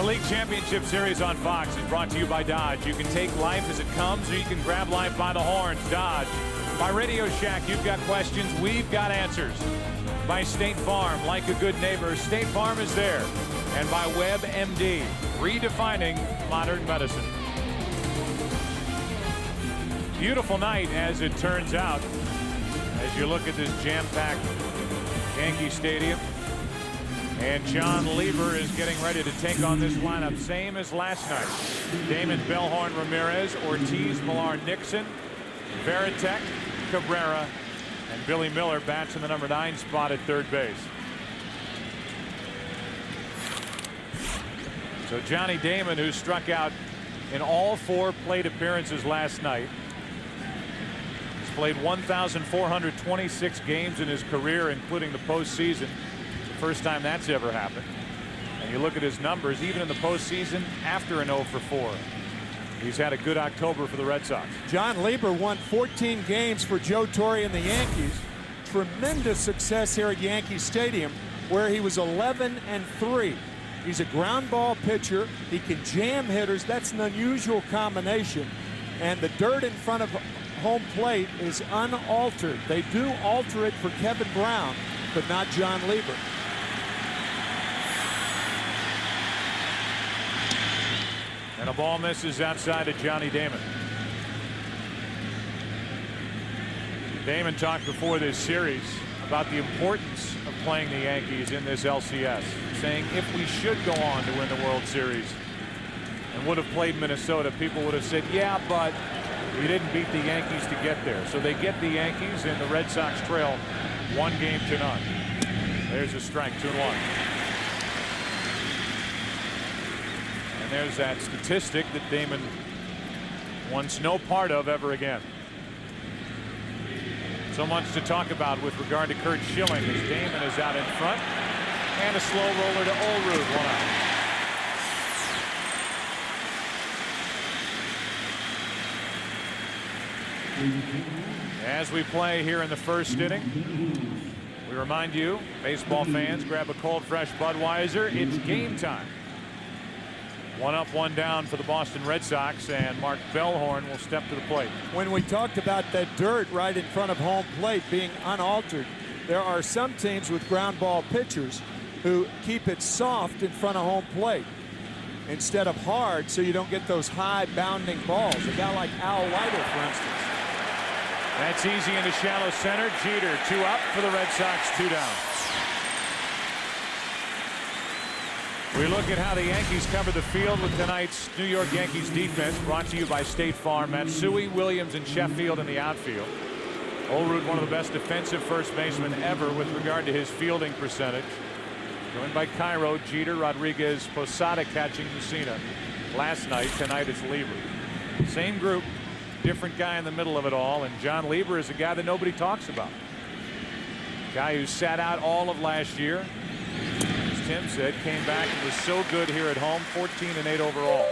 The League Championship Series on Fox is brought to you by Dodge. You can take life as it comes, or you can grab life by the horns. Dodge. By Radio Shack, you've got questions, we've got answers. By State Farm, like a good neighbor, State Farm is there. And by WebMD, redefining modern medicine. Beautiful night, as it turns out, as you look at this jam-packed Yankee Stadium. And John Lieber is getting ready to take on this lineup, same as last night. Damon, Bellhorn, Ramirez, Ortiz, Millar, Nixon, Veritek, Cabrera, and Billy Miller bats in the number 9 spot at third base. So Johnny Damon, who struck out in all 4 plate appearances last night, has played 1,426 games in his career, including the postseason. First time that's ever happened. And you look at his numbers, even in the postseason, after an 0 for 4. He's had a good October for the Red Sox. John Lieber won 14 games for Joe Torre and the Yankees. Tremendous success here at Yankee Stadium, where he was 11-3. He's a ground ball pitcher. He can jam hitters. That's an unusual combination. And the dirt in front of home plate is unaltered. They do alter it for Kevin Brown, but not John Lieber. And a ball misses outside of Johnny Damon. Damon talked before this series about the importance of playing the Yankees in this LCS, saying if we should go on to win the World Series and would have played Minnesota, people would have said, yeah, but you didn't beat the Yankees to get there. So they get the Yankees, and the Red Sox trail 1-0. There's a strike, 2-1. And there's that statistic that Damon wants no part of ever again. So much to talk about with regard to Curt Schilling as Damon is out in front. And a slow roller to Olerud, 1 out. As we play here in the first inning, we remind you, baseball fans, grab a cold, fresh Budweiser. It's game time. 1 up, 1 down for the Boston Red Sox, and Mark Bellhorn will step to the plate. When we talked about that dirt right in front of home plate being unaltered, there are some teams with ground ball pitchers who keep it soft in front of home plate instead of hard, so you don't get those high bounding balls. A guy like Al Leiter, for instance. That's easy into shallow center. Jeter, 2 up for the Red Sox, 2 down. We look at how the Yankees cover the field with tonight's New York Yankees defense, brought to you by State Farm. Matsui, Williams, and Sheffield in the outfield. Olerud, one of the best defensive first basemen ever with regard to his fielding percentage. Joined by Cairo, Jeter, Rodriguez, Posada catching Mussina last night. Tonight it's Lieber. Same group, different guy in the middle of it all, and John Lieber is a guy that nobody talks about. Guy who sat out all of last year. As Tim said, came back and was so good here at home, 14-8 overall.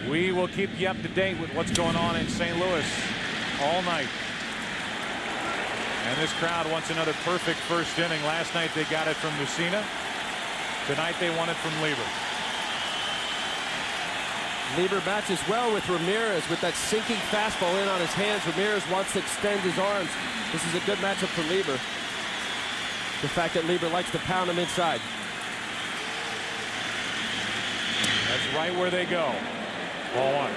We will keep you up to date with what's going on in St. Louis all night. And this crowd wants another perfect first inning. Last night they got it from Mussina. Tonight they want it from Lieber. Lieber matches well with Ramirez with that sinking fastball in on his hands. Ramirez wants to extend his arms. This is a good matchup for Lieber. The fact that Lieber likes to pound him inside. That's right where they go. Ball 1.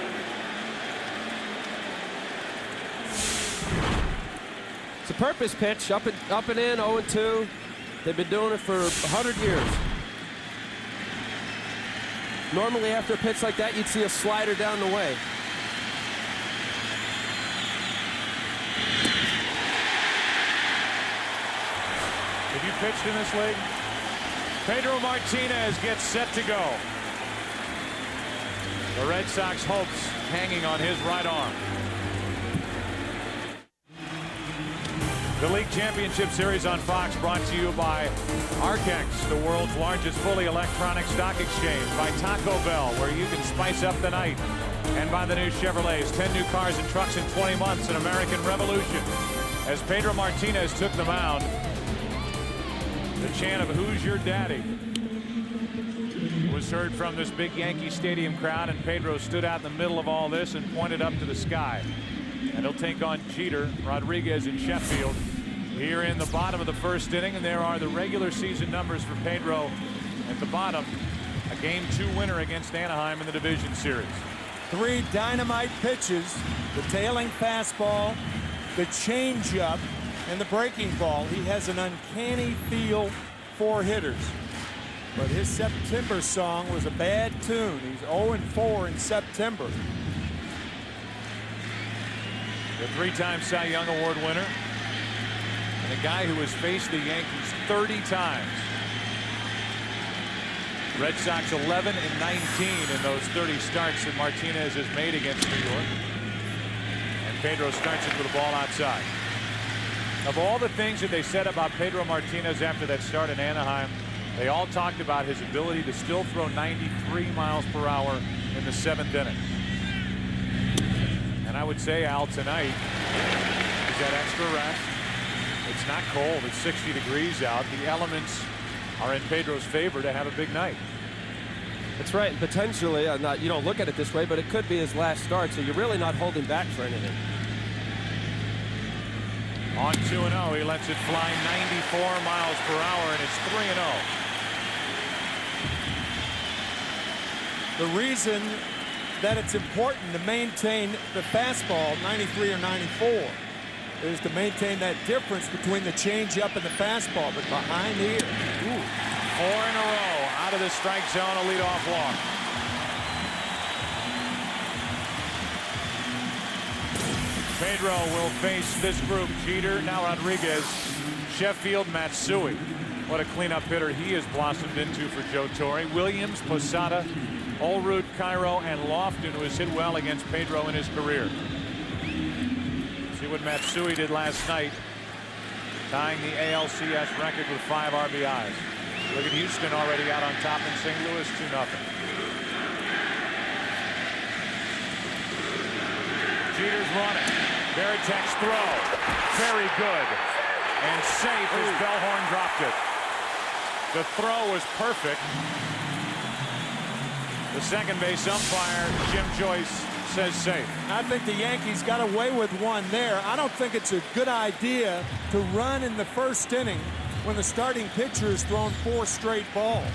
It's a purpose pitch, up and in, 0-2. They've been doing it for 100 years. Normally after a pitch like that, you'd see a slider down the way. Have you pitched in this league? Pedro Martinez gets set to go. The Red Sox hopes hanging on his right arm. The League Championship Series on Fox brought to you by ALCS, the world's largest fully electronic stock exchange, by Taco Bell, where you can spice up the night. And by the new Chevrolets, 10 new cars and trucks in 20 months, an American revolution. As Pedro Martinez took the mound, the chant of "Who's your daddy?" was heard from this big Yankee Stadium crowd, and Pedro stood out in the middle of all this and pointed up to the sky. And he'll take on Jeter, Rodriguez, and Sheffield here in the bottom of the first inning. And there are the regular season numbers for Pedro at the bottom. A Game 2 winner against Anaheim in the division series. 3 dynamite pitches, the tailing fastball, the changeup, and the breaking ball. He has an uncanny feel for hitters. But his September song was a bad tune. He's 0-4 in September. The 3-time Cy Young Award winner, and a guy who has faced the Yankees 30 times. Red Sox 11-19 in those 30 starts that Martinez has made against New York. And Pedro starts it with a ball outside. Of all the things that they said about Pedro Martinez after that start in Anaheim, they all talked about his ability to still throw 93 miles per hour in the 7th inning. And I would say, Al, tonight is that extra rest. It's not cold. It's 60 degrees out. The elements are in Pedro's favor to have a big night. That's right. And potentially, you don't look at it this way, but it could be his last start, so you're really not holding back for anything. On 2-0, he lets it fly 94 miles per hour, and it's 3-0. The reason that it's important to maintain the fastball 93 or 94 is to maintain that difference between the changeup and the fastball. But behind here, 4 in a row out of the strike zone, a leadoff walk. Pedro will face this group: Jeter, now Rodriguez, Sheffield, Matsui. What a cleanup hitter he has blossomed into for Joe Torre. Williams, Posada, Olrud, Cairo, and Lofton, who has hit well against Pedro in his career. See what Matsui did last night, tying the ALCS record with 5 RBIs. Look at Houston already out on top in St. Louis, 2-0. Jeter's running. Veritek's throw. Very good. And safe as Bellhorn dropped it. The throw was perfect. The second base umpire, Jim Joyce, says safe. I think the Yankees got away with one there. I don't think it's a good idea to run in the first inning when the starting pitcher has thrown 4 straight balls.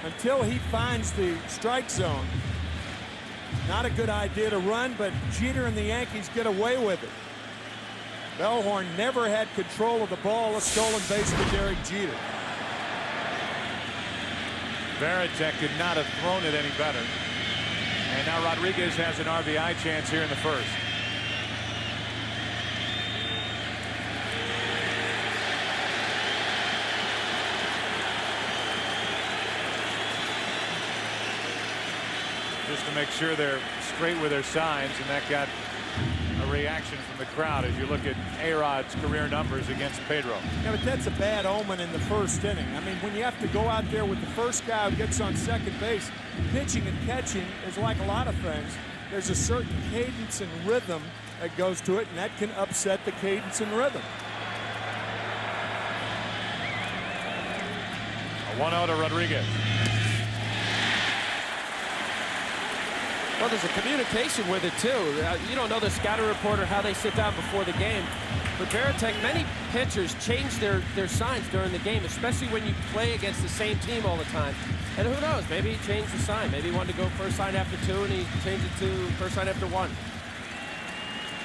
Until he finds the strike zone, not a good idea to run, but Jeter and the Yankees get away with it. Bellhorn never had control of the ball, a stolen base for Derek Jeter. Veritek could not have thrown it any better. And now Rodriguez has an RBI chance here in the first. Just to make sure they're straight with their signs, and that got a reaction from the crowd as you look at A-Rod's career numbers against Pedro. Yeah, but that's a bad omen in the first inning. I mean, when you have to go out there with the first guy who gets on second base, pitching and catching is like a lot of things. There's a certain cadence and rhythm that goes to it, and that can upset the cadence and rhythm. A 1-0 to Rodriguez. Well, there's a communication with it, too. You don't know the scouting reporter how they sit down before the game. But Veritek, many pitchers change their signs during the game, especially when you play against the same team all the time. And who knows, maybe he changed the sign. Maybe he wanted to go first sign after 2, and he changed it to first sign after 1.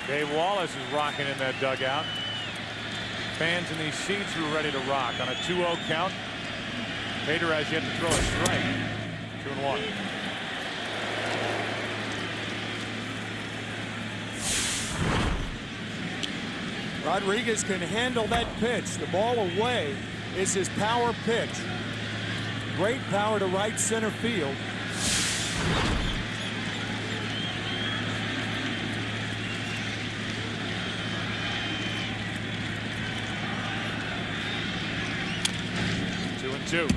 Dave Wallace is rocking in that dugout. Fans in these seats are ready to rock on a 2-0 count. Pedro has yet to throw a strike. 2-1. Rodriguez can handle that pitch. The ball away is his power pitch. Great power to right center field. Two.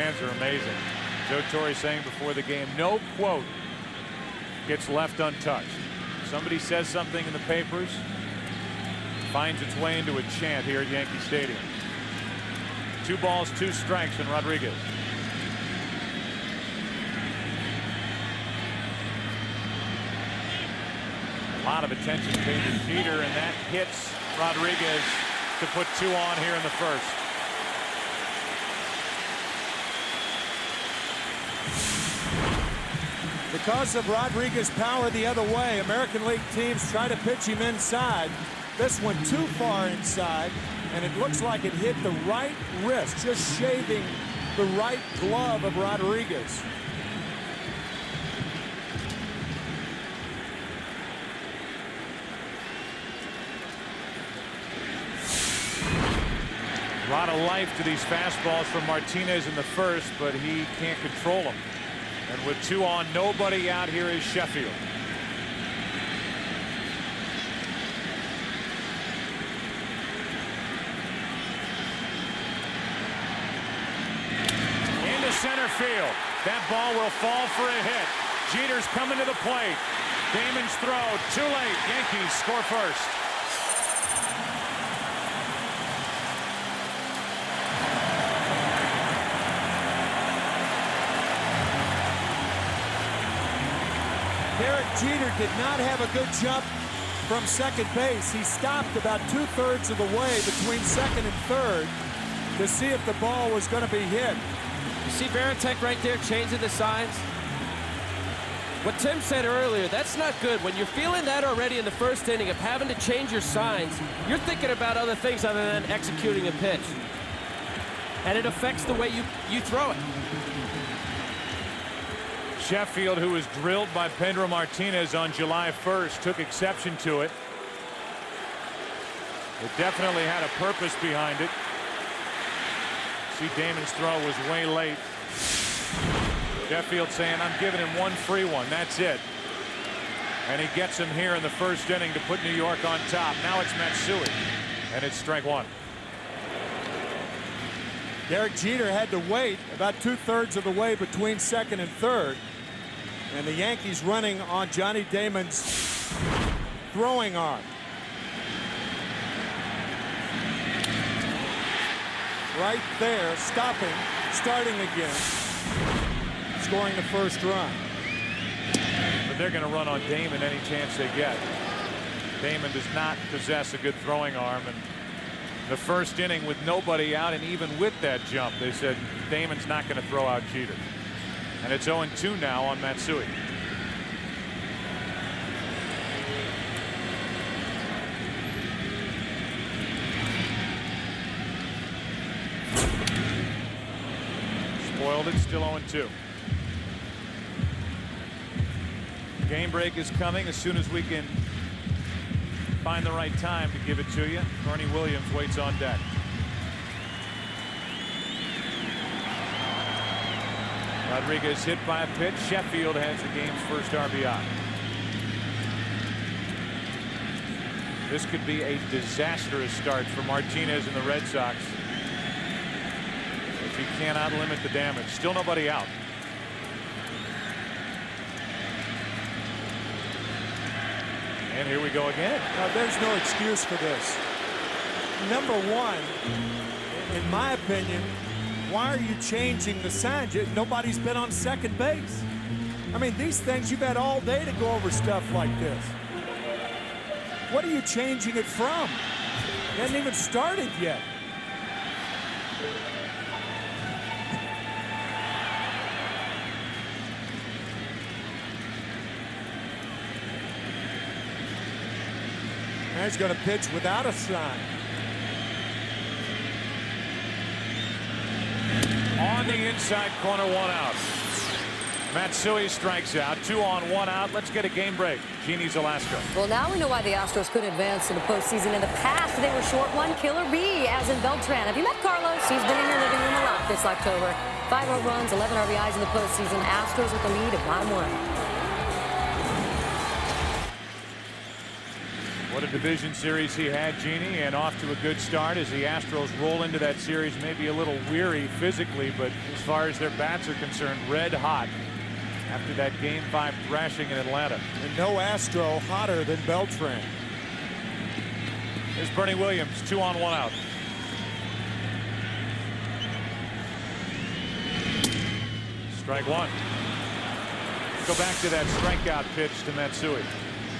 fans are amazing. Joe Torre saying before the game, no quote gets left untouched. Somebody says something in the papers, finds its way into a chant here at Yankee Stadium. 2 balls, 2 strikes in Rodriguez. A lot of attention paid to Jeter, and that hits Rodriguez to put 2 on here in the first. Because of Rodriguez's power the other way, American League teams try to pitch him inside. This went too far inside, and it looks like it hit the right wrist, just shaving the right glove of Rodriguez. A lot of life to these fastballs from Martinez in the first, but he can't control them. And with 2 on, nobody out, here is Sheffield. Into center field. That ball will fall for a hit. Jeter's coming to the plate. Damon's throw too late. Yankees score first. Jeter did not have a good jump from second base. He stopped about 2/3 of the way between second and third to see if the ball was going to be hit. You see Varitek right there changing the signs? What Tim said earlier, that's not good. When you're feeling that already in the first inning of having to change your signs, you're thinking about other things other than executing a pitch. And it affects the way you throw it. Sheffield, who was drilled by Pedro Martinez on July 1st, took exception to it. It definitely had a purpose behind it. See, Damon's throw was way late. Sheffield saying, I'm giving him 1 free one. That's it. And he gets him here in the first inning to put New York on top. Now it's Matsui, and it's strike 1. Derek Jeter had to wait about 2/3 of the way between second and third. And the Yankees running on Johnny Damon's throwing arm. Right there, stopping, starting again, scoring the first run. But they're going to run on Damon any chance they get. Damon does not possess a good throwing arm, and the first inning with nobody out, and even with that jump, they said Damon's not going to throw out Jeter. And it's 0-2 now on Matsui. Spoiled it, still 0-2. Game break is coming as soon as we can find the right time to give it to you. Bernie Williams waits on deck. Rodriguez hit by a pitch. Sheffield has the game's first RBI. This could be a disastrous start for Martinez and the Red Sox if he cannot limit the damage. Still nobody out. And here we go again. Now, there's no excuse for this. Number one, in my opinion, why are you changing the signs? Nobody's been on second base. I mean, these things, you've had all day to go over stuff like this. What are you changing it from? It hasn't even started yet. Now he's going to pitch without a sign. On the inside corner, 1 out. Matsui strikes out. 2 on, 1 out. Let's get a game break. Jeannie's Alaska. Well, now we know why the Astros couldn't advance in the postseason. In the past, they were short one killer bee, as in Beltran. Have you met Carlos? He's been in your living room a lot this October. 5 home runs, 11 RBIs in the postseason. Astros with the lead at bottom 1. What a division series he had, Jeannie, and off to a good start as the Astros roll into that series, maybe a little weary physically, but as far as their bats are concerned, red hot after that Game 5 thrashing in Atlanta. And no Astro hotter than Beltran. Here's Bernie Williams, 2 on 1 out. Strike one. Go back to that strikeout pitch to Matsui.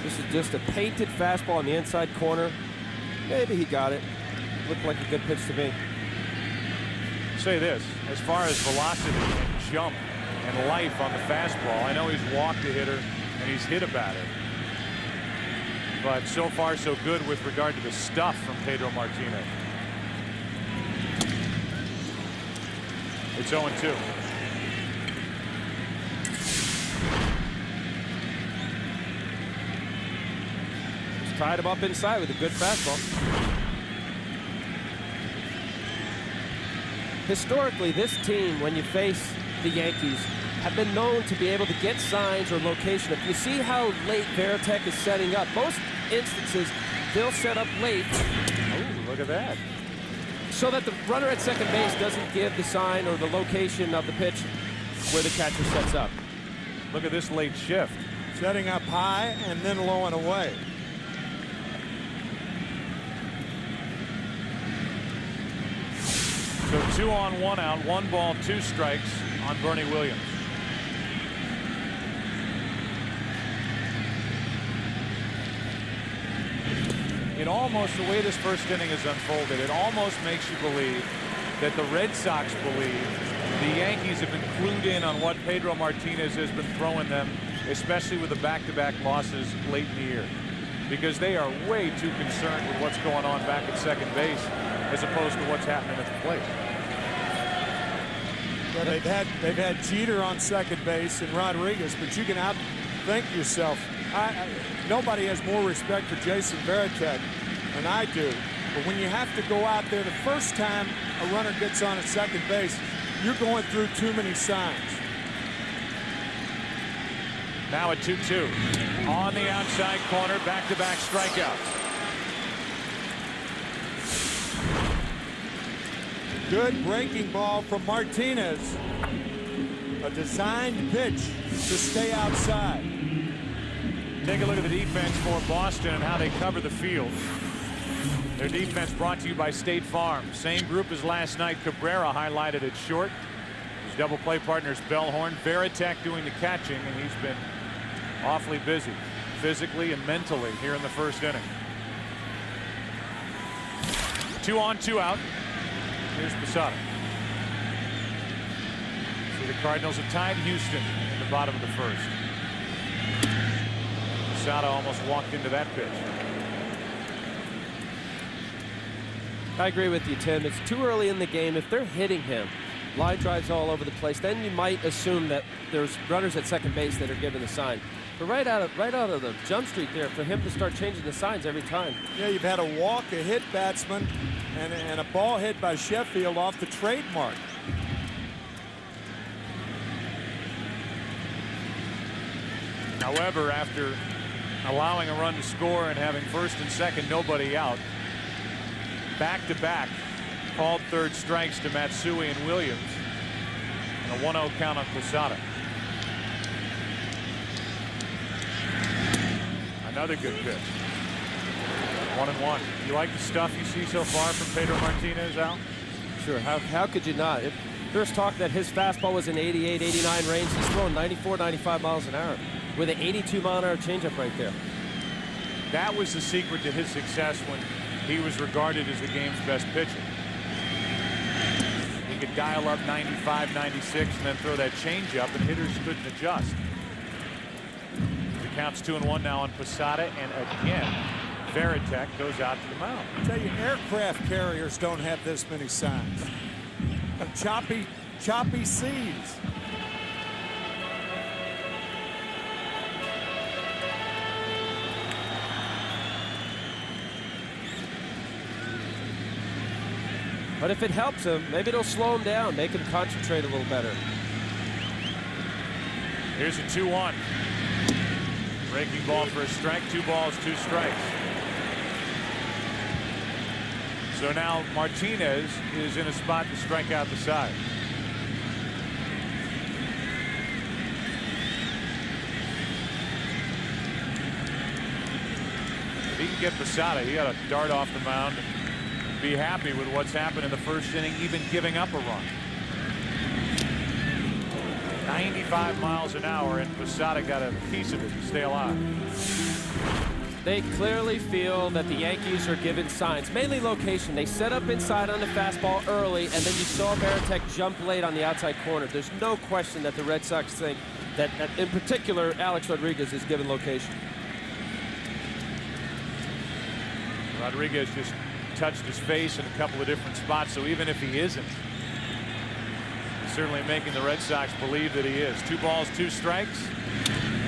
This is just a painted fastball in the inside corner. Maybe he got it. Looked like a good pitch to me. Say this, as far as velocity and jump and life on the fastball, I know he's walked a hitter and he's hit a batter. But so far so good with regard to the stuff from Pedro Martinez. It's 0-2. Tied him up inside with a good fastball. Historically, this team, when you face the Yankees, have been known to be able to get signs or location. If you see how late Varitek is setting up, most instances they'll set up late. Oh, look at that. So that the runner at second base doesn't give the sign or the location of the pitch where the catcher sets up. Look at this late shift. Setting up high and then low and away. So 2 on 1 out, 1 ball, 2 strikes on Bernie Williams. It almost, the way this first inning is unfolded, it almost makes you believe that the Red Sox believe the Yankees have been clued in on what Pedro Martinez has been throwing them, especially with the back-to-back losses late in the year, because they are way too concerned with what's going on back at second base as opposed to what's happening at the plate. Well, they've had Jeter on second base and Rodriguez, but you can outthink yourself. Nobody has more respect for Jason Varitek than I do. But when you have to go out there the first time a runner gets on at second base, you're going through too many signs. Now at 2-2. On the outside corner, back-to-back strikeouts. Good breaking ball from Martinez. A designed pitch to stay outside. Take a look at the defense for Boston and how they cover the field. Their defense brought to you by State Farm. Same group as last night. Cabrera highlighted at short. His double play partners Bellhorn, Varitek doing the catching, and he's been awfully busy physically and mentally here in the first inning. 2 on 2 out. Here's Posada. So the Cardinals have tied Houston in the bottom of the first. Posada almost walked into that pitch. I agree with you, Tim. It's too early in the game. If they're hitting him, line drives all over the place, then you might assume that there's runners at second base that are giving the sign. But right out of the jump street there, for him to start changing the signs every time. Yeah, you've had a walk, a hit batsman, and a ball hit by Sheffield off the trademark. However, after allowing a run to score and having first and second, nobody out, back-to-back called third strikes to Matsui and Williams, and a 1-0 count on Posada. Another good pitch. 1-1. You like the stuff you see so far from Pedro Martinez, Al? Sure. How could you not? There's talk that his fastball was in 88, 89 range. He's throwing 94, 95 miles an hour with an 82 mile an hour changeup right there. That was the secret to his success when he was regarded as the game's best pitcher. He could dial up 95, 96, and then throw that changeup, and hitters couldn't adjust. The count's 2-1 now on Posada, and again, Varitek goes out to the mound. I tell you, aircraft carriers don't have this many signs. Choppy seas. But if it helps him, maybe it'll slow him down, make him concentrate a little better. Here's a 2-1. Breaking ball for a strike, 2 balls, 2 strikes. So now Martinez is in a spot to strike out the side. If he can get Posada, he got to dart off the mound and be happy with what's happened in the first inning, even giving up a run. 95 miles an hour, and Posada got a piece of it to stay alive. They clearly feel that the Yankees are given signs, mainly location. They set up inside on the fastball early, and then you saw Varitek jump late on the outside corner. There's no question that the Red Sox think that in particular, Alex Rodriguez is given location. Rodriguez just touched his face in a couple of different spots, so even if he isn't, certainly making the Red Sox believe that he is. 2 balls, 2 strikes,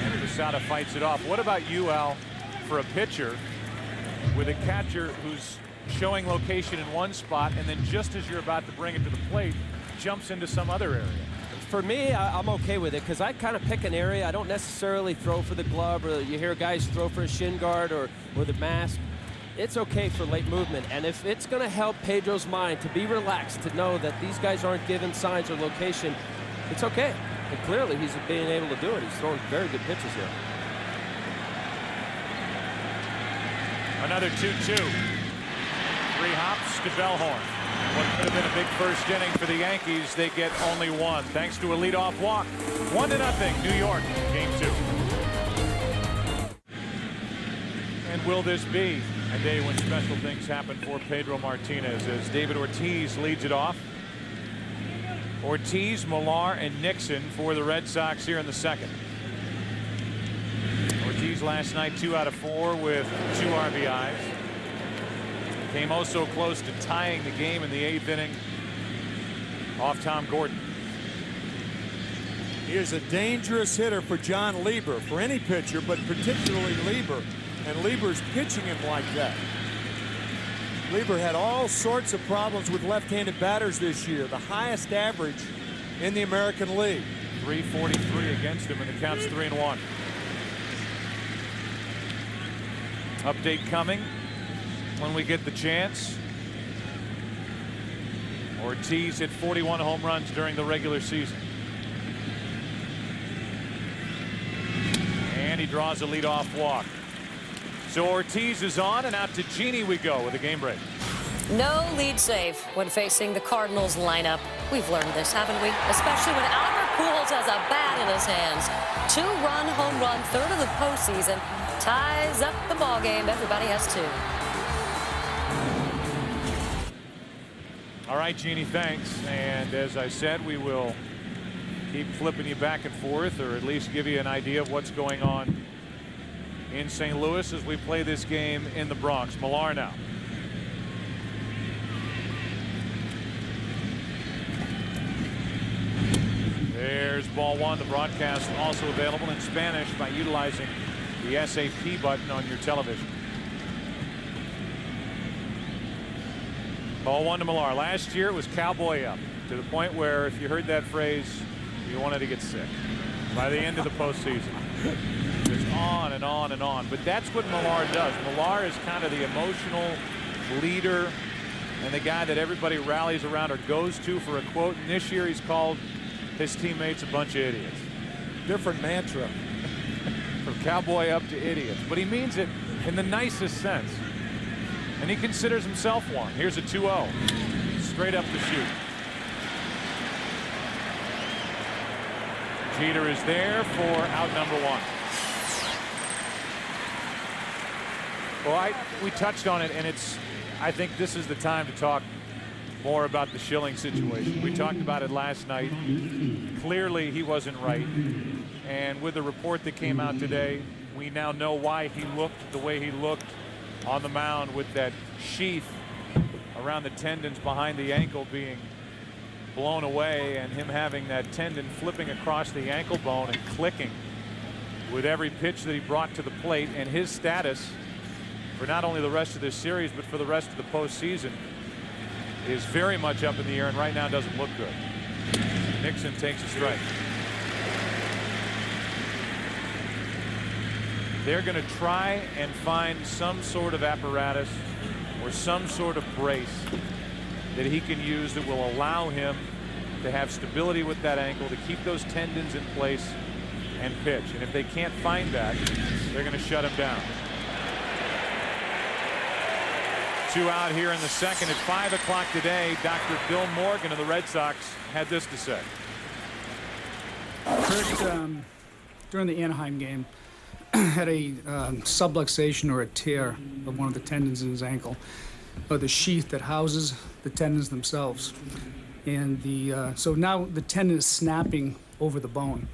and Posada fights it off. What about you, Al, for a pitcher with a catcher who's showing location in one spot, and then just as you're about to bring it to the plate, jumps into some other area? For me, I'm okay with it because I kind of pick an area. I don't necessarily throw for the glove, or you hear guys throw for a shin guard or the mask. It's okay for late movement, and if it's going to help Pedro's mind to be relaxed, to know that these guys aren't given signs or location, it's okay. And clearly he's being able to do it. He's throwing very good pitches here. Another 2-2. 3 hops to Bellhorn. What could have been a big first inning for the Yankees, they get only 1 thanks to a leadoff walk. 1-0 New York, game 2. And will this be a day when special things happen for Pedro Martinez as David Ortiz leads it off? Ortiz, Millar, and Nixon for the Red Sox here in the second. Ortiz last night 2 out of 4 with 2 RBIs. Came oh so close to tying the game in the 8th inning off Tom Gordon. He is a dangerous hitter for John Lieber, for any pitcher, but particularly Lieber. And Lieber's pitching him like that. Lieber had all sorts of problems with left-handed batters this year, the highest average in the American League. 343 against him, and the count's 3-1. Update coming when we get the chance. Ortiz hit 41 home runs during the regular season. And he draws a leadoff walk. So Ortiz is on, and out to Genie we go with a game break. No lead save when facing the Cardinals lineup. We've learned this, haven't we? Especially when Albert Pujols has a bat in his hands. 2-run home run, 3rd of the postseason. Ties up the ball game. Everybody has 2. All right, Genie, thanks. And as I said, we will keep flipping you back and forth, or at least give you an idea of what's going on in St. Louis as we play this game in the Bronx. Millar now. There's ball 1. The broadcast also available in Spanish by utilizing the SAP button on your television. Ball 1 to Millar. Last year it was cowboy up, to the point where if you heard that phrase, you wanted to get sick by the end of the postseason. Just on and on and on. But that's what Millar does. Millar is kind of the emotional leader and the guy that everybody rallies around or goes to for a quote. And this year he's called his teammates a bunch of idiots. Different mantra. From cowboy up to idiots. But he means it in the nicest sense. And he considers himself one. Here's a 2-0. Straight up the chute. Jeter is there for out number 1. Well, we touched on it, and I think this is the time to talk more about the Schilling situation. We talked about it last night. Clearly he wasn't right, and with the report that came out today, we now know why he looked the way he looked on the mound, with that sheath around the tendons behind the ankle being blown away, and him having that tendon flipping across the ankle bone and clicking with every pitch that he brought to the plate. And his status for not only the rest of this series but for the rest of the postseason is very much up in the air, and right now doesn't look good. Nixon takes a strike. They're going to try and find some sort of apparatus or some sort of brace that he can use that will allow him to have stability with that ankle, to keep those tendons in place and pitch. And if they can't find that, they're going to shut him down. 2 out here in the second. At 5 o'clock today, Dr. Bill Morgan of the Red Sox had this to say. Kurt, during the Anaheim game, had a subluxation or a tear of one of the tendons in his ankle, or the sheath that houses the tendons themselves. And so now the tendon is snapping over the bone.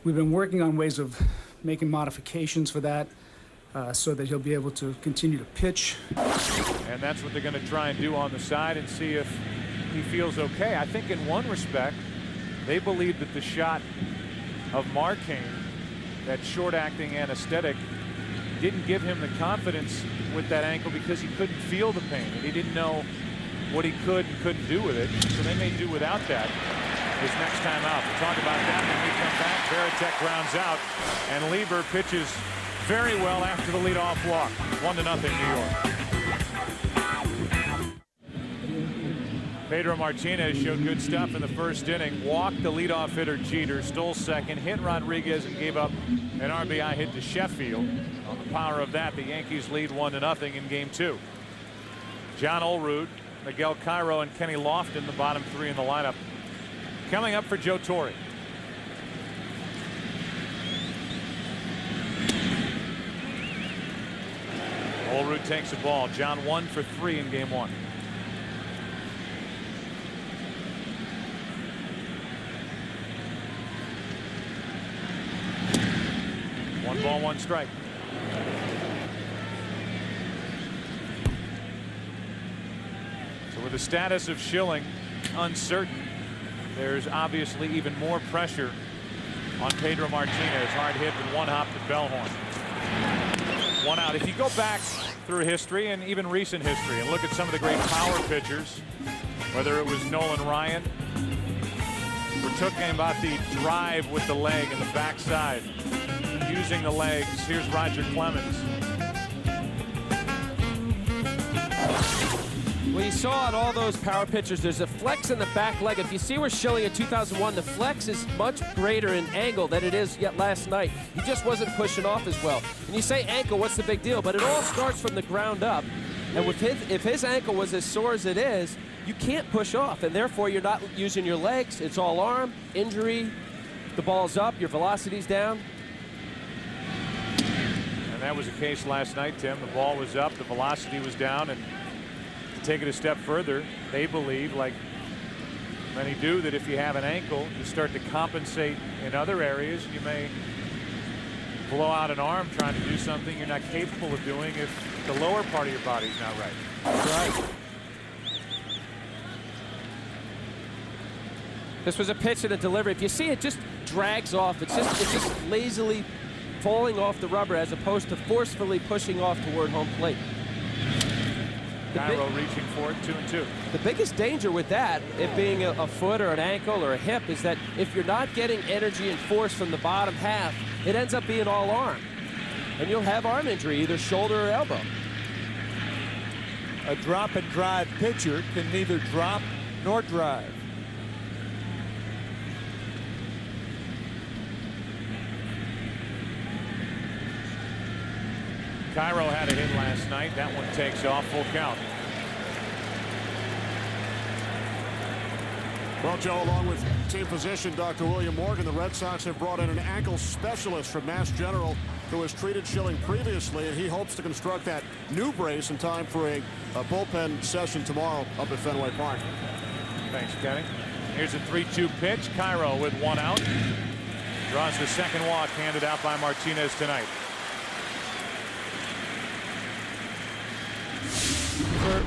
We've been working on ways of making modifications for that so that he'll be able to continue to pitch. And that's what they're going to try and do on the side and see if he feels okay. I think in one respect, they believe that the shot of Marcaine, that short-acting anesthetic, didn't give him the confidence with that ankle because he couldn't feel the pain and he didn't know what he could and couldn't do with it. So they may do without that his next time out. We'll talk about that when we come back. Varitek grounds out and Lieber pitches very well after the leadoff walk. 1-0 New York. Pedro Martinez showed good stuff in the first inning. Walked the leadoff hitter Jeter, stole second, hit Rodriguez, and gave up an RBI hit to Sheffield. On the power of that, the Yankees lead 1-0 in Game 2. John Olerud, Miguel Cairo, and Kenny Lofton, the bottom 3 in the lineup. Coming up for Joe Torre. Olerud takes the ball. John 1 for 3 in Game 1. One ball, one strike. So with the status of Schilling uncertain, there's obviously even more pressure on Pedro Martinez. Hard hit with one hop to Bellhorn. 1 out. If you go back through history and even recent history and look at some of the great power pitchers, whether it was Nolan Ryan, we're talking about the drive with the leg and the backside, using the legs. Here's Roger Clemens. Well, you saw on all those power pitchers, there's a flex in the back leg. If you see where Schilling in 2001, the flex is much greater in angle than it is yet last night. He just wasn't pushing off as well. And you say ankle, what's the big deal? But it all starts from the ground up. And with if his ankle was as sore as it is, you can't push off. And therefore, you're not using your legs. It's all arm, injury, the ball's up, your velocity's down. And that was the case last night, Tim. The ball was up, the velocity was down, and to take it a step further, they believe, like many do, that if you have an ankle, you start to compensate in other areas. You may blow out an arm trying to do something you're not capable of doing if the lower part of your body's not right. That's right. This was a pitch and a delivery. If you see it just drags off, it's just lazily falling off the rubber as opposed to forcefully pushing off toward home plate. Cairo reaching for it, 2-2. The biggest danger with that, it being a foot or an ankle or a hip, is that if you're not getting energy and force from the bottom half, it ends up being all arm. And you'll have arm injury, either shoulder or elbow. A drop and drive pitcher can neither drop nor drive. Cairo had a hit last night. That one takes off, full count. Well, Joe, along with team physician Dr. William Morgan, the Red Sox have brought in an ankle specialist from Mass General who has treated Schilling previously, and he hopes to construct that new brace in time for a bullpen session tomorrow up at Fenway Park. Thanks, Kenny. Here's a 3-2 pitch. Cairo with 1 out. Draws the second walk handed out by Martinez tonight.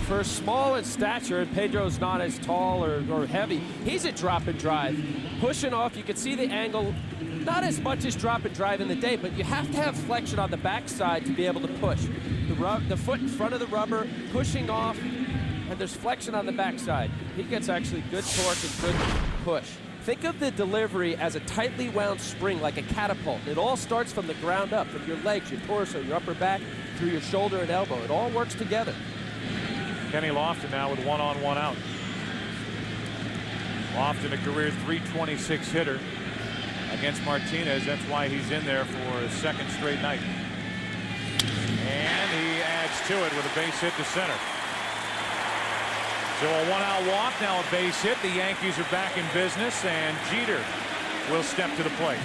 For small in stature, and Pedro's not as tall or heavy, he's a drop and drive. Pushing off, you can see the angle, not as much as drop and drive in the day, but you have to have flexion on the backside to be able to push. The foot in front of the rubber, pushing off, and there's flexion on the backside. He gets actually good torque and good push. Think of the delivery as a tightly wound spring, like a catapult. It all starts from the ground up, from your legs, your torso, your upper back, through your shoulder and elbow. It all works together. Kenny Lofton now with 1 on, 1 out. Lofton, a career .326 hitter against Martinez. That's why he's in there for a second straight night. And he adds to it with a base hit to center. So a 1-out walk, now a base hit. The Yankees are back in business, and Jeter will step to the plate.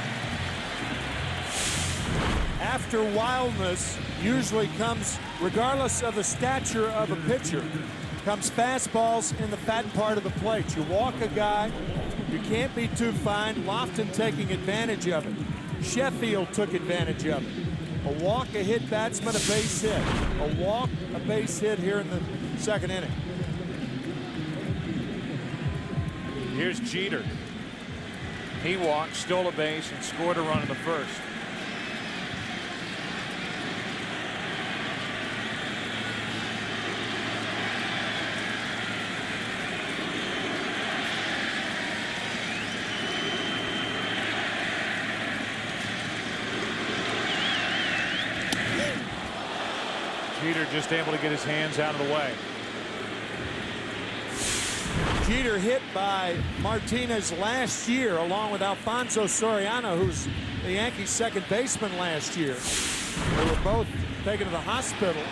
After wildness usually comes, regardless of the stature of a pitcher, comes fastballs in the fat part of the plate. You walk a guy, you can't be too fine. Lofton taking advantage of it. Sheffield took advantage of it. A walk, a hit batsman, a base hit. A walk, a base hit here in the second inning. Here's Jeter. He walked, stole a base, and scored a run in the first. Jeter just able to get his hands out of the way. Jeter hit by Martinez last year, along with Alfonso Soriano, who's the Yankees' second baseman last year. They were both taken to the hospital.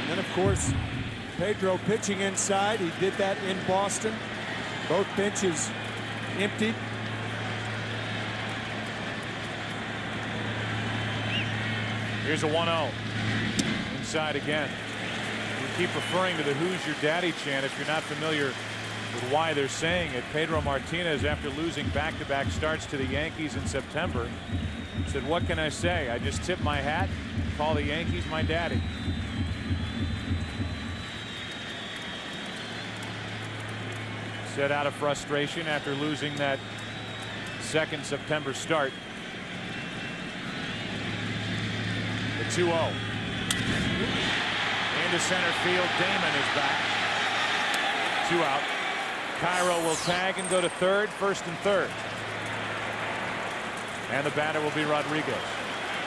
And then, of course, Pedro pitching inside. He did that in Boston. Both benches emptied. Here's a 1-0. Inside again. We keep referring to the "Who's Your Daddy" chant. If you're not familiar with why they're saying it, Pedro Martinez, after losing back-to-back starts to the Yankees in September, said, "What can I say? I just tip my hat, call the Yankees my daddy." Said out of frustration after losing that second September start. The 2-0. Into center field. Damon is back. 2 out. Cairo will tag and go to third, first and third. And the batter will be Rodriguez.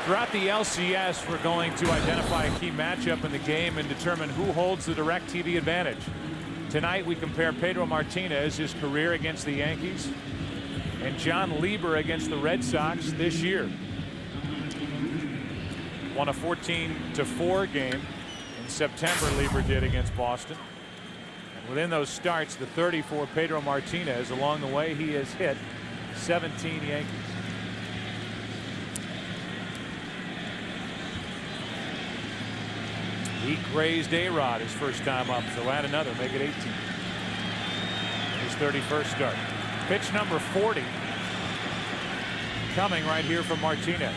Throughout the LCS, we're going to identify a key matchup in the game and determine who holds the DirecTV advantage. Tonight we compare Pedro Martinez, his career against the Yankees, and John Lieber against the Red Sox this year. Won a 14-4 game in September, Lieber did, against Boston. And within those starts, the 30 for Pedro Martinez. Along the way, he has hit 17 Yankees. He grazed A-Rod his first time up, so add another, make it 18. His 31st start. Pitch number 40 coming right here from Martinez.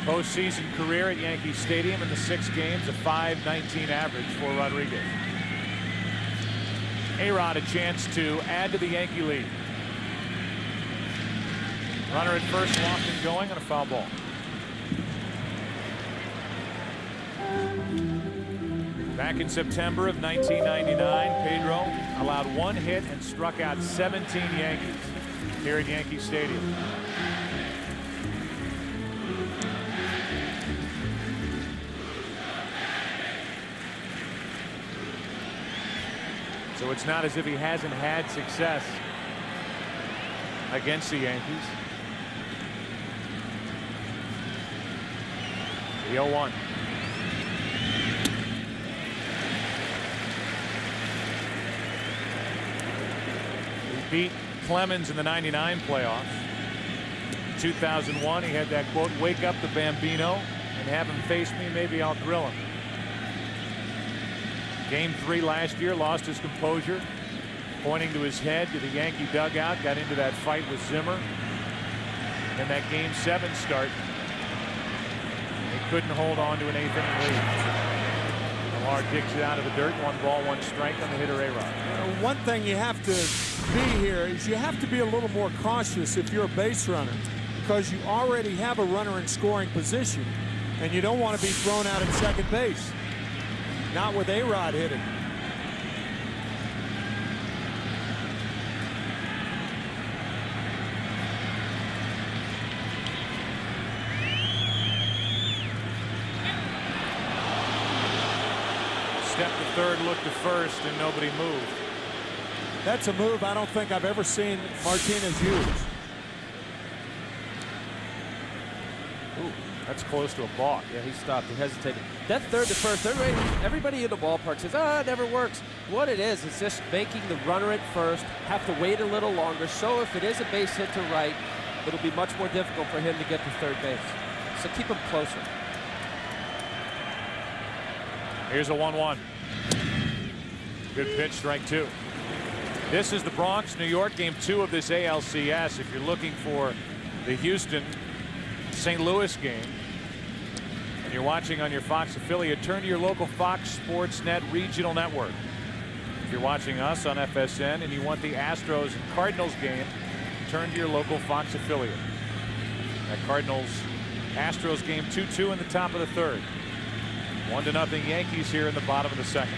Postseason career at Yankee Stadium in the 6 games, a .519 average for Rodriguez. A-Rod a chance to add to the Yankee lead. Runner at first, Lofton going on a foul ball. Back in September of 1999, Pedro allowed 1 hit and struck out 17 Yankees here at Yankee Stadium. So it's not as if he hasn't had success against the Yankees. The 0-1. He beat Clemens in the '99 playoffs. In 2001, he had that quote, "Wake up the Bambino and have him face me, maybe I'll grill him." Game 3 last year, lost his composure, pointing to his head to the Yankee dugout, got into that fight with Zimmer. And that Game 7 start, they couldn't hold on to an 8th inning lead. Lamar digs it out of the dirt, 1 ball, 1 strike on the hitter A-Rod. One thing you have to be here is you have to be a little more cautious if you're a base runner, because you already have a runner in scoring position, and you don't want to be thrown out at second base. Not with A-Rod hitting. step to third, look to first, and nobody moved. That's a move I don't think I've ever seen Martinez use. Ooh. That's close to a balk. Yeah, he stopped. He hesitated. That third to first, everybody in the ballpark says, it never works. What it is just making the runner at first have to wait a little longer. So if it is a base hit to right, it'll be much more difficult for him to get to third base. So keep him closer. Here's a 1-1. Good pitch, strike two. This is the Bronx, New York, game 2 of this ALCS. If you're looking for the Houston St. Louis game and you're watching on your Fox affiliate, turn to your local Fox Sports Net regional network. If you're watching us on FSN and you want the Astros and Cardinals game, turn to your local Fox affiliate. That Cardinals Astros game 2-2 in the top of the third. 1-0 Yankees here in the bottom of the second.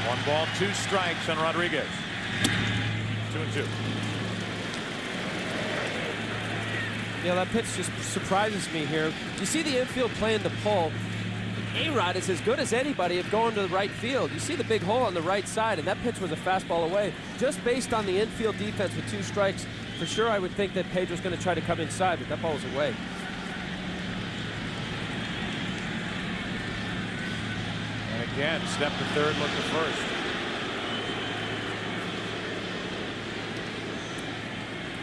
One ball, 2 strikes on Rodriguez. 2-2. Yeah, that pitch just surprises me here. You see the infield playing the pull. A-Rod is as good as anybody at going to the right field. You see the big hole on the right side, and that pitch was a fastball away. Just based on the infield defense with 2 strikes, for sure I would think that Pedro's going to try to come inside, but that ball was away. And again, step to third, look to first.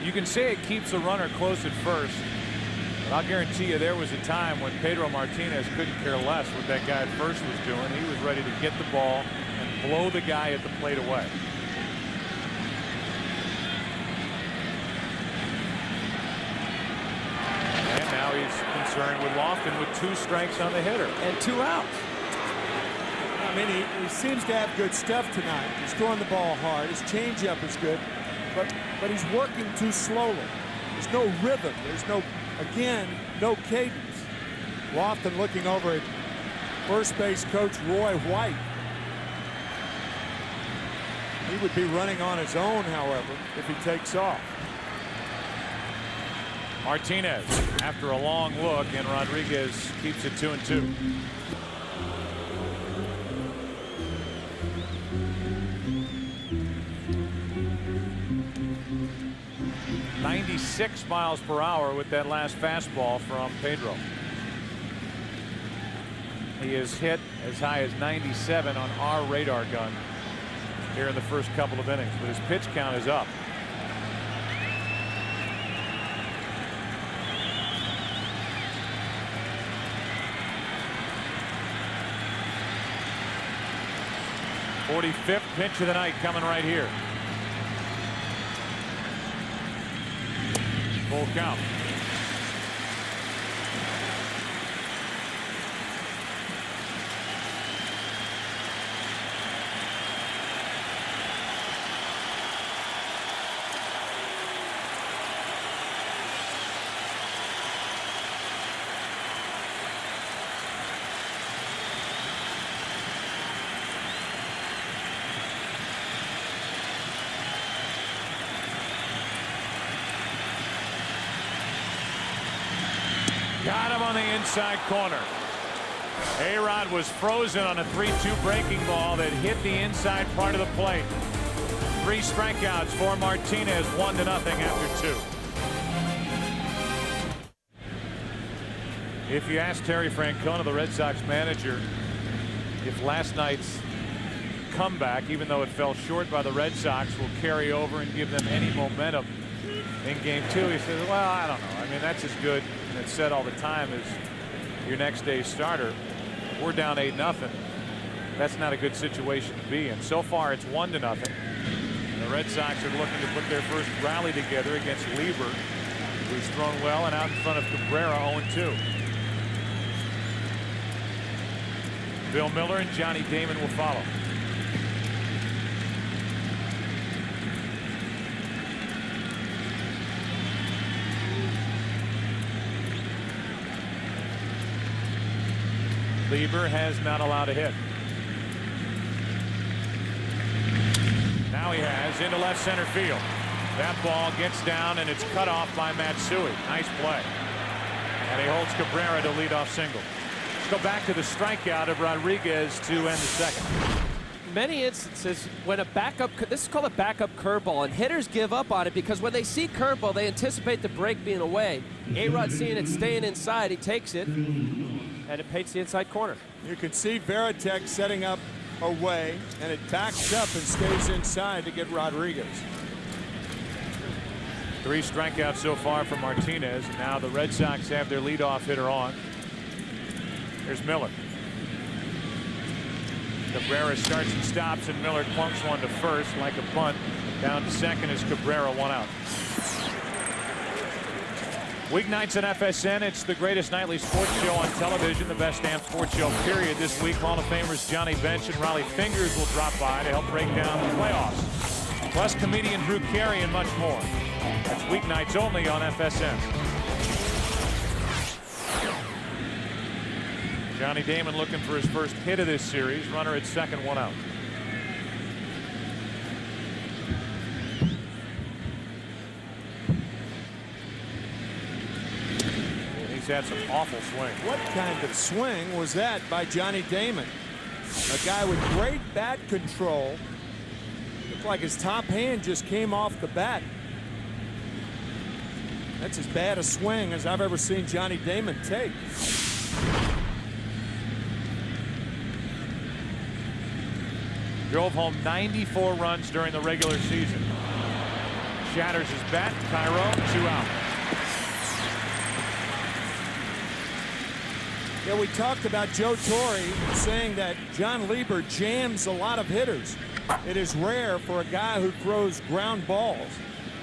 You can say it keeps a runner close at first, but I'll guarantee you there was a time when Pedro Martinez couldn't care less what that guy at first was doing. He was ready to get the ball and blow the guy at the plate away. And now he's concerned with Lofton with 2 strikes on the hitter. And 2 outs. I mean, he seems to have good stuff tonight. He's throwing the ball hard. His changeup is good, but he's working too slowly. There's no rhythm. There's no, again, no cadence. Lofton looking over at first base coach Roy White. He would be running on his own, however, if he takes off. Martinez after a long look, and Rodriguez keeps it 2-2. 96 miles per hour with that last fastball from Pedro. He has hit as high as 97 on our radar gun here in the first couple of innings, but his pitch count is up. '45th pitch of the night coming right here. Full count. Got him on the inside corner. A-Rod was frozen on a 3-2 breaking ball that hit the inside part of the plate. 3 strikeouts for Martinez, 1-0 after 2. If you ask Terry Francona, the Red Sox manager, if last night's comeback, even though it fell short by the Red Sox, will carry over and give them any momentum in game 2, he says, well, I don't know. I mean, that's as good, and it's said all the time, as your next day's starter. We're down 8-0. That's not a good situation to be in. So far, it's 1-0. The Red Sox are looking to put their first rally together against Lieber, who's thrown well, and out in front of Cabrera, 0-2. Bill Miller and Johnny Damon will follow. Lieber has not allowed a hit. Now he has into left center field. That ball gets down and it's cut off by Matsui. Nice play. And he holds Cabrera to lead off single. Let's go back to the strikeout of Rodriguez to end the second. Many instances when a backup, this is called a backup curveball, and hitters give up on it because when they see curveball, they anticipate the break being away. A-Rod seeing it staying inside, he takes it, and it paints the inside corner. You can see Varitek setting up away, and it backs up and stays inside to get Rodriguez. 3 strikeouts so far from Martinez. Now the Red Sox have their leadoff hitter on. Here's Miller. Cabrera starts and stops, and Miller clunks one to first like a bunt. Down to second is Cabrera, 1 out. Weeknights on FSN, it's the greatest nightly sports show on television, the best damn sports show, period. This week, Hall of Famers Johnny Bench and Raleigh Fingers will drop by to help break down the playoffs. Plus comedian Drew Carey and much more. That's weeknights only on FSN. Johnny Damon looking for his first hit of this series. Runner at second, 1 out. He's had some awful swing. What kind of swing was that by Johnny Damon? A guy with great bat control. Looked like his top hand just came off the bat. That's as bad a swing as I've ever seen Johnny Damon take. Drove home 94 runs during the regular season. Shatters his bat. Cairo, 2 out. Yeah, we talked about Joe Torre saying that John Lieber jams a lot of hitters. It is rare for a guy who throws ground balls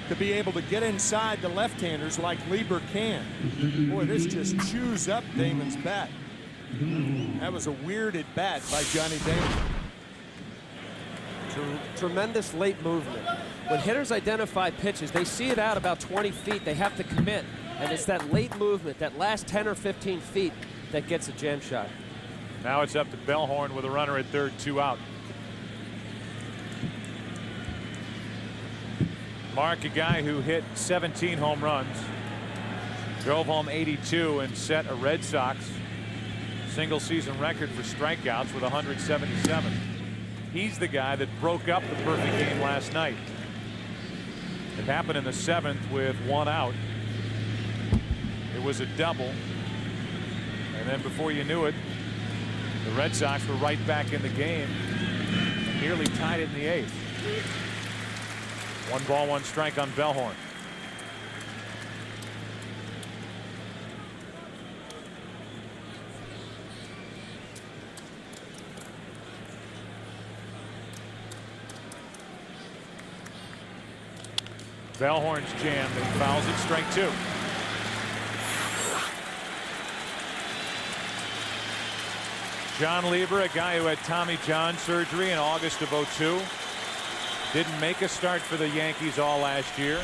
to be able to get inside the left-handers like Lieber can. Boy, this just chews up Damon's bat. That was a weird at bat by Johnny Damon. Tremendous late movement. When hitters identify pitches, they see it out about 20 feet. They have to commit. And it's that late movement, that last 10 or 15 feet, that gets a jam shot. Now it's up to Bellhorn with a runner at third, 2 out. Mark, a guy who hit 17 home runs, drove home 82, and set a Red Sox single season record for strikeouts with 177. He's the guy that broke up the perfect game last night. It happened in the 7th with 1 out. It was a double. And then before you knew it, the Red Sox were right back in the game. Nearly tied it in the 8th. 1 ball, 1 strike on Bellhorn. Bellhorn's jammed and fouls it, strike 2. John Lieber, a guy who had Tommy John surgery in August of '02. Didn't make a start for the Yankees all last year.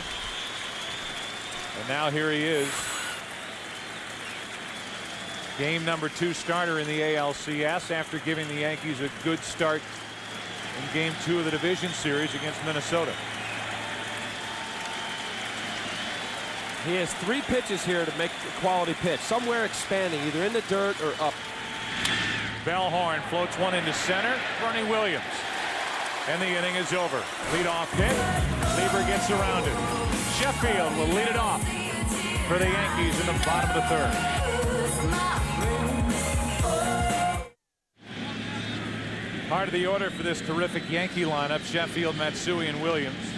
And now here he is. Game number 2 starter in the ALCS after giving the Yankees a good start in game 2 of the division series against Minnesota. He has 3 pitches here to make a quality pitch. Somewhere expanding, either in the dirt or up. Bellhorn floats one into center. Bernie Williams. And the inning is over. Leadoff hit. Lieber gets around it. Sheffield will lead it off for the Yankees in the bottom of the 3rd. Part of the order for this terrific Yankee lineup: Sheffield, Matsui, and Williams.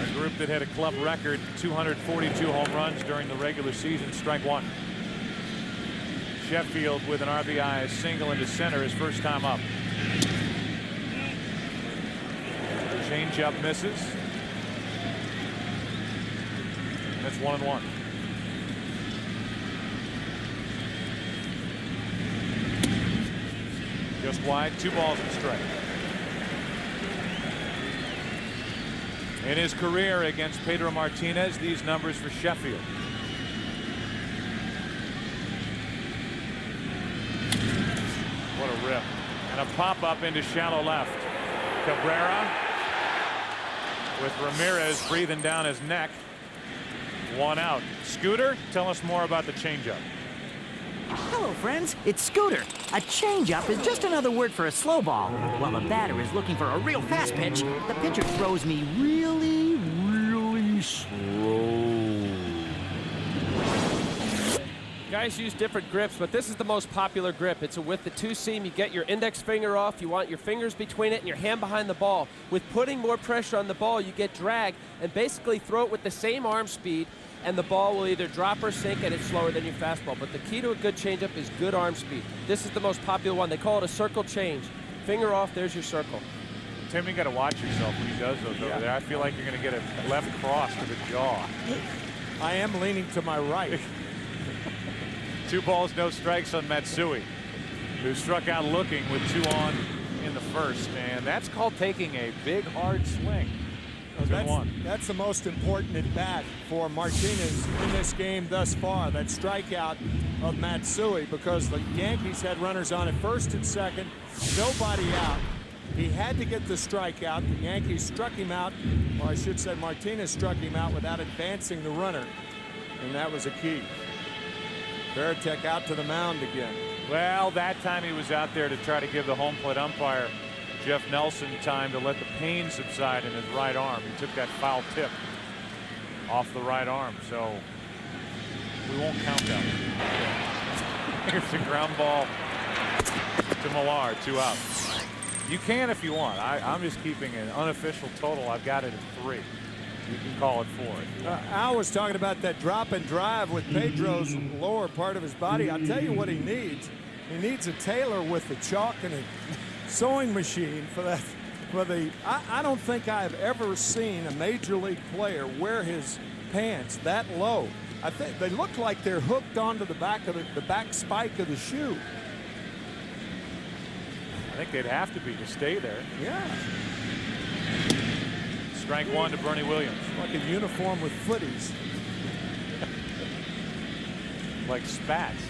A group that had a club record 242 home runs during the regular season. Strike 1. Sheffield with an RBI single into center, his first time up. Changeup misses. That's 1-1. Just wide, 2 balls and strike. In his career against Pedro Martinez, these numbers for Sheffield. What a rip. And a pop-up into shallow left. Cabrera. with Ramirez breathing down his neck. 1 out. Scooter, tell us more about the changeup. Hello, friends. It's Scooter. A changeup is just another word for a slow ball. While the batter is looking for a real fast pitch, the pitcher throws me really, really slow. Guys use different grips, but this is the most popular grip. It's with the 2-seam. You get your index finger off. You want your fingers between it and your hand behind the ball. With putting more pressure on the ball, you get drag and basically throw it with the same arm speed, and the ball will either drop or sink, and it's slower than your fastball. But the key to a good changeup is good arm speed. This is the most popular one. They call it a circle change. Finger off, there's your circle. Tim, you got to watch yourself when he does those over there. I feel like you're going to get a left cross to the jaw. I am leaning to my right. 2 balls, no strikes on Matsui, who struck out looking with 2 on in the first, and that's called taking a big, hard swing. That's the most important at bat for Martinez in this game thus far, that strikeout of Matsui, because the Yankees had runners on at first and second, nobody out. He had to get the strikeout. The Yankees struck him out, or I should say Martinez struck him out without advancing the runner, and that was a key. Veritek out to the mound again. Well, that time he was out there to try to give the home plate umpire, Jeff Nelson, time to let the pain subside in his right arm. He took that foul tip off the right arm, so we won't count that. Here's a ground ball to Millar, 2 out. You can if you want. I'm just keeping an unofficial total. I've got it at 3. You can call it 4. Al was talking about that drop and drive with Pedro's lower part of his body. I'll tell you what he needs. He needs a tailor with the chalk and a sewing machine for that. I don't think I've ever seen a major league player wear his pants that low. I think they look like they're hooked onto the back of the back spike of the shoe. I think they'd have to be to stay there. Yeah. Strike 1 to Bernie Williams. Like a uniform with footies. Like spats.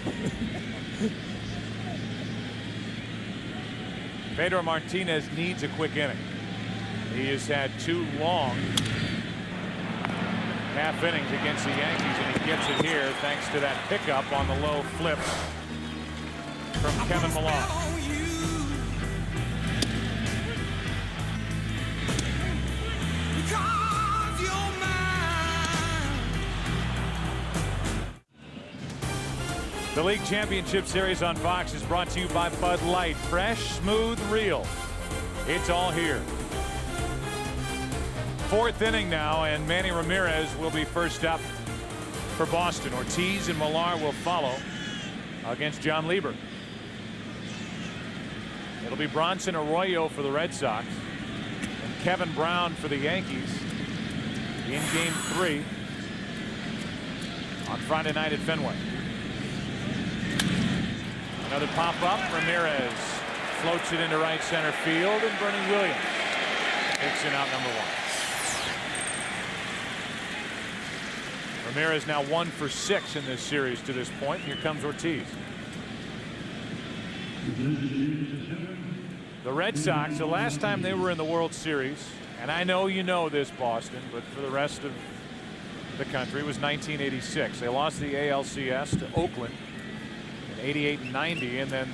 Pedro Martinez needs a quick inning. He has had 2 long half innings against the Yankees, and he gets it here thanks to that pickup on the low flip from Kevin Millar. The League Championship Series on Fox is brought to you by Bud Light. Fresh, smooth, real. It's all here. 4th inning now, and Manny Ramirez will be first up for Boston. Ortiz and Millar will follow against John Lieber. It'll be Bronson Arroyo for the Red Sox and Kevin Brown for the Yankees in Game 3 on Friday night at Fenway. Another pop-up. Ramirez floats it into right center field, and Bernie Williams picks in out number 1. Ramirez now 1 for 6 in this series to this point. Here comes Ortiz. The Red Sox, the last time they were in the World Series, and I know you know this, Boston, but for the rest of the country, it was 1986. They lost the ALCS to Oakland. 88 and 90, and then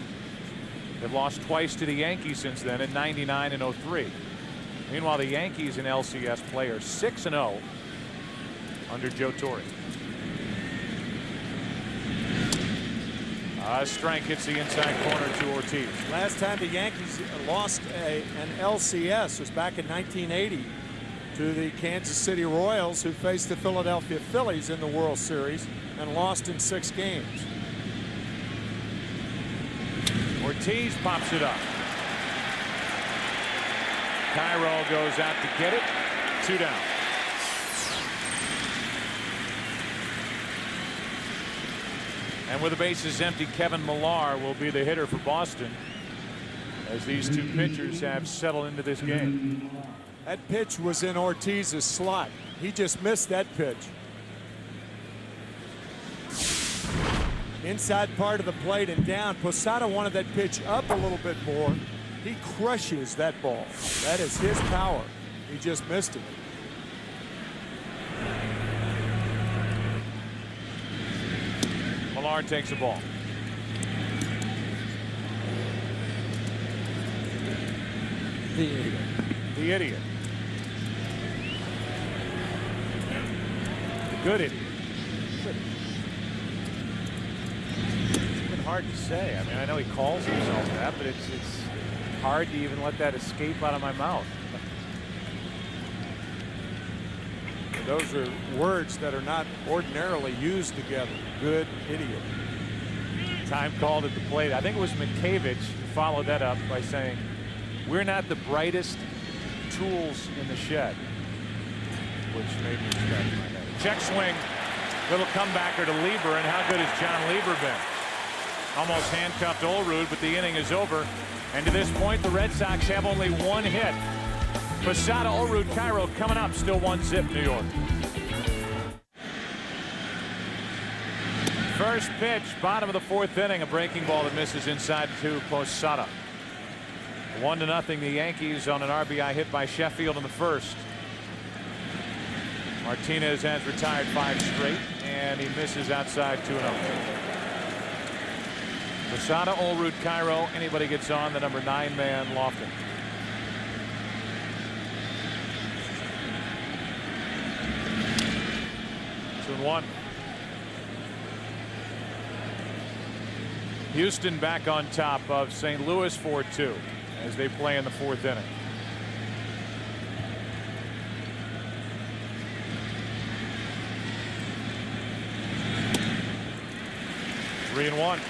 they've lost twice to the Yankees since then in 99 and 03. Meanwhile, the Yankees in LCS play are 6-0 under Joe Torre. Strike hits the inside corner to Ortiz. Last time the Yankees lost an LCS was back in 1980 to the Kansas City Royals, who faced the Philadelphia Phillies in the World Series and lost in 6 games. Ortiz pops it up. Cairo goes out to get it. 2 down. And with the bases empty, Kevin Millar will be the hitter for Boston as these 2 pitchers have settled into this game. That pitch was in Ortiz's slot. He just missed that pitch. Inside part of the plate and down. Posada wanted that pitch up a little bit more. He crushes that ball. That is his power. He just missed it. Alomar takes the ball. The idiot. The idiot. The good idiot. It's been hard to say. I mean, I know he calls himself that, but it's hard to even let that escape out of my mouth. Those are words that are not ordinarily used together. Good idiot. Time called at the plate. I think it was McCavich who followed that up by saying, "We're not the brightest tools in the shed," which made me scratch my head. Check swing. Little comebacker to Lieber, and how good has John Lieber been? Almost handcuffed Olerud, but the inning is over. And to this point, the Red Sox have only one hit. Posada, Olerud, Cairo coming up. Still 1-0 New York. First pitch, bottom of the fourth inning. A breaking ball that misses inside to Posada. 1-0 the Yankees on an RBI hit by Sheffield in the first. Martinez has retired 5 straight, and he misses outside 2-0. Posada, Olerud, Cairo. Anybody gets on, the number 9 man, Lofton. Two and one. Houston back on top of St. Louis 4-2 as they play in the fourth inning. Three and one.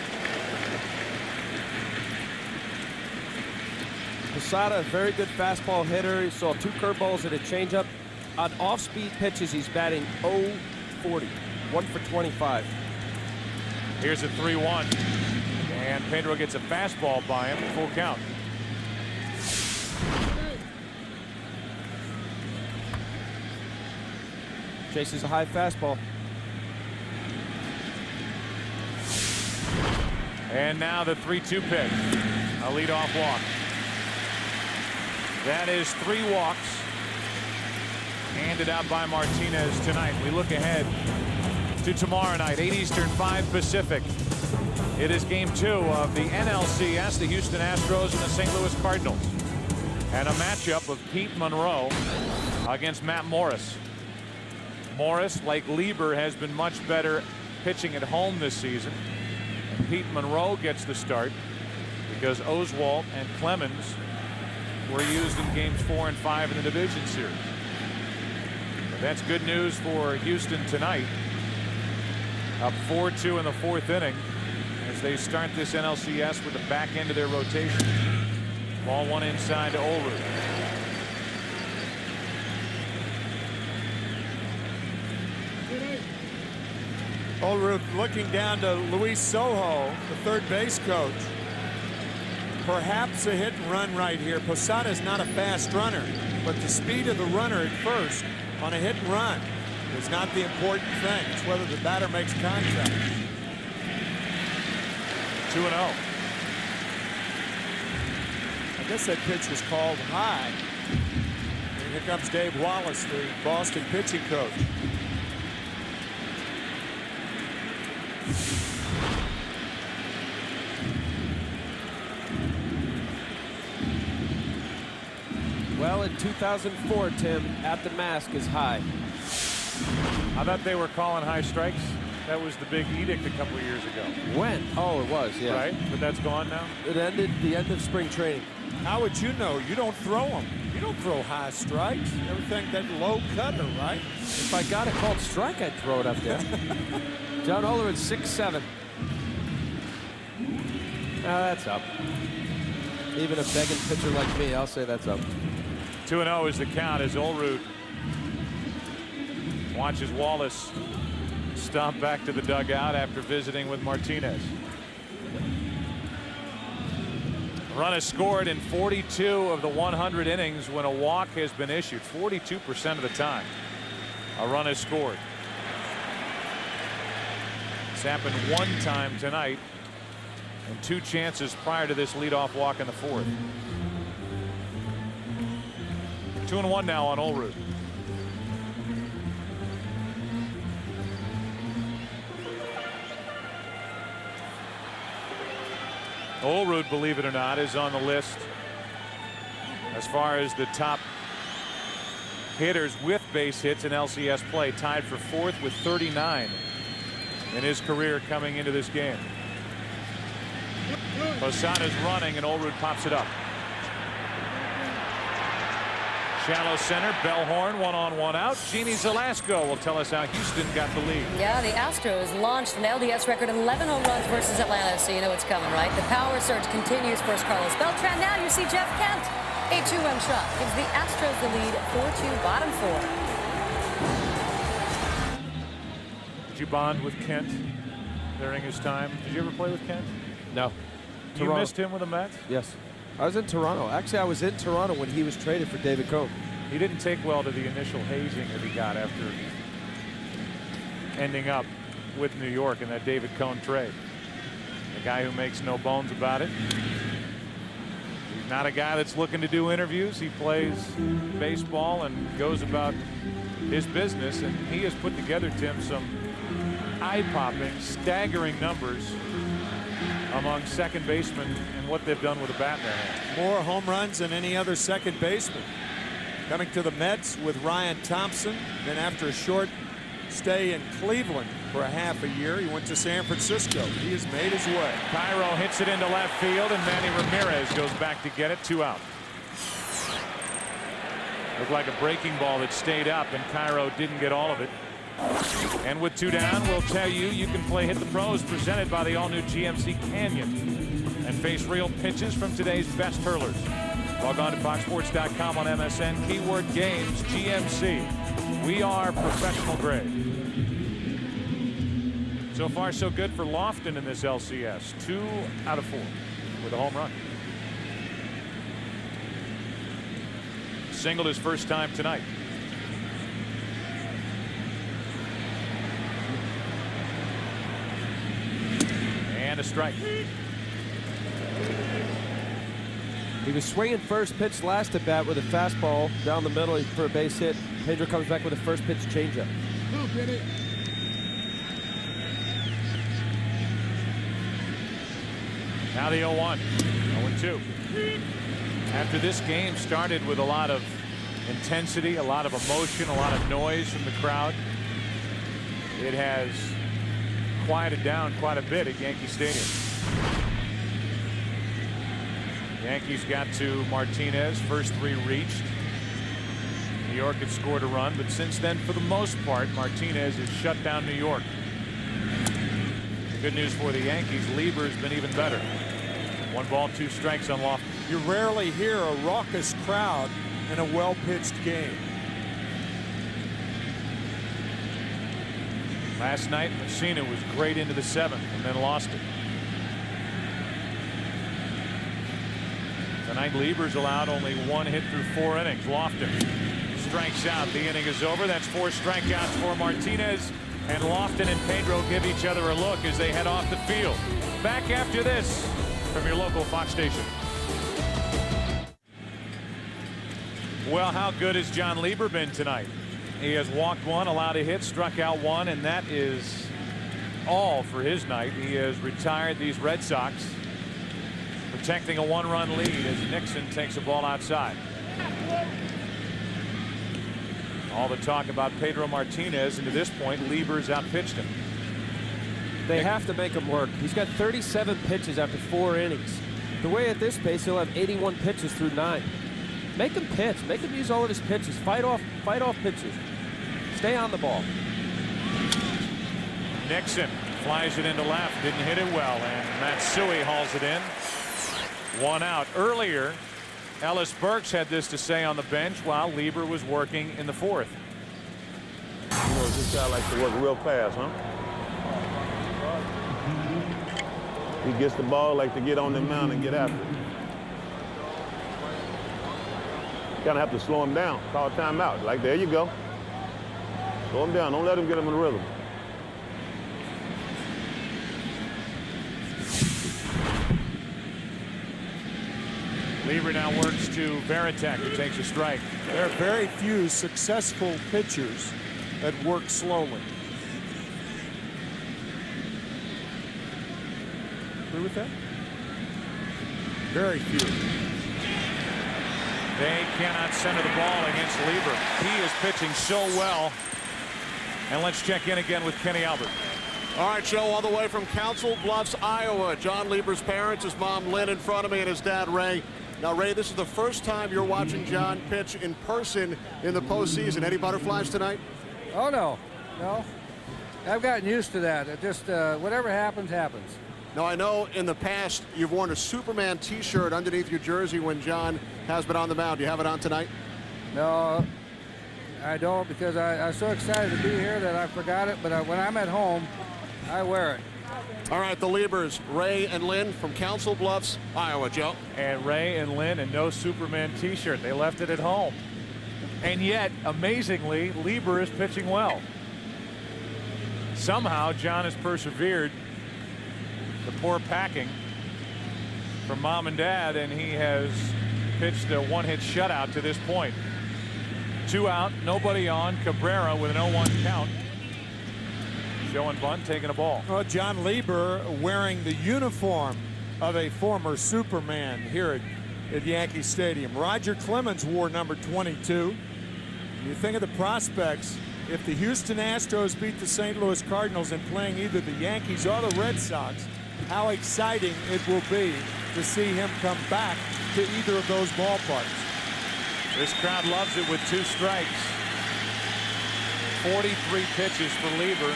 Posada, a very good fastball hitter. He saw 2 curveballs and a changeup. On off-speed pitches, he's batting .040, 1 for 25. Here's a 3-1, and Pedro gets a fastball by him. Full count. Chases a high fastball. And now the 3-2 pitch. A leadoff walk. That is 3 walks handed out by Martinez tonight. We look ahead to tomorrow night, 8 Eastern, 5 Pacific. It is game 2 of the NLCS, the Houston Astros and the St. Louis Cardinals. And a matchup of Pete Monroe against Matt Morris. Morris, like Lieber, has been much better pitching at home this season. And Pete Monroe gets the start because Oswalt and Clemens were used in games 4 and 5 in the division series. But that's good news for Houston tonight. Up 4-2 in the fourth inning as they start this NLCS with the back end of their rotation. Ball 1 inside to Olerud. Olerud looking down to Luis Sojo, the third base coach. Perhaps a hit and run right here. Posada's not a fast runner, but the speed of the runner at first on a hit and run is not the important thing. It's whether the batter makes contact. 2-0. I guess that pitch was called high. And here comes Dave Wallace, the Boston pitching coach. Well, in 2004, Tim, at the mask is high. I thought they were calling high strikes. That was the big edict a couple of years ago. When? Oh, it was, yeah. Right? But that's gone now? It ended the end of spring training. How would you know? You don't throw them. You don't throw high strikes. You ever think that low cutter, right? If I got a called strike, I'd throw it up there. John Olerud, 6'7". That's up. Even a begging pitcher like me, I'll say that's up. 2-0 is the count as Olerud watches Wallace stomp back to the dugout after visiting with Martinez. Run is scored in 42 of the 100 innings when a walk has been issued. 42% of the time a run is scored. It's happened 1 time tonight and 2 chances prior to this leadoff walk in the fourth. 2-1 now on Olerud. Olerud, believe it or not, is on the list as far as the top hitters with base hits in LCS play, tied for 4th with 39 in his career coming into this game. Posada's running and Olerud pops it up. Shallow center, Bellhorn, 1-on-1 out. Jeannie Zelasco will tell us how Houston got the lead. Yeah, the Astros launched an LDS record 11 home runs versus Atlanta, so you know it's coming, right? The power surge continues. First Carlos Beltran, now you see Jeff Kent. A 2-run shot gives the Astros the lead, 4-2, bottom 4. Did you bond with Kent during his time? Did you ever play with Kent? No. You missed him with the Mets? Yes. I was in Toronto. Actually, I was in Toronto when he was traded for David Cone. He didn't take well to the initial hazing that he got after ending up with New York in that David Cone trade. A guy who makes no bones about it. He's not a guy that's looking to do interviews. He plays baseball and goes about his business, and he has put together, Tim, some eye-popping, staggering numbers among second basemen and what they've done with a bat in their hand. More home runs than any other second baseman. Coming to the Mets with Ryan Thompson. Then after a short stay in Cleveland for a half a year, he went to San Francisco. He has made his way. Cairo hits it into left field, and Manny Ramirez goes back to get it. 2 out. Looked like a breaking ball that stayed up, and Cairo didn't get all of it. And with 2 down, we'll tell you you can play Hit the Pros, presented by the all-new GMC Canyon, and face real pitches from today's best hurlers. Log on to foxsports.com on MSN, keyword games, GMC. We are professional grade. So far, so good for Lofton in this LCS. 2 out of 4 with a home run. Singled his first time tonight. And a strike. He was swinging first pitch last at bat with a fastball down the middle for a base hit. Pedro comes back with a first pitch changeup. Now the 0-1. 0-2. After this game started with a lot of intensity, a lot of emotion, a lot of noise from the crowd, it has quieted down quite a bit at Yankee Stadium. Yankees got to Martinez, first 3 reached. New York had scored a run, but since then, for the most part, Martinez has shut down New York. The good news for the Yankees, Lieber's been even better. 1 ball, 2 strikes on Lofton. You rarely hear a raucous crowd in a well-pitched game. Last night, Messina was great into the 7th and then lost it. Tonight, Lieber's allowed only 1 hit through 4 innings. Lofton strikes out. The inning is over. That's 4 strikeouts for Martinez. And Lofton and Pedro give each other a look as they head off the field. Back after this from your local Fox station. Well, how good has John Lieber been tonight? He has walked 1, allowed a hit, struck out 1, and that is all for his night. He has retired these Red Sox, protecting a 1-run lead as Nixon takes a ball outside. All the talk about Pedro Martinez, and to this point, Lieber's outpitched him. They have to make him work. He's got 37 pitches after 4 innings. The way at this pace, he'll have 81 pitches through 9. Make him pitch. Make him use all of his pitches. Fight off pitches. Stay on the ball. Nixon flies it into left. Didn't hit it well, and Matsui hauls it in. 1 out. Earlier, Ellis Burks had this to say on the bench while Lieber was working in the 4th. You know, this guy likes to work real fast, huh? He gets the ball, like to get on the mound and get after it. You kind of have to slow him down. Call a timeout. Like, there you go. Slow him down. Don't let him get him in the rhythm. Lieber now works to Varitek, who takes a strike. There are very few successful pitchers that work slowly. Agree with that? Very few. They cannot center the ball against Lieber. He is pitching so well. And let's check in again with Kenny Albert. All right, Joe, all the way from Council Bluffs, Iowa. John Lieber's parents, his mom Lynn in front of me, and his dad Ray. Now, Ray, this is the first time you're watching John pitch in person in the postseason. Any butterflies tonight? Oh, no. No. I've gotten used to that. It just, whatever happens, happens. Now, I know in the past you've worn a Superman T-shirt underneath your jersey when John has been on the mound. Do you have it on tonight? No, I don't, because I'm so excited to be here that I forgot it. But when I'm at home, I wear it. All right, the Liebers, Ray and Lynn from Council Bluffs, Iowa. Joe. And Ray and Lynn, and no Superman T-shirt. They left it at home. And yet, amazingly, Lieber is pitching well. Somehow, John has persevered. The poor packing from mom and dad, and he has pitched a one-hit shutout to this point. 2 out, nobody on. Cabrera with an 0-1 count. Joe and Bunt taking a ball. Well, John Lieber wearing the uniform of a former Superman here at Yankee Stadium. Roger Clemens wore number 22. You think of the prospects. If the Houston Astros beat the St. Louis Cardinals in playing either the Yankees or the Red Sox, how exciting it will be to see him come back to either of those ballparks. This crowd loves it with 2 strikes. 43 pitches for Lieber.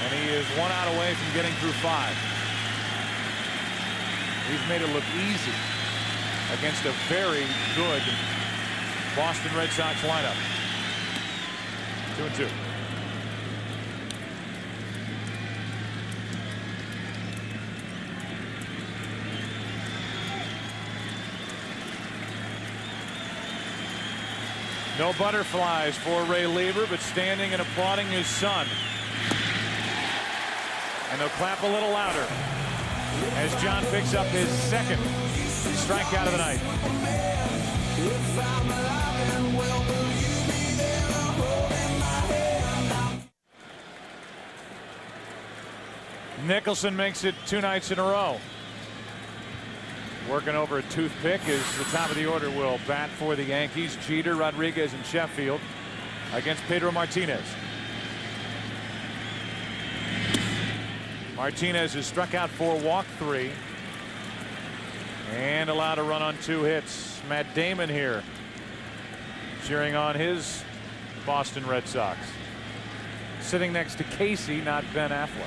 And he is 1 out away from getting through 5. He's made it look easy against a very good Boston Red Sox lineup. 2-2. No butterflies for Ray Lieber, but standing and applauding his son. And they'll clap a little louder as John picks up his 2nd strikeout of the night. Nicholson makes it 2 nights in a row. Working over a toothpick as the top of the order will bat for the Yankees. Jeter, Rodriguez, and Sheffield against Pedro Martinez. Martinez has struck out 4, walked 3, and allowed a run on 2 hits. Matt Damon here cheering on his Boston Red Sox. Sitting next to Casey, not Ben Affleck.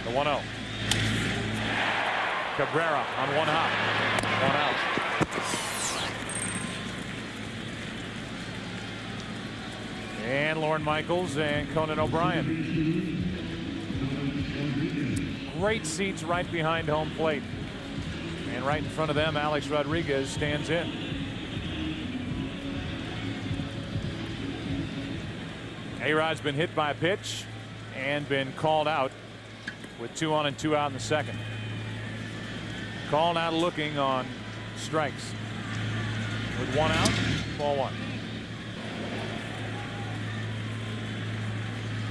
The 1-0. Cabrera on 1 hop. 1 out. And Lorne Michaels and Conan O'Brien. Great seats right behind home plate. And right in front of them, Alex Rodriguez stands in. A-Rod's been hit by a pitch and been called out with 2 on and 2 out in the 2nd. Called out looking on strikes. With 1 out, ball 1.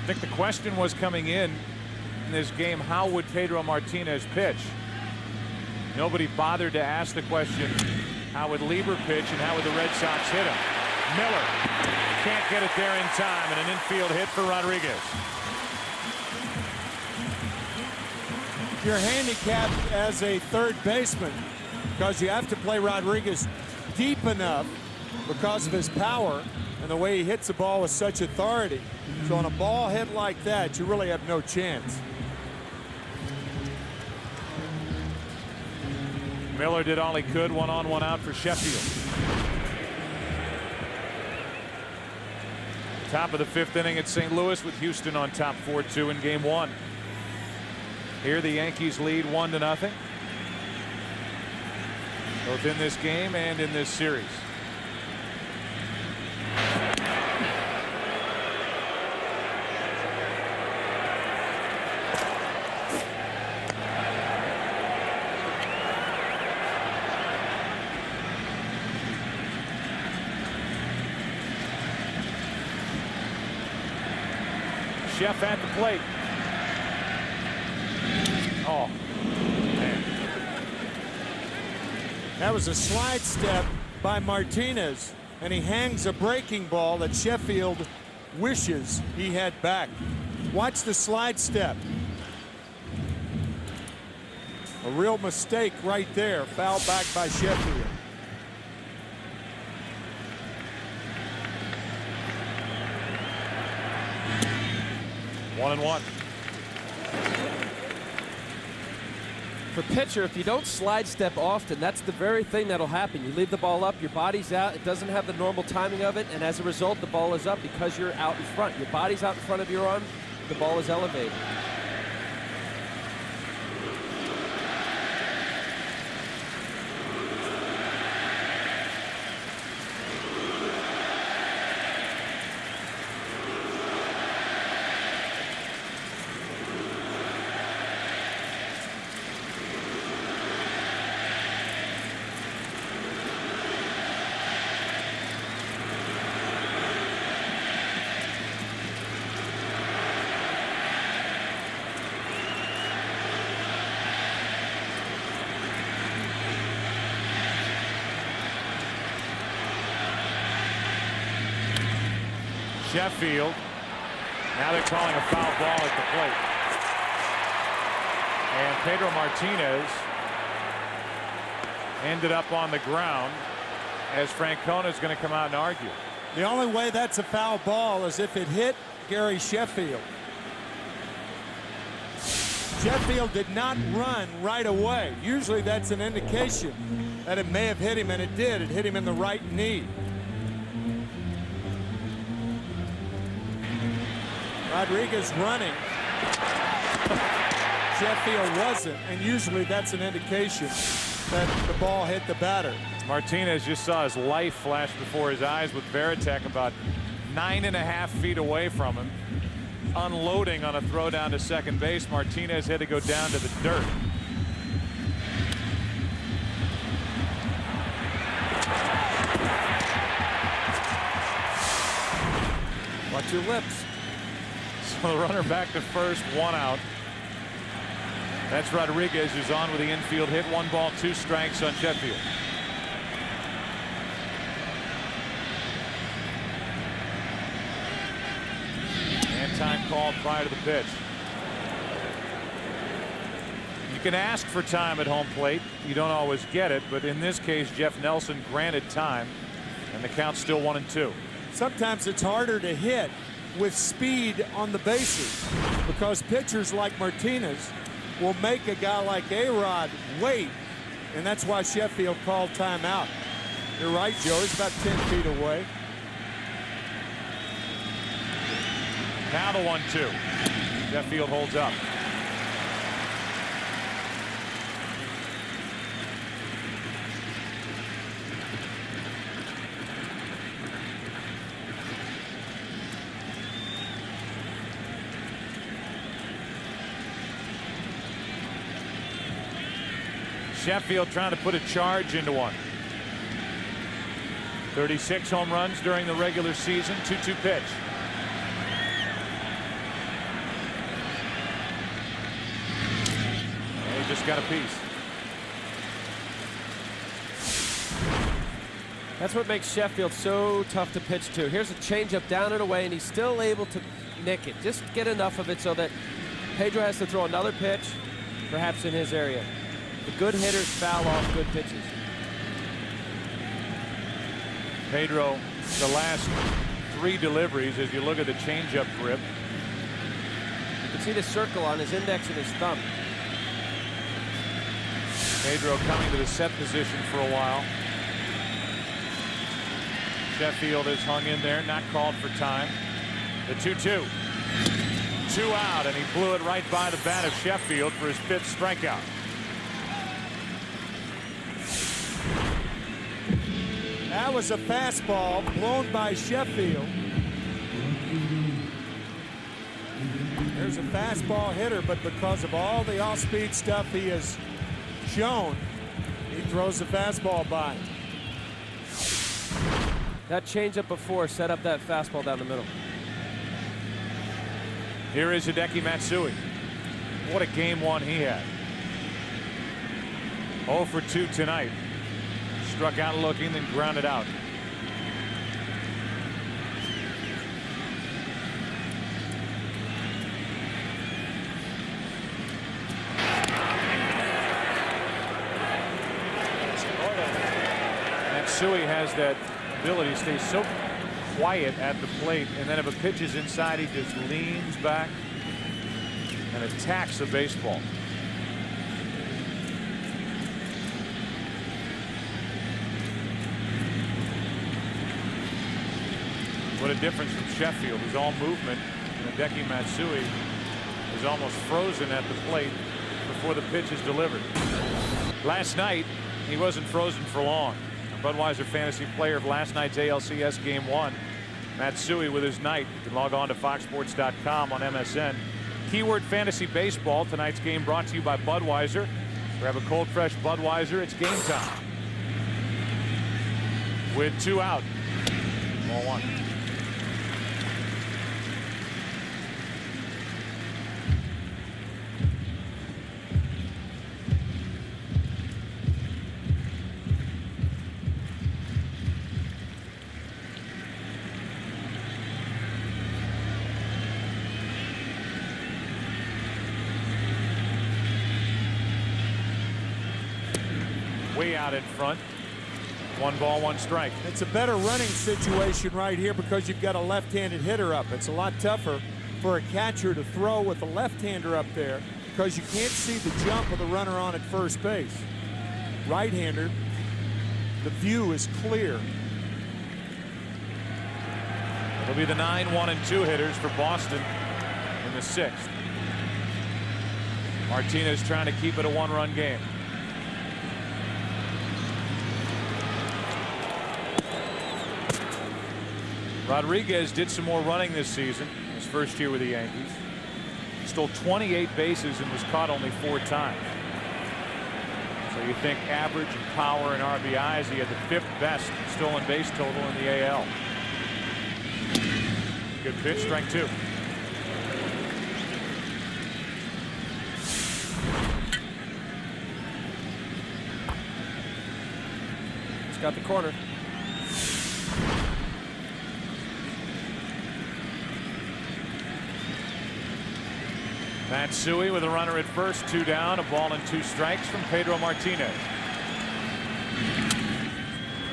I think the question was coming in this game, how would Pedro Martinez pitch? Nobody bothered to ask the question, how would Lieber pitch and how would the Red Sox hit him? Miller can't get it there in time, and an infield hit for Rodriguez. You're handicapped as a third baseman because you have to play Rodriguez deep enough because of his power and the way he hits the ball with such authority. So on a ball hit like that, you really have no chance. Miller did all he could, 1 on, 1 out for Sheffield. Top of the 5th inning at St. Louis with Houston on top 4-2 in game 1. Here the Yankees lead 1-0. Both in this game and in this series. Sheff at the plate. Oh, man. That was a slide step by Martinez, and he hangs a breaking ball that Sheffield wishes he had back. Watch the slide step. A real mistake right there. Foul back by Sheffield. One and one. For pitcher, if you don't slide step often, that's the very thing that'll happen. You leave the ball up, your body's out, it doesn't have the normal timing of it, and as a result, the ball is up because you're out in front. Your body's out in front of your arm, the ball is elevated. Sheffield. Now they're calling a foul ball at the plate. And Pedro Martinez ended up on the ground as Francona is going to come out and argue. The only way that's a foul ball is if it hit Gary Sheffield. Sheffield did not run right away. Usually that's an indication that it may have hit him, and it did. It hit him in the right knee. Rodriguez running. Sheffield wasn't, and usually that's an indication that the ball hit the batter. Martinez just saw his life flash before his eyes with Veritek about 9.5 feet away from him, unloading on a throw down to second base. Martinez had to go down to the dirt. Watch your lips. So the runner back to first, one out. That's Rodriguez, who's on with the infield hit. 1 ball, 2 strikes on Sheffield. And time called prior to the pitch. You can ask for time at home plate. You don't always get it, but in this case, Jeff Nelson granted time, and the count's still 1-2. Sometimes it's harder to hit with speed on the bases because pitchers like Martinez will make a guy like A-Rod wait, and that's why Sheffield called timeout. You're right, Joe. He's about 10 feet away. Now the 1-2. Sheffield holds up. Sheffield trying to put a charge into one. 36 home runs during the regular season. 2-2 pitch. And he just got a piece. That's what makes Sheffield so tough to pitch to. Here's a changeup down and away, and he's still able to nick it. Just get enough of it so that Pedro has to throw another pitch, perhaps in his area. The good hitters foul off good pitches. Pedro, the last 3 deliveries, as you look at the changeup grip. You can see the circle on his index and his thumb. Pedro coming to the set position for a while. Sheffield has hung in there, not called for time. The 2-2. 2 out, and he blew it right by the bat of Sheffield for his 5th strikeout. That was a fastball blown by Sheffield. There's a fastball hitter, but because of all the off-speed stuff he has shown, he throws the fastball by. That changeup before set up that fastball down the middle. Here is Hideki Matsui. What a game 1 he had. 0 for 2 tonight. Struck out looking, then grounded out. Matsui has that ability to stay so quiet at the plate, and then if a pitch is inside, he just leans back and attacks the baseball. What a difference from Sheffield, who's all movement. Hideki Matsui is almost frozen at the plate before the pitch is delivered. Last night, he wasn't frozen for long. Budweiser Fantasy Player of last night's ALCS Game 1, Matsui with his night. You can log on to foxsports.com on MSN. Keyword Fantasy Baseball. Tonight's game brought to you by Budweiser. Grab a cold, fresh Budweiser. It's game time. With 2 out. Ball 1. Way out in front. 1 ball, 1 strike. It's a better running situation right here because you've got a left-handed hitter up. It's a lot tougher for a catcher to throw with a left-hander up there because you can't see the jump of the runner on at first base. Right-hander, the view is clear. It'll be the 9, 1, and 2 hitters for Boston in the 6th. Martinez trying to keep it a 1-run game. Rodriguez did some more running this season, his first year with the Yankees. Stole 28 bases and was caught only 4 times. So you think average and power and RBIs, he had the 5th best stolen base total in the AL. Good pitch, strike 2. He's got the corner. Matsui with a runner at first, 2 down, a ball and 2 strikes from Pedro Martinez.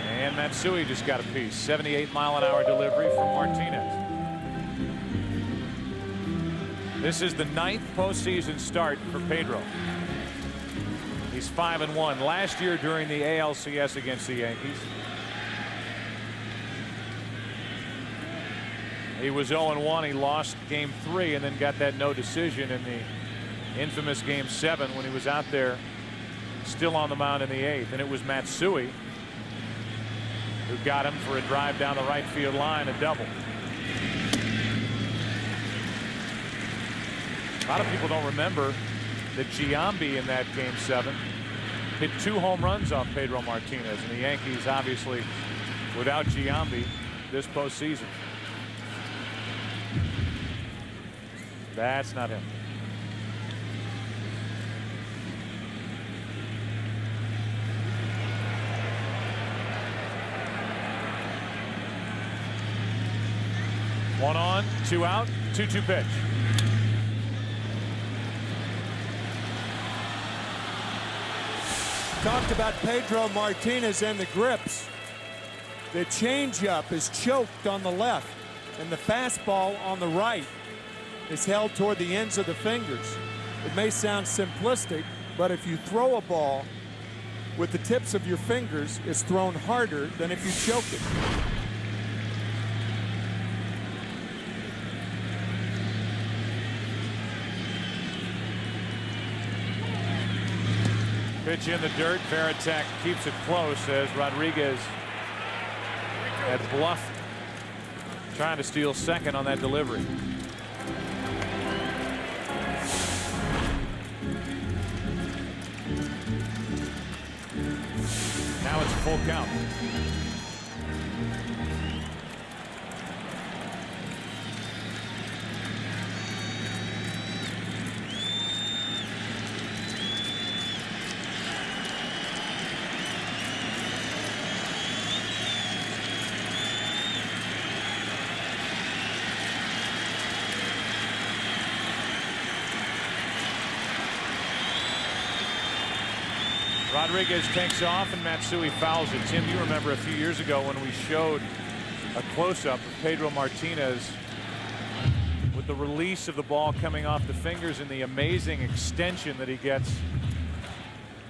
And Matsui just got a piece. 78-mile-an-hour delivery from Martinez. This is the 9th postseason start for Pedro. He's 5-1. Last year during the ALCS against the Yankees, he was 0-1. He lost Game 3 and then got that no decision in the infamous Game 7 when he was out there still on the mound in the 8th. And it was Matsui who got him for a drive down the right field line, a double. A lot of people don't remember that Giambi in that Game 7 hit 2 home runs off Pedro Martinez, and the Yankees obviously without Giambi this postseason. That's not him. One on, 2 out, 2-2 pitch. Talked about Pedro Martinez and the grips. The changeup is choked on the left, and the fastball on the right is held toward the ends of the fingers. It may sound simplistic, but if you throw a ball with the tips of your fingers, it's thrown harder than if you choke it. Pitch in the dirt. Varitek keeps it close as Rodriguez had bluffed, trying to steal second on that delivery. Now it's a full count. Rodriguez takes off and Matsui fouls it. Tim, you remember a few years ago when we showed a close-up of Pedro Martinez with the release of the ball coming off the fingers and the amazing extension that he gets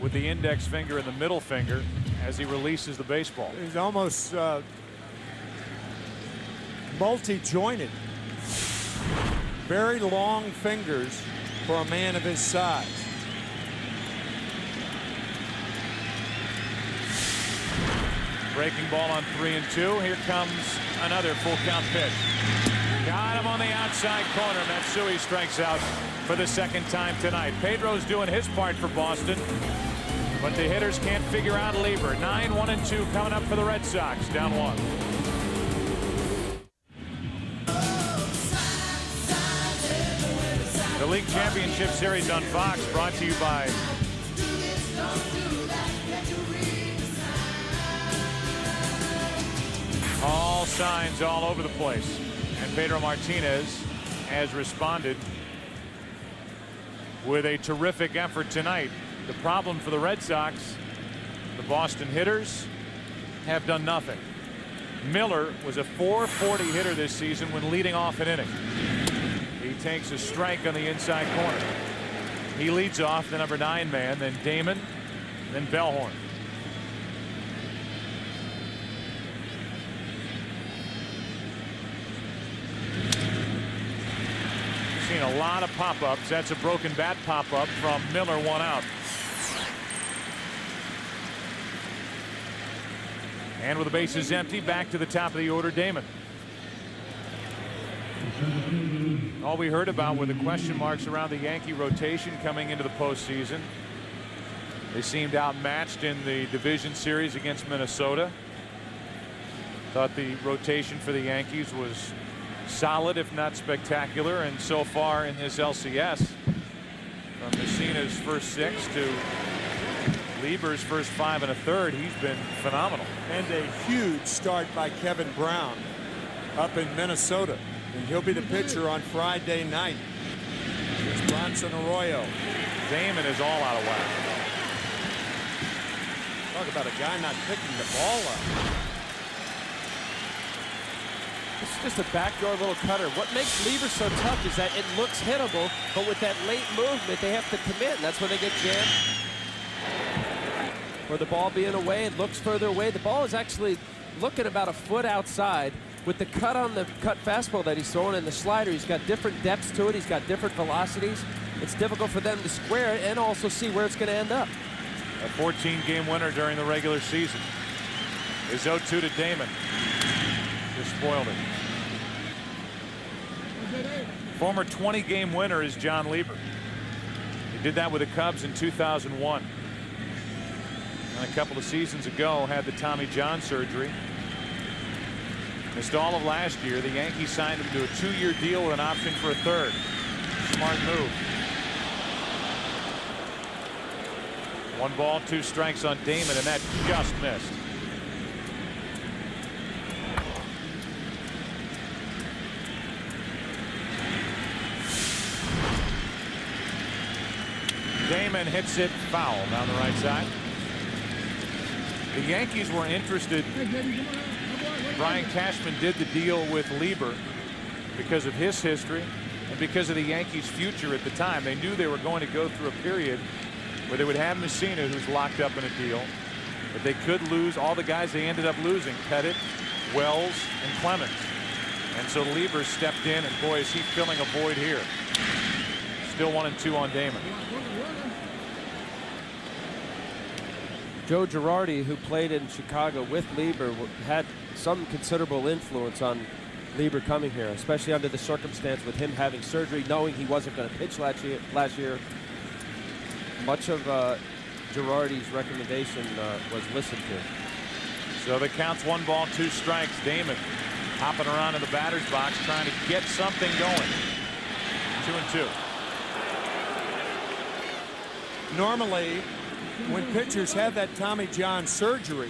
with the index finger and the middle finger as he releases the baseball. He's almost multi-jointed. Very long fingers for a man of his size. Breaking ball on 3-2. Here comes another full count pitch. Got him on the outside corner. Matsui strikes out for the second time tonight. Pedro's doing his part for Boston, but the hitters can't figure out Lieber. 9-1-2 coming up for the Red Sox. Down 1. The League Championship Series on Fox brought to you by all signs all over the place. And Pedro Martinez has responded with a terrific effort tonight. The problem for the Red Sox, the Boston hitters have done nothing. Miller was a .440 hitter this season when leading off an inning. He takes a strike on the inside corner. He leads off the number 9 man, then Damon, then Bellhorn. Seen a lot of pop-ups. That's a broken bat pop-up from Miller, 1 out. And with the bases empty, back to the top of the order, Damon. All we heard about were the question marks around the Yankee rotation coming into the postseason. They seemed outmatched in the division series against Minnesota. Thought the rotation for the Yankees was solid, if not spectacular, and so far in this LCS, from Messina's first 6 to Lieber's first 5 1/3, he's been phenomenal. And a huge start by Kevin Brown up in Minnesota. And he'll be the pitcher on Friday night. Here's Bronson Arroyo. Damon is all out of whack. Talk about a guy not picking the ball up. It's just a backdoor little cutter. What makes Lieber so tough is that it looks hittable, but with that late movement, they have to commit, and that's when they get jammed. Or the ball being away, it looks further away. The ball is actually looking about a foot outside. With the cut on the cut fastball that he's throwing and the slider, he's got different depths to it. He's got different velocities. It's difficult for them to square it and also see where it's going to end up. A 14-game winner during the regular season is 0-2 to Damon. Just spoiled it. Former 20-game winner is John Lieber. He did that with the Cubs in 2001. And a couple of seasons ago had the Tommy John surgery. Missed all of last year. The Yankees signed him to a 2-year deal with an option for a 3rd. Smart move. 1 ball, 2 strikes on Damon, and that just missed. Damon hits it foul down the right side. The Yankees were interested. Brian Cashman did the deal with Lieber because of his history and because of the Yankees' future at the time. They knew they were going to go through a period where they would have Messina, who's locked up in a deal, but they could lose all the guys they ended up losing: Pettit, Wells, and Clemens. And so Lieber stepped in, and boy, is he filling a void here. Still 1-2 on Damon. Joe Girardi, who played in Chicago with Lieber, had some considerable influence on Lieber coming here, especially under the circumstance with him having surgery, knowing he wasn't going to pitch last year. Much of Girardi's recommendation was listened to. So the count's 1 ball, 2 strikes. Damon hopping around in the batter's box trying to get something going. 2-2. Normally, when pitchers have that Tommy John surgery,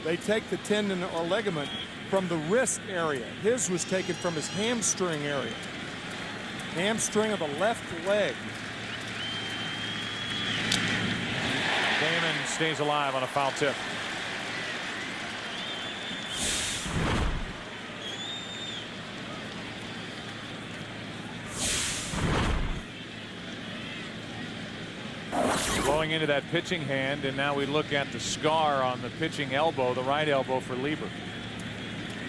they take the tendon or ligament from the wrist area. His was taken from his hamstring area. Hamstring of the left leg. Damon stays alive on a foul tip. Going into that pitching hand, and now we look at the scar on the pitching elbow, the right elbow for Lieber.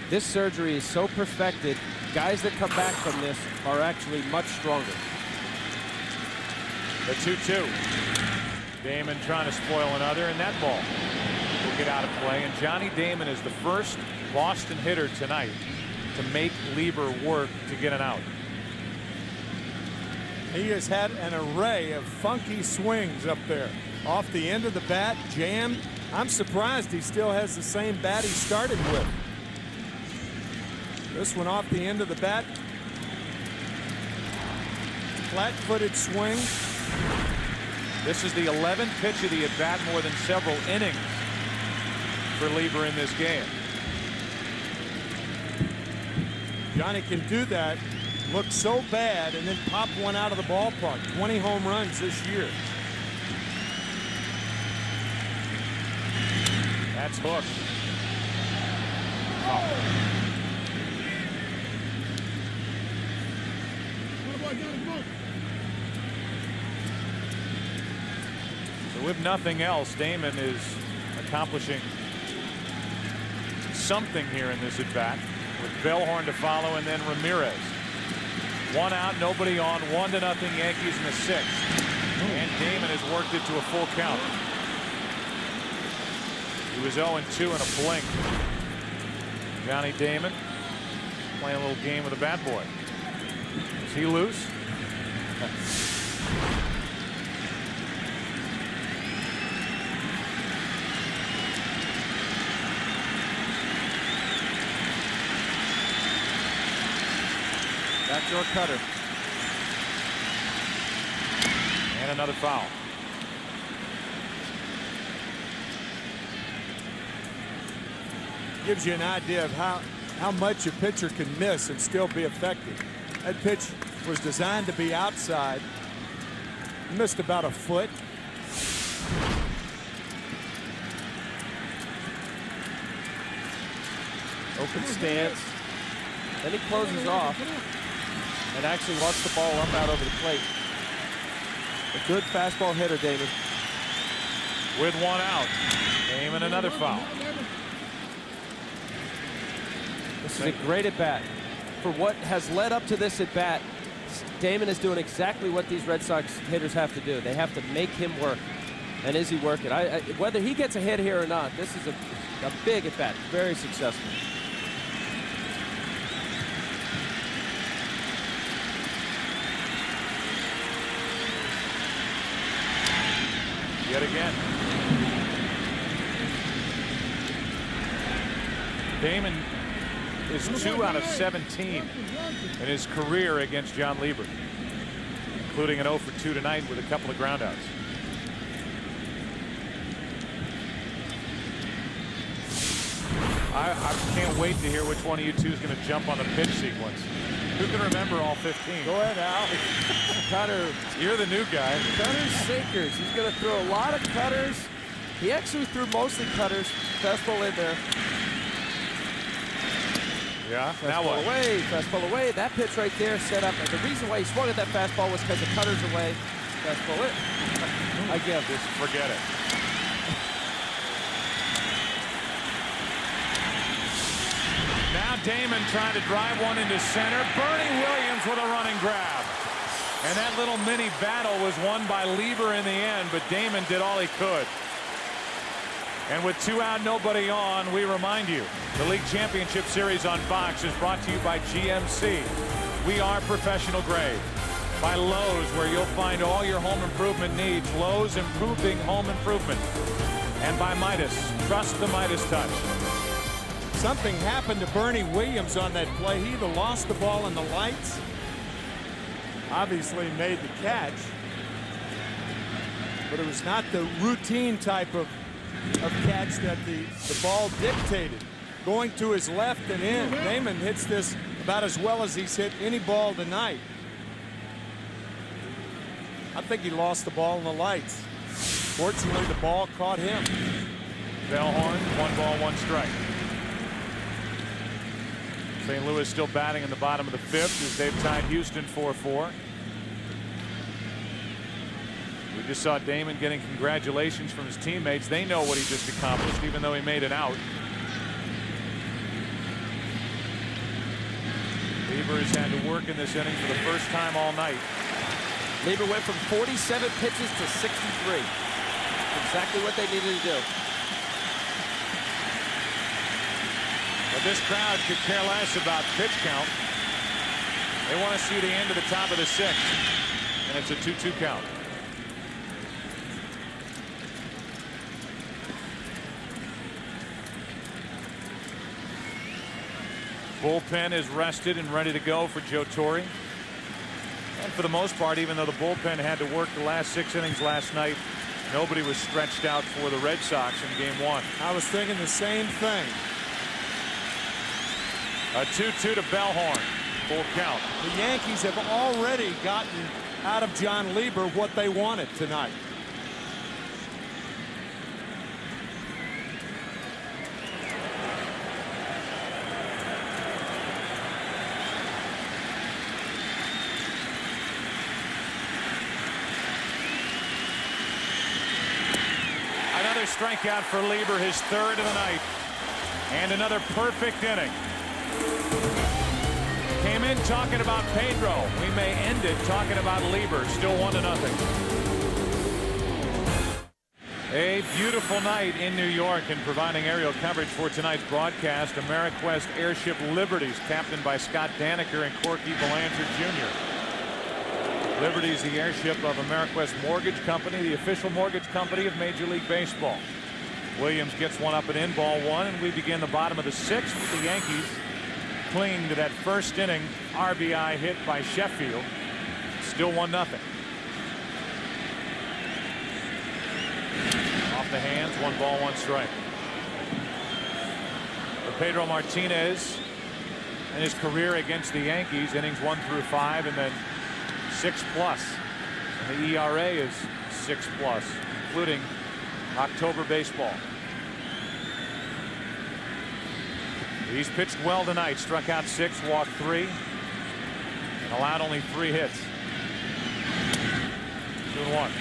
This surgery is so perfected, guys that come back from this are actually much stronger. The 2-2. Damon trying to spoil another, and that ball will get out of play. And Johnny Damon is the first Boston hitter tonight to make Lieber work to get an out. He has had an array of funky swings up there. Off the end of the bat, jammed. I'm surprised he still has the same bat he started with. This one off the end of the bat. Flat-footed swing. This is the 11th pitch of the at-bat, more than several innings for Lieber in this game. Johnny can do that, look so bad, and then pop one out of the ballpark. 20 home runs this year. That's hooked. So with nothing else, Damon is accomplishing something here in this at-bat, with Bellhorn to follow and then Ramirez. One out, nobody on, 1-0 Yankees in the 6th. And Damon has worked it to a full count. He was 0-2 in a blink. Johnny Damon playing a little game with a bad boy. Is he loose? Backdoor cutter. And another foul. Gives you an idea of how much a pitcher can miss and still be effective. That pitch was designed to be outside. Missed about a foot. Open stance. Then he closes off and actually wants the ball up out over the plate. A good fastball hitter, Damon. With one out. Damon another foul. This is a great at-bat. For what has led up to this at-bat, Damon is doing exactly what these Red Sox hitters have to do. They have to make him work. And is he working? Whether he gets a hit here or not, this is a big at-bat. Very successful. Yet again. Damon is 2 out of 17 in his career against John Lieber, including an 0 for 2 tonight with a couple of groundouts. I can't wait to hear which one of you two is going to jump on the pitch sequence. Who can remember all 15? Go ahead, Al. Cutter. You're the new guy. Cutters, sinkers. He's going to throw a lot of cutters. He actually threw mostly cutters. Fastball in there. Yeah. Fastball Now what? Away. Fastball away. That pitch right there set up. And the reason why he swung at that fastball was because the cutter's away. Fastball it. I give this. Forget it. Now Damon trying to drive one into center. Bernie Williams with a running grab. And that little mini battle was won by Lieber in the end, but Damon did all he could. And with 2 out, nobody on, we remind you, the League Championship Series on Fox is brought to you by GMC. We are professional grade. By Lowe's, where you'll find all your home improvement needs. Lowe's, improving home improvement. And by Midas. Trust the Midas touch. Something happened to Bernie Williams on that play. He either lost the ball in the lights, obviously made the catch, but it was not the routine type of catch that the ball dictated. Going to his left and in. Damon hits this about as well as he's hit any ball tonight. I think he lost the ball in the lights. Fortunately, the ball caught him. Bellhorn, 1 ball, 1 strike. St. Louis still batting in the bottom of the 5th as they've tied Houston 4-4. We just saw Damon getting congratulations from his teammates. They know what he just accomplished, even though he made it out. Lieber has had to work in this inning for the first time all night. Lieber went from 47 pitches to 63. Exactly what they needed to do. But this crowd could care less about pitch count. They want to see the end of the top of the 6th, and it's a 2-2 count. Bullpen is rested and ready to go for Joe Torre. And for the most part, even though the bullpen had to work the last 6 innings last night, nobody was stretched out for the Red Sox in Game 1. I was thinking the same thing. A 2-2 to Bellhorn. Full count. The Yankees have already gotten out of John Lieber what they wanted tonight. Another strikeout for Lieber, his 3rd of the night. And another perfect inning. Came in talking about Pedro. We may end it talking about Lieber. Still 1-0. A beautiful night in New York, and providing aerial coverage for tonight's broadcast, AmeriQuest Airship Liberties, captained by Scott Daniker and Corky Belanger Jr. Liberties, the airship of AmeriQuest Mortgage Company, the official mortgage company of Major League Baseball. Williams gets one up and in, ball 1, and we begin the bottom of the 6th with the Yankees clinging to that first inning RBI hit by Sheffield. Still 1-0. Off the hands, 1 ball, 1 strike. For Pedro Martinez and his career against the Yankees, innings 1 through 5, and then 6+. And the ERA is 6+, including October baseball. He's pitched well tonight. Struck out 6, walked 3, and allowed only 3 hits. 2-1.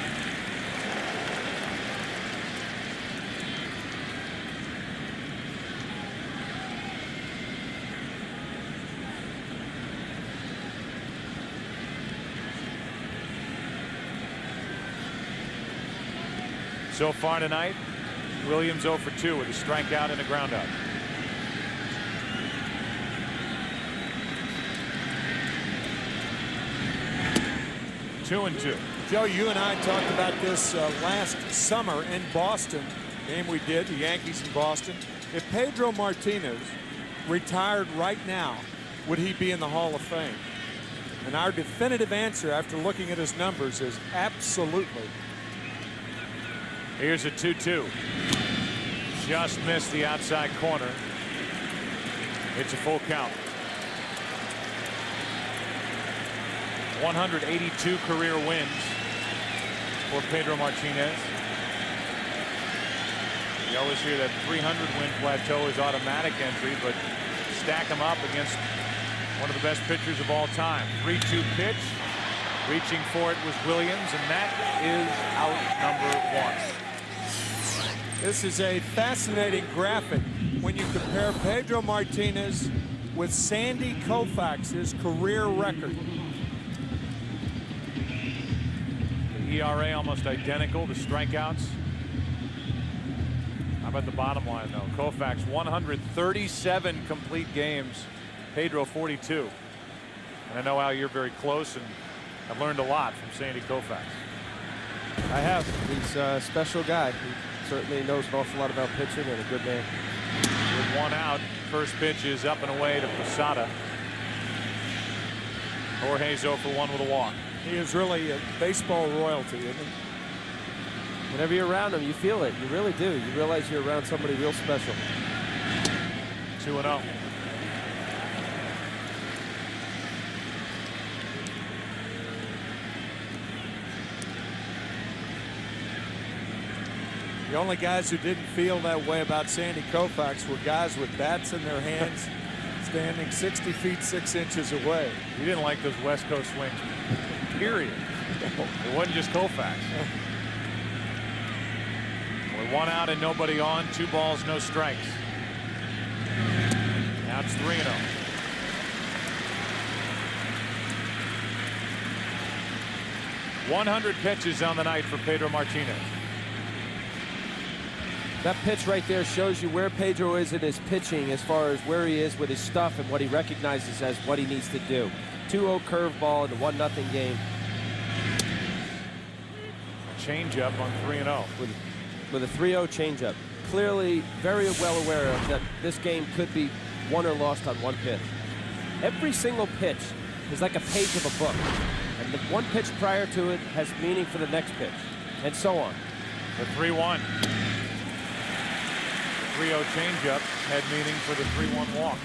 So far tonight, Williams 0 for 2 with a strikeout and a groundout. 2-2. Joe, you and I talked about this last summer in Boston. Game we did, the Yankees in Boston. If Pedro Martinez retired right now, would he be in the Hall of Fame? And our definitive answer after looking at his numbers is absolutely. Here's a 2-2. Just missed the outside corner. It's a full count. 182 career wins for Pedro Martinez. You always hear that 300-win plateau is automatic entry, but stack him up against one of the best pitchers of all time. 3-2 pitch. Reaching for it was Williams, and that is out number 1. This is a fascinating graphic when you compare Pedro Martinez with Sandy Koufax's career record. The ERA almost identical. The strikeouts. How about the bottom line, though? Koufax 137 complete games. Pedro 42. And I know, Al, you're very close, and I've learned a lot from Sandy Koufax. I have. He's a special guy. He certainly knows an awful lot about pitching and a good man. With 1 out, first pitch is up and away to Posada. Jorge's 0 for 1 with a walk. He is really a baseball royalty, isn't he? Whenever you're around him, you feel it. You really do. You realize you're around somebody real special. 2-0. The only guys who didn't feel that way about Sandy Koufax were guys with bats in their hands standing 60 feet 6 inches away. You didn't like those West Coast swings, period. It wasn't just Koufax. With 1 out and nobody on, 2 balls, no strikes. Now it's 3-0. .100 pitches on the night for Pedro Martinez. That pitch right there shows you where Pedro is in his pitching as far as where he is with his stuff and what he recognizes as what he needs to do. 2-0 curveball in the 1-0 game. Changeup on 3-0. With a 3-0 changeup. Clearly very well aware of that this game could be won or lost on 1 pitch. Every single pitch is like a page of a book. And the 1 pitch prior to it has meaning for the next pitch. And so on. The 3-1. 3-0 changeup had meaning for the 3-1 walk.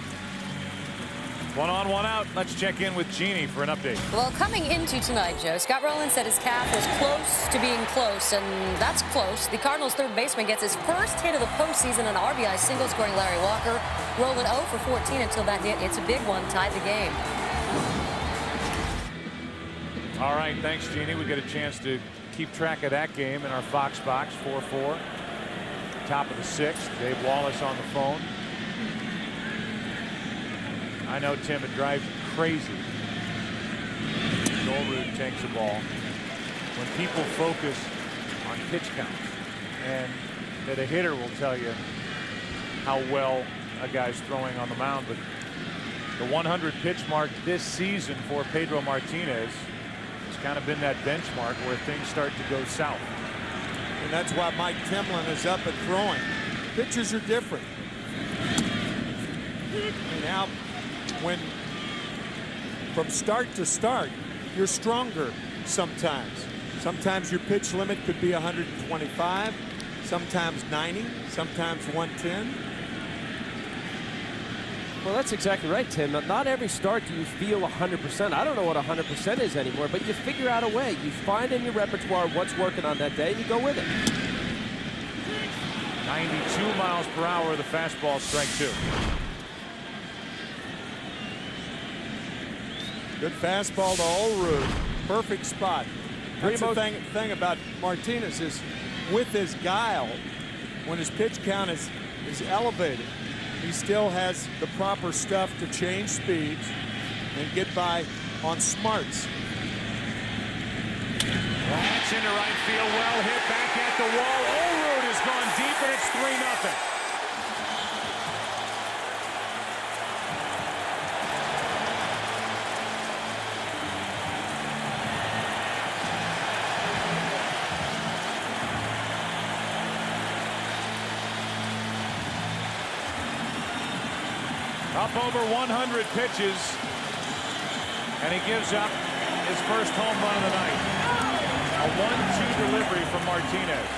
1 on, 1 out. Let's check in with Jeannie for an update. Well, coming into tonight, Joe, Scott Rowland said his calf was close to being close, and that's close. The Cardinals' third baseman gets his first hit of the postseason, an RBI single, scoring Larry Walker. Rowland 0 for 14 until that hit. It's a big one, tied the game. All right, thanks, Jeannie. We get a chance to keep track of that game in our Fox box. 4-4. Top of the 6th. Dave Wallace on the phone. I know, Tim, it drives you crazy. Olrud takes the ball. When people focus on pitch counts, and that a hitter will tell you how well a guy's throwing on the mound, but the 100 pitch mark this season for Pedro Martinez has kind of been that benchmark where things start to go south. And that's why Mike Timlin is up and throwing. Pitchers are different. And now, when from start to start, you're stronger sometimes. Sometimes your pitch limit could be 125, sometimes 90, sometimes 110. Well, that's exactly right, Tim. Not every start do you feel 100%. I don't know what 100% is anymore, but you figure out a way. You find in your repertoire what's working on that day, and you go with it. 92 miles per hour, the fastball, strike 2. Good fastball to Olrud. Perfect spot. That's the thing about Martinez is with his guile, when his pitch count is elevated, he still has the proper stuff to change speeds and get by on smarts. That's into right field, well hit back at the wall. Olrud has gone deep, and it's 3-0. Up over 100 pitches, and he gives up his first home run of the night. A 1-2 delivery from Martinez.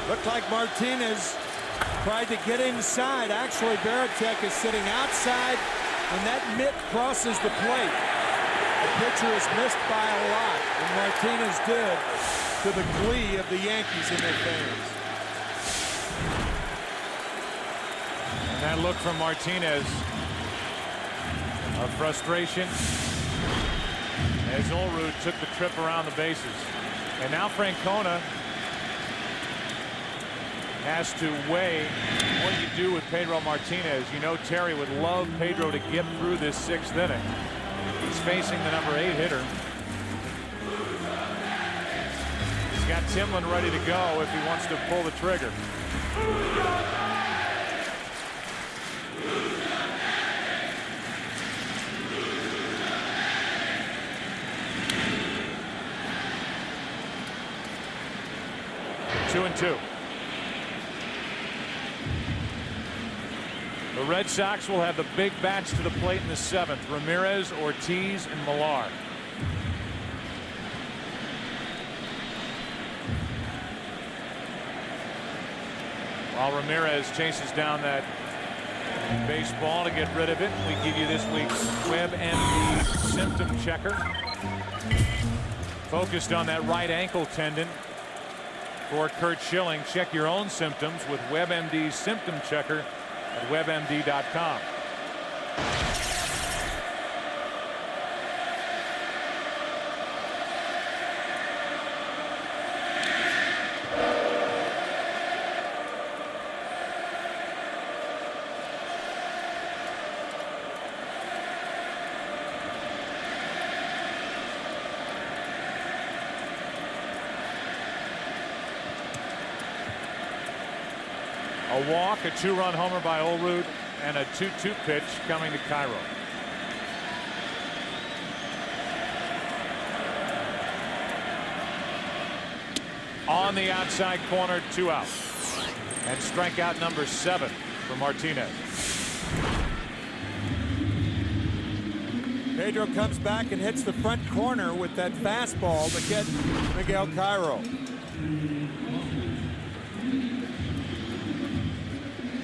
Looked like Martinez tried to get inside. Actually, Baratek is sitting outside, and that mitt crosses the plate. The pitcher is missed by a lot, and Martinez did, to the glee of the Yankees and their fans. And that look from Martinez of frustration as Olrud took the trip around the bases. And now Francona has to weigh what you do with Pedro Martinez. You know Terry would love Pedro to get through this 6th inning. He's facing the number 8 hitter. He's got Timlin ready to go if he wants to pull the trigger. Two and 2. The Red Sox will have the big bats to the plate in the 7th. Ramirez, Ortiz, and Millar. While Ramirez chases down that baseball to get rid of it, we give you this week's WebMD symptom checker. Focused on that right ankle tendon for Curt Schilling. Check your own symptoms with WebMD's symptom checker at WebMD.com. A walk, a 2-run homer by Olrud, and a 2-2 pitch coming to Cairo. On the outside corner, 2 out. And strikeout number 7 for Martinez. Pedro comes back and hits the front corner with that fastball to get Miguel Cairo.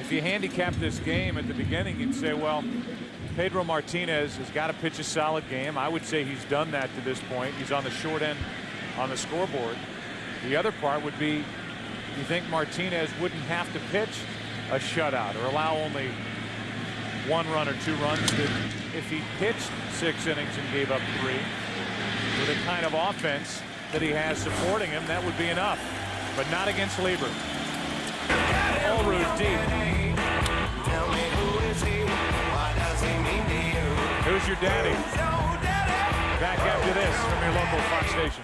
If you handicap this game at the beginning, you'd say, well, Pedro Martinez has got to pitch a solid game. I would say he's done that to this point. He's on the short end on the scoreboard. The other part would be, you think Martinez wouldn't have to pitch a shutout or allow only 1 run or 2 runs. That if he pitched 6 innings and gave up 3 with the kind of offense that he has supporting him, that would be enough. But not against Lieber. Olrud deep. Who's your daddy? Back after this from your local Fox station.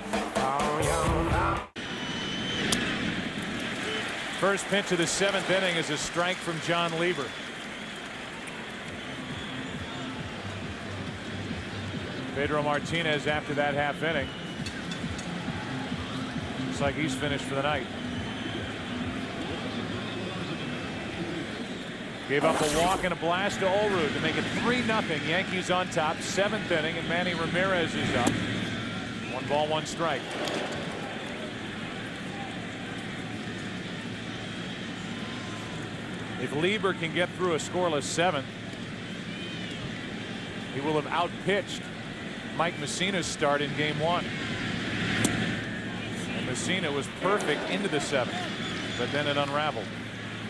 First pitch of the 7th inning is a strike from John Lieber. Pedro Martinez after that half inning. Looks like he's finished for the night. Gave up a walk and a blast to Olrud to make it 3-0. Yankees on top, 7th inning, and Manny Ramirez is up. 1 ball, 1 strike. If Lieber can get through a scoreless 7th, he will have outpitched Mike Messina's start in game 1. And Messina was perfect into the 7th, but then it unraveled.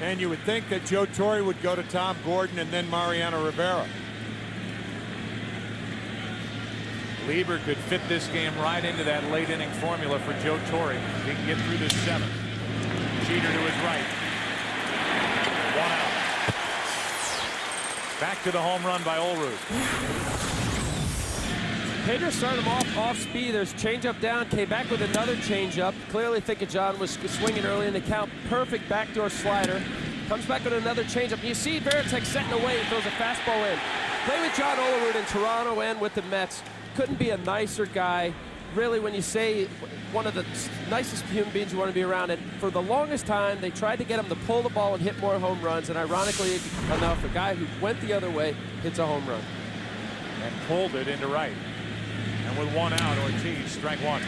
And you would think that Joe Torre would go to Tom Gordon and then Mariano Rivera. Lieber could fit this game right into that late inning formula for Joe Torre. He can get through this 7th. Jeter to his right. 1 out. Back to the home run by Olrud. Pedro started him off speed. There's changeup down, came back with another changeup. Clearly thinking John was swinging early in the count. Perfect backdoor slider. Comes back with another changeup. You see Varitek setting away and throws a fastball in. Play with John Olrud in Toronto and with the Mets. Couldn't be a nicer guy. Really, when you say one of the nicest human beings you want to be around, and for the longest time they tried to get him to pull the ball and hit more home runs, and ironically enough, a guy who went the other way hits a home run. And pulled it into right. And with 1 out, Ortiz, strike 1.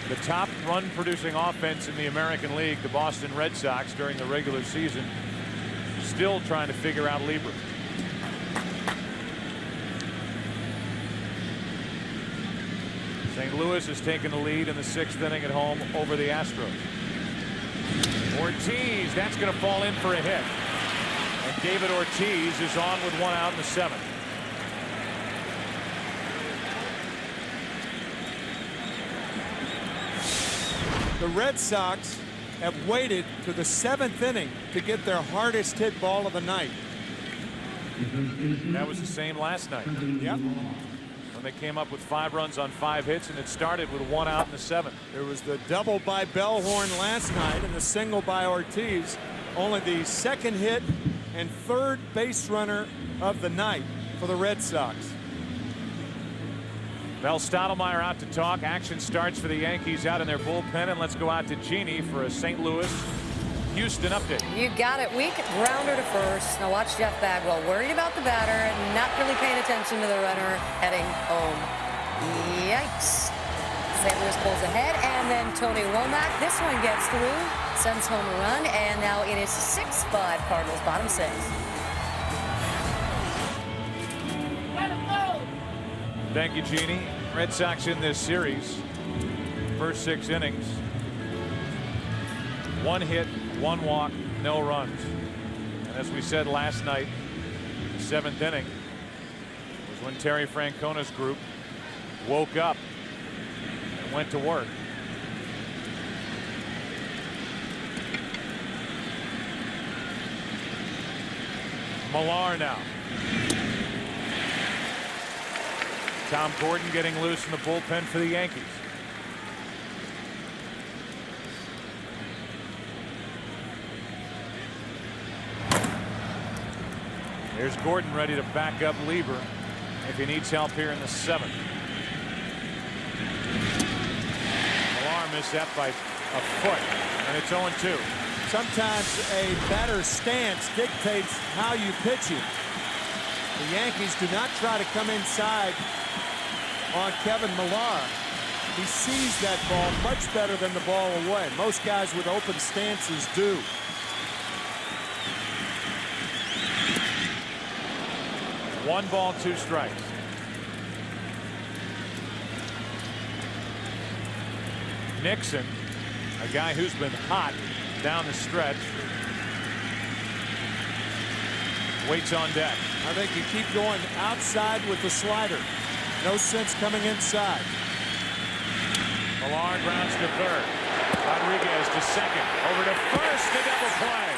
The top run-producing offense in the American League, the Boston Red Sox, during the regular season, still trying to figure out Lieber. St. Louis has taken the lead in the 6th inning at home over the Astros. Ortiz, that's going to fall in for a hit. And David Ortiz is on with 1 out in the 7th. The Red Sox have waited to the 7th inning to get their hardest hit ball of the night. That was the same last night. Yep. When they came up with 5 runs on 5 hits, and it started with 1 out in the 7th. There was the double by Bellhorn last night and the single by Ortiz. Only the 2nd hit and 3rd base runner of the night for the Red Sox. Mel Stottlemyre out to talk. Action starts for the Yankees out in their bullpen, and let's go out to Genie for a St. Louis Houston update. You got it. Weak grounder to first. Now watch Jeff Bagwell. Worried about the batter, not really paying attention to the runner heading home. Yikes. St. Louis pulls ahead, and then Tony Womack. This one gets through, sends home a run, and now it is 6-5 Cardinals, bottom 6. Thank you, Jeannie. Red Sox in this series. First 6 innings. 1 hit, 1 walk, no runs. And as we said last night, the 7th inning was when Terry Francona's group woke up and went to work. Millar now. Tom Gordon getting loose in the bullpen for the Yankees. There's Gordon ready to back up Lieber if he needs help here in the 7th. Millar missed that by a foot, and it's 0-2. Sometimes a batter's stance dictates how you pitch it. The Yankees do not try to come inside on Kevin Millar. He sees that ball much better than the ball away. Most guys with open stances do. One ball, 2 strikes. Nixon, a guy who's been hot down the stretch, waits on deck. I think you keep going outside with the slider. No sense coming inside. Millar grounds to third. Rodriguez to second. Over to first, the double play.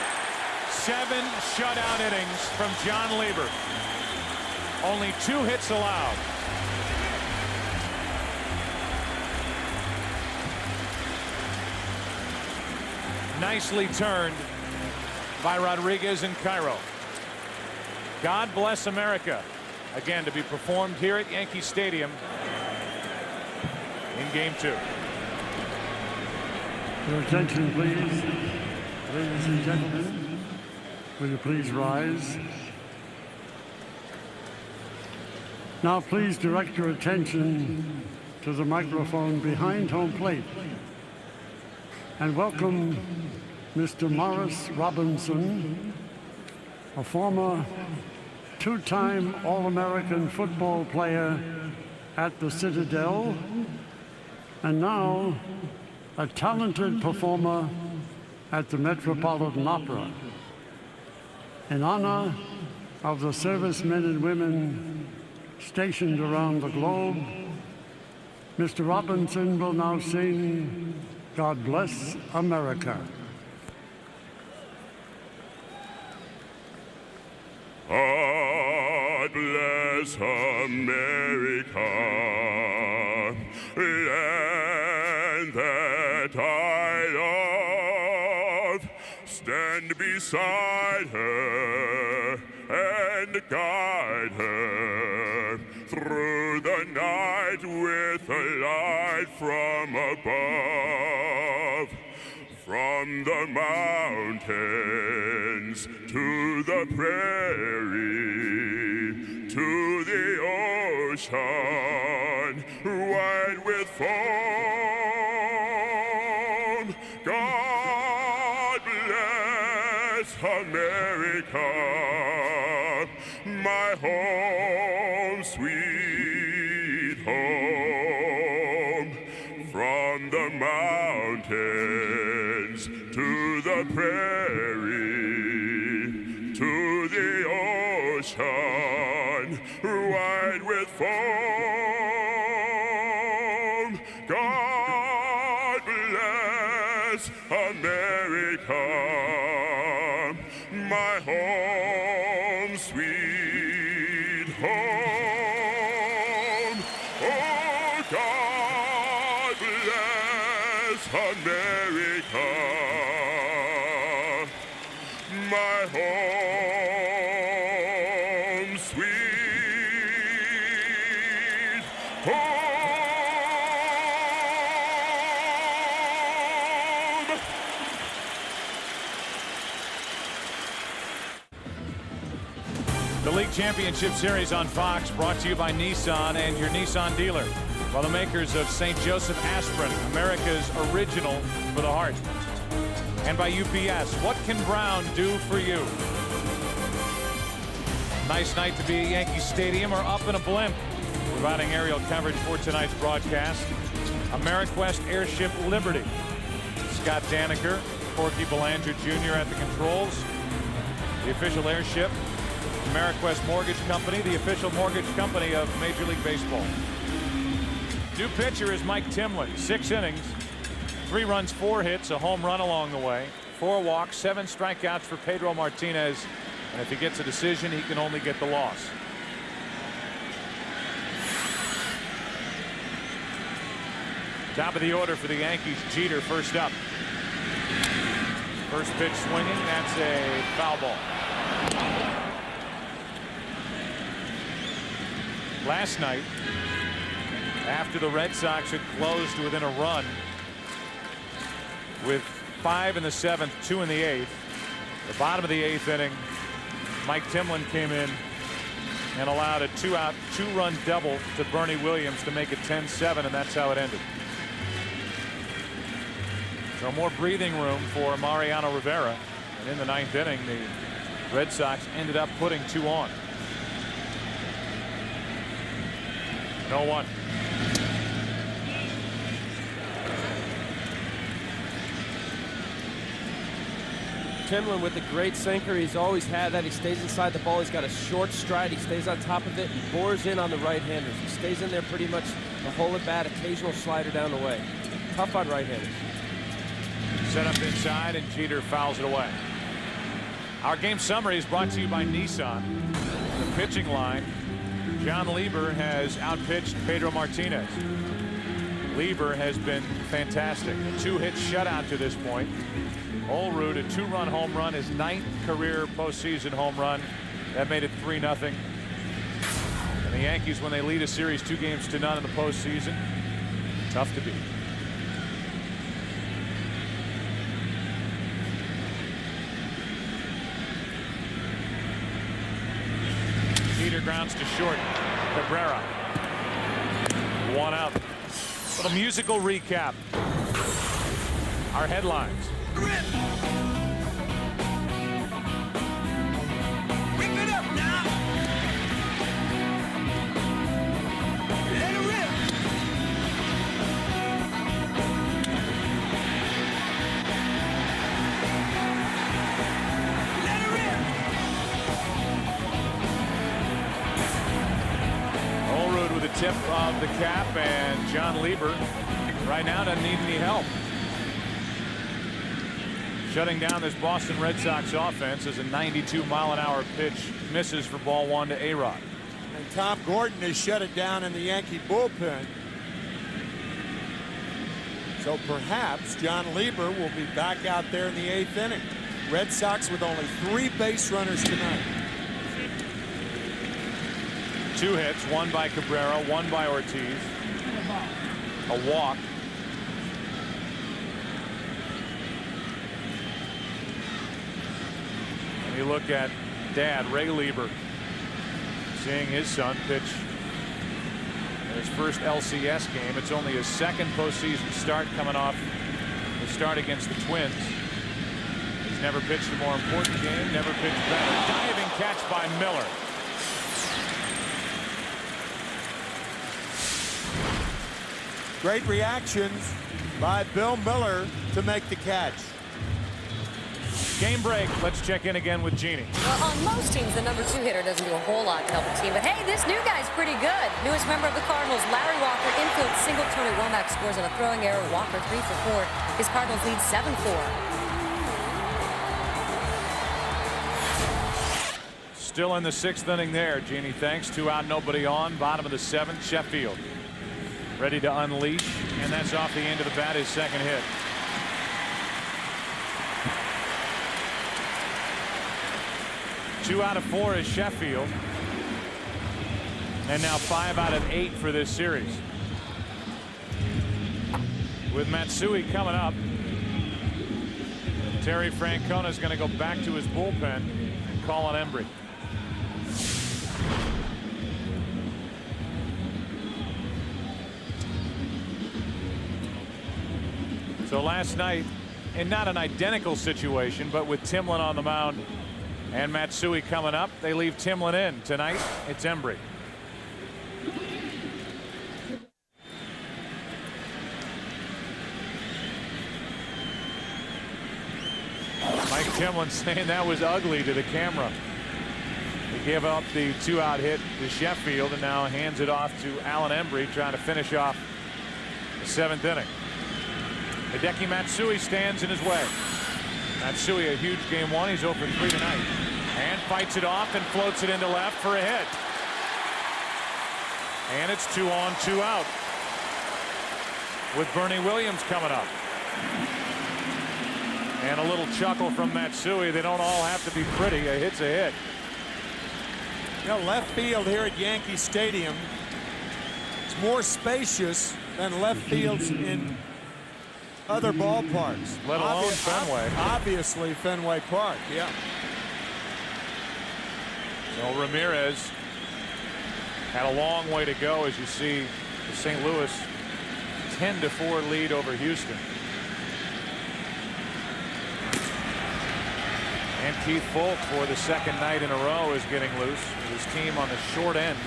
7 shutout innings from John Lieber. Only 2 hits allowed. Nicely turned by Rodriguez and Cairo. God Bless America. Again, to be performed here at Yankee Stadium in Game 2. Your attention, please. Ladies and gentlemen, will you please rise? Now please direct your attention to the microphone behind home plate and welcome Mr. Morris Robinson, a former 2-time All-American football player at the Citadel, and now a talented performer at the Metropolitan Opera. In honor of the servicemen and women stationed around the globe, Mr. Robinson will now sing God Bless America. God bless America, land that I love. Stand beside her and guide her through the night with a light from above. From the mountains to the prairie, to the ocean, white with foam. God bless America, my home, sweet home. From the mountains to the prairie, to the ocean, white with foam. God bless America, my home, sweet home. Oh, God bless America, my home, sweet home. League Championship Series on Fox, brought to you by Nissan and your Nissan dealer. By the makers of St. Joseph Aspirin, America's original for the heart. And by UPS, what can Brown do for you? Nice night to be at Yankee Stadium or up in a blimp. Providing aerial coverage for tonight's broadcast, Ameriquest Airship Liberty. Scott Daniker, Corky Belanger Jr. at the controls. The official airship, Ameriquest Mortgage Company, the official mortgage company of Major League Baseball. New pitcher is Mike Timlin. 6 innings, 3 runs, 4 hits, a home run along the way, 4 walks, 7 strikeouts for Pedro Martinez. And if he gets a decision, he can only get the loss. Top of the order for the Yankees, Jeter first up. First pitch swinging, that's a foul ball. Last night, after the Red Sox had closed within a run with 5 in the 7th, 2 in the 8th, the bottom of the 8th inning, Mike Timlin came in and allowed a 2-out, 2-run double to Bernie Williams to make it 10-7, and that's how it ended. So more breathing room for Mariano Rivera. And in the 9th inning, the Red Sox ended up putting 2 on. 0-1. Timlin with the great sinker. He's always had that. He stays inside the ball. He's got a short stride. He stays on top of it. He bores in on the right-handers. He stays in there pretty much the whole at bat. Occasional slider down the way. Tough on right-handers. Set up inside, and Jeter fouls it away. Our game summary is brought to you by Nissan. The pitching line, John Lieber has outpitched Pedro Martinez. Lieber has been fantastic. A 2-hit shutout to this point. Olrud, a 2-run home run, his 9th career postseason home run. That made it 3-0. And the Yankees, when they lead a series 2-0 in the postseason, tough to beat. Jeter grounds to short. Cabrera. 1 out. Little musical recap. Our headlines. Rip it up now. Let it rip. Let it rip. Olrud with a tip of the cap, and John Lieber right now doesn't need any help. Shutting down this Boston Red Sox offense as a 92-mile-an-hour pitch misses for ball 1 to A-Rod. And Tom Gordon has shut it down in the Yankee bullpen. So perhaps John Lieber will be back out there in the 8th inning. Red Sox with only 3 base runners tonight. 2 hits, 1 by Cabrera, 1 by Ortiz. A walk. And you look at Dad, Ray Lieber, seeing his son pitch in his first LCS game. It's only his 2nd postseason start, coming off the start against the Twins. He's never pitched a more important game, never pitched better. Diving catch by Miller. Great reactions by Bill Miller to make the catch. Game break. Let's check in again with Jeannie. Well, on most teams, the number 2 hitter doesn't do a whole lot to help a team. But hey, this new guy's pretty good. Newest member of the Cardinals, Larry Walker, infield single. Tony Womack scores on a throwing error. Walker 3 for 4. His Cardinals lead 7-4. Still in the 6th inning there, Jeannie. Thanks. 2 out, nobody on. Bottom of the 7th, Sheffield ready to unleash, and that's off the end of the bat, his 2nd hit. Two out of 4 is Sheffield, and now 5 out of 8 for this series. With Matsui coming up, Terry Francona is going to go back to his bullpen and call on Embry. So last night, in not an identical situation, but with Timlin on the mound and Matsui coming up, they leave Timlin in. Tonight, it's Embry. Mike Timlin saying that was ugly to the camera. He gave up the 2-out hit to Sheffield and now hands it off to Alan Embry, trying to finish off the 7th inning. Hideki Matsui stands in his way. Matsui, a huge game 1. He's 0 for 3 tonight. And fights it off and floats it into left for a hit. And it's 2 on, 2 out. With Bernie Williams coming up. And a little chuckle from Matsui. They don't all have to be pretty. A hit's a hit. You know, left field here at Yankee Stadium is more spacious than left fields in other ballparks. Let alone Fenway. Obviously Fenway Park, yeah. So Ramirez had a long way to go, as you see the St. Louis 10-4 lead over Houston. And Keith Foulke, for the 2nd night in a row, is getting loose with his team on the short end.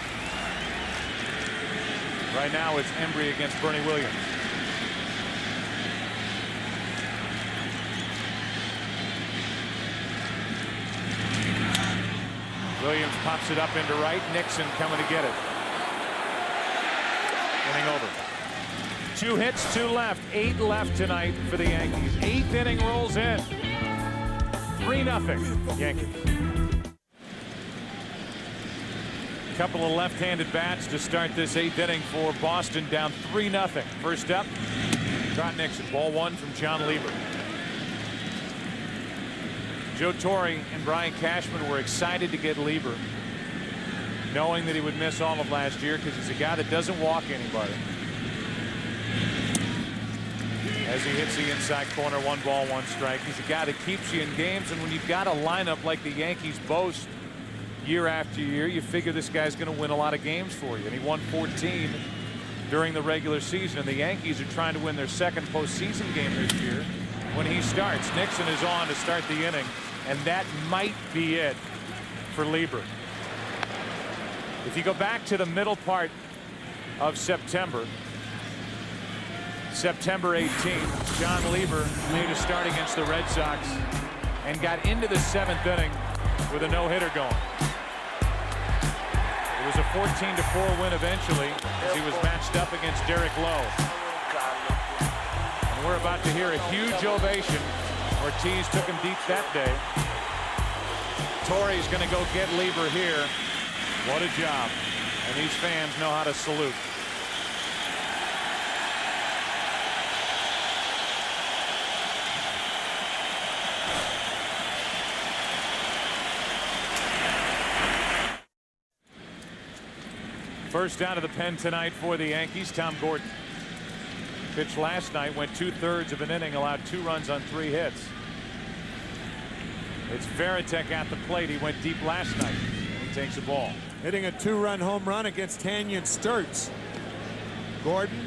Right now it's Embry against Bernie Williams. Williams pops it up into right. Nixon coming to get it. Inning over. 2 hits, 2 left. 8 left tonight for the Yankees. 8th inning rolls in. 3-0 Yankees. A couple of left-handed bats to start this 8th inning for Boston, down 3-0. First up, Trot Nixon. Ball 1 from John Lieber. Joe Torre and Brian Cashman were excited to get Lieber, knowing that he would miss all of last year because he's a guy that doesn't walk anybody. As he hits the inside corner, 1 ball, 1 strike. He's a guy that keeps you in games, and when you've got a lineup like the Yankees boast year after year, you figure this guy's going to win a lot of games for you. And he won 14 during the regular season, and the Yankees are trying to win their 2nd postseason game this year. When he starts, Nixon is on to start the inning, and that might be it for Lieber. If you go back to the middle part of September 18th, John Lieber made a start against the Red Sox and got into the 7th inning with a no-hitter going. It was a 14-4 win eventually, as he was matched up against Derek Lowe. And we're about to hear a huge ovation. Ortiz took him deep that day. Torre's going to go get Lieber here. What a job. And these fans know how to salute. First down of the pen tonight for the Yankees, Tom Gordon. Pitched last night, went 2/3 of an inning, allowed 2 runs on 3 hits. It's Varitek at the plate. He went deep last night. He takes the ball. Hitting a 2-run home run against Tanyan Sturtz. Gordon,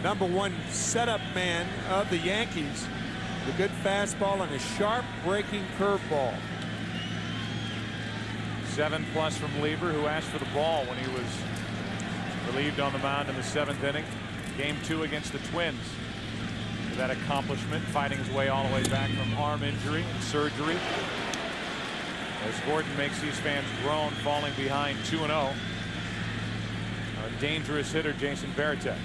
#1 setup man of the Yankees. The good fastball and a sharp breaking curveball. 7+ from Lieber, who asked for the ball when he was relieved on the mound in the 7th inning. Game 2 against the Twins. For that accomplishment, fighting his way all the way back from arm injury and surgery. As Gordon makes these fans groan, falling behind 2-0. A dangerous hitter, Jason Varitek.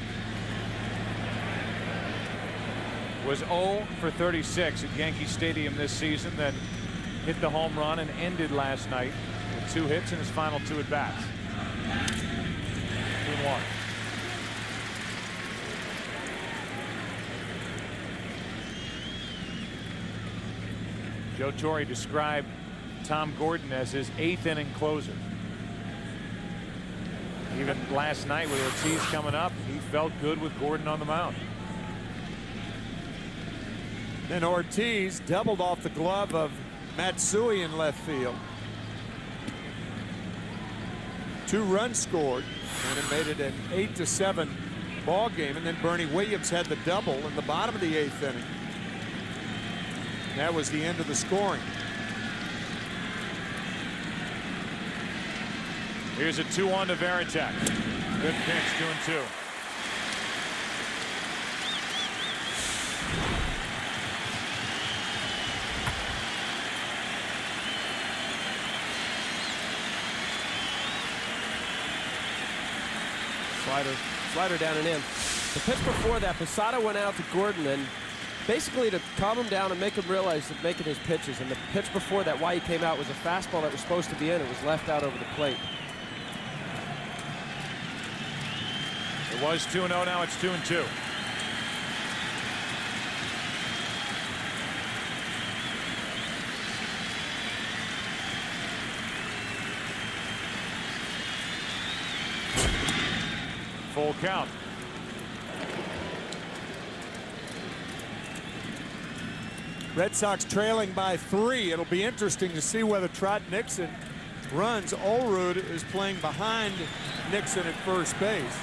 Was 0 for 36 at Yankee Stadium this season, then hit the home run and ended last night with 2 hits in his final 2 at-bats. 2-1. Joe Torre described Tom Gordon as his 8th inning closer. Even last night with Ortiz coming up, he felt good with Gordon on the mound. Then Ortiz doubled off the glove of Matsui in left field. 2 runs scored, and it made it an 8-7 ball game, and then Bernie Williams had the double in the bottom of the 8th inning. That was the end of the scoring. Here's a 2-1 to Varitek. Good pitch, 2-2. Slider down and in. The pitch before that, Posada went out to Gordon and basically to calm him down and make him realize that making his pitches. And the pitch before that, why he came out, was a fastball that was supposed to be in. It was left out over the plate. It was 2-0, now it's 2-2. Full count. Red Sox trailing by 3. It'll be interesting to see whether Trot Nixon runs. Olerud is playing behind Nixon at first base.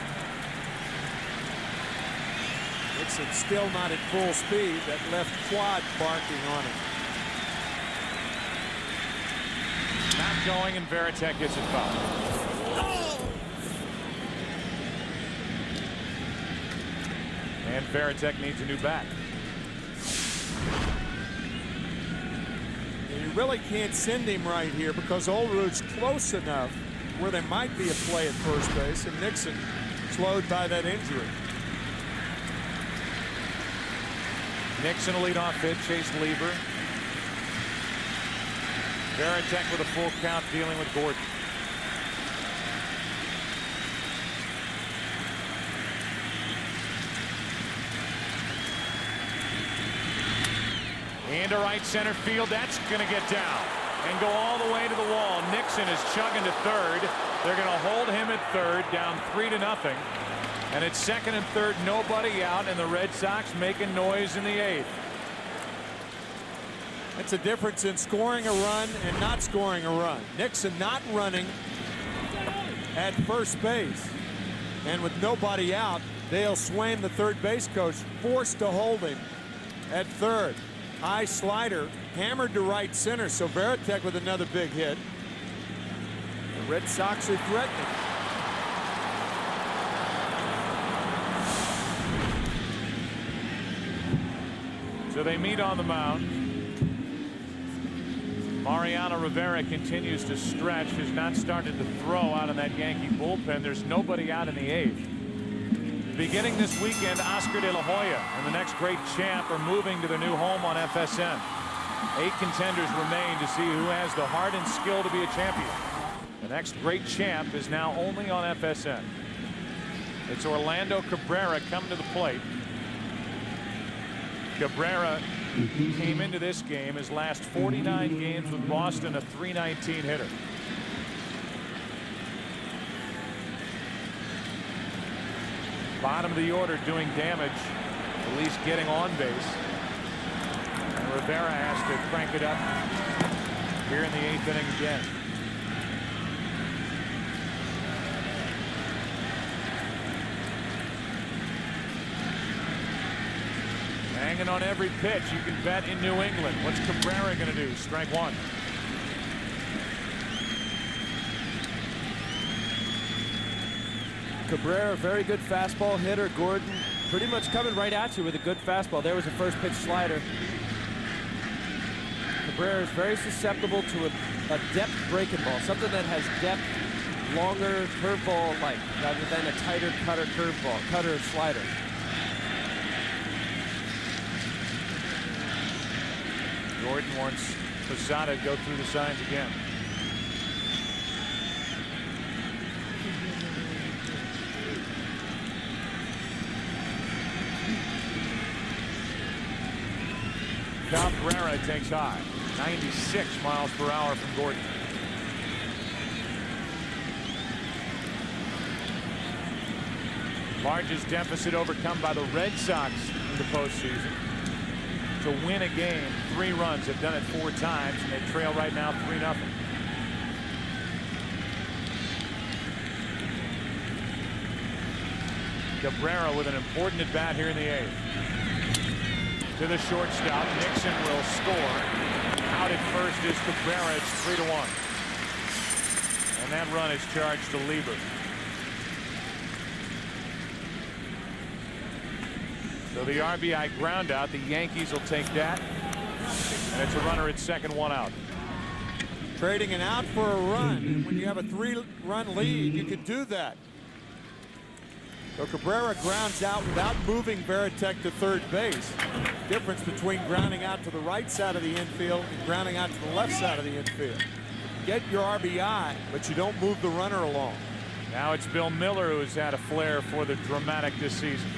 Nixon still not at full speed. That left quad barking on him. Not going, and Varitek gets it fouled. And Varitek needs a new bat. You really can't send him right here because Olerud's close enough where there might be a play at first base, and Nixon slowed by that injury. Nixon a leadoff hit, chased Lieber. Varitek with a full count, dealing with Gordon. Into right center field. That's going to get down and go all the way to the wall. Nixon is chugging to third. They're going to hold him at third, down 3-0. And it's second and third, nobody out, and the Red Sox making noise in the 8th. That's a difference in scoring a run and not scoring a run. Nixon not running at first base. And with nobody out, Dale Swain, the third base coach, forced to hold him at third. High slider, hammered to right center, so Varitek with another big hit. The Red Sox are threatening. So they meet on the mound. Mariano Rivera continues to stretch, has not started to throw out in that Yankee bullpen. There's nobody out in the 8th. Beginning this weekend, Oscar De La Hoya and the next great champ are moving to their new home on FSN. 8 contenders remain to see who has the heart and skill to be a champion. The next great champ is now only on FSN. It's Orlando Cabrera coming to the plate. Cabrera came into this game, his last 49 games with Boston, a .319 hitter. Bottom of the order doing damage, at least getting on base. And Rivera has to crank it up here in the 8th inning again. Hanging on every pitch you can bet in New England. What's Cabrera going to do? Strike one. Cabrera, very good fastball hitter. Gordon pretty much coming right at you with a good fastball. There was a first pitch slider. Cabrera is very susceptible to a depth breaking ball, something that has depth, longer curveball like, rather than a tighter cutter curveball, cutter slider. Gordon wants Posada to go through the signs again. Cabrera takes high. 96 miles per hour from Gordon. Largest deficit overcome by the Red Sox in the postseason. To win a game, 3 runs. They've done it 4 times, and they trail right now 3-0. Cabrera with an important at bat here in the 8th. To the shortstop. Nixon will score. Out at first is Cabrera. It's 3-1. And that run is charged to Lieber. So the RBI ground out. The Yankees will take that. And it's a runner at second, 1 out. Trading an out for a run. And when you have a 3-run lead, you can do that. So Cabrera grounds out without moving Varitek to third base. Difference between grounding out to the right side of the infield and grounding out to the left side of the infield. Get your RBI, but you don't move the runner along. Now it's Bill Miller who's had a flair for the dramatic this season.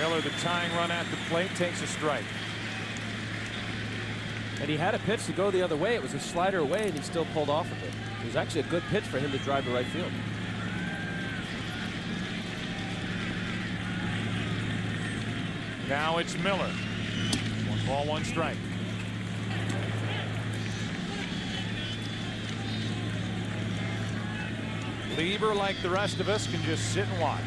Miller, the tying run at the plate, takes a strike. And he had a pitch to go the other way. It was a slider away, and he still pulled off of it. It was actually a good pitch for him to drive to right field. Now it's Miller. 1 ball, 1 strike. Lieber, like the rest of us, can just sit and watch.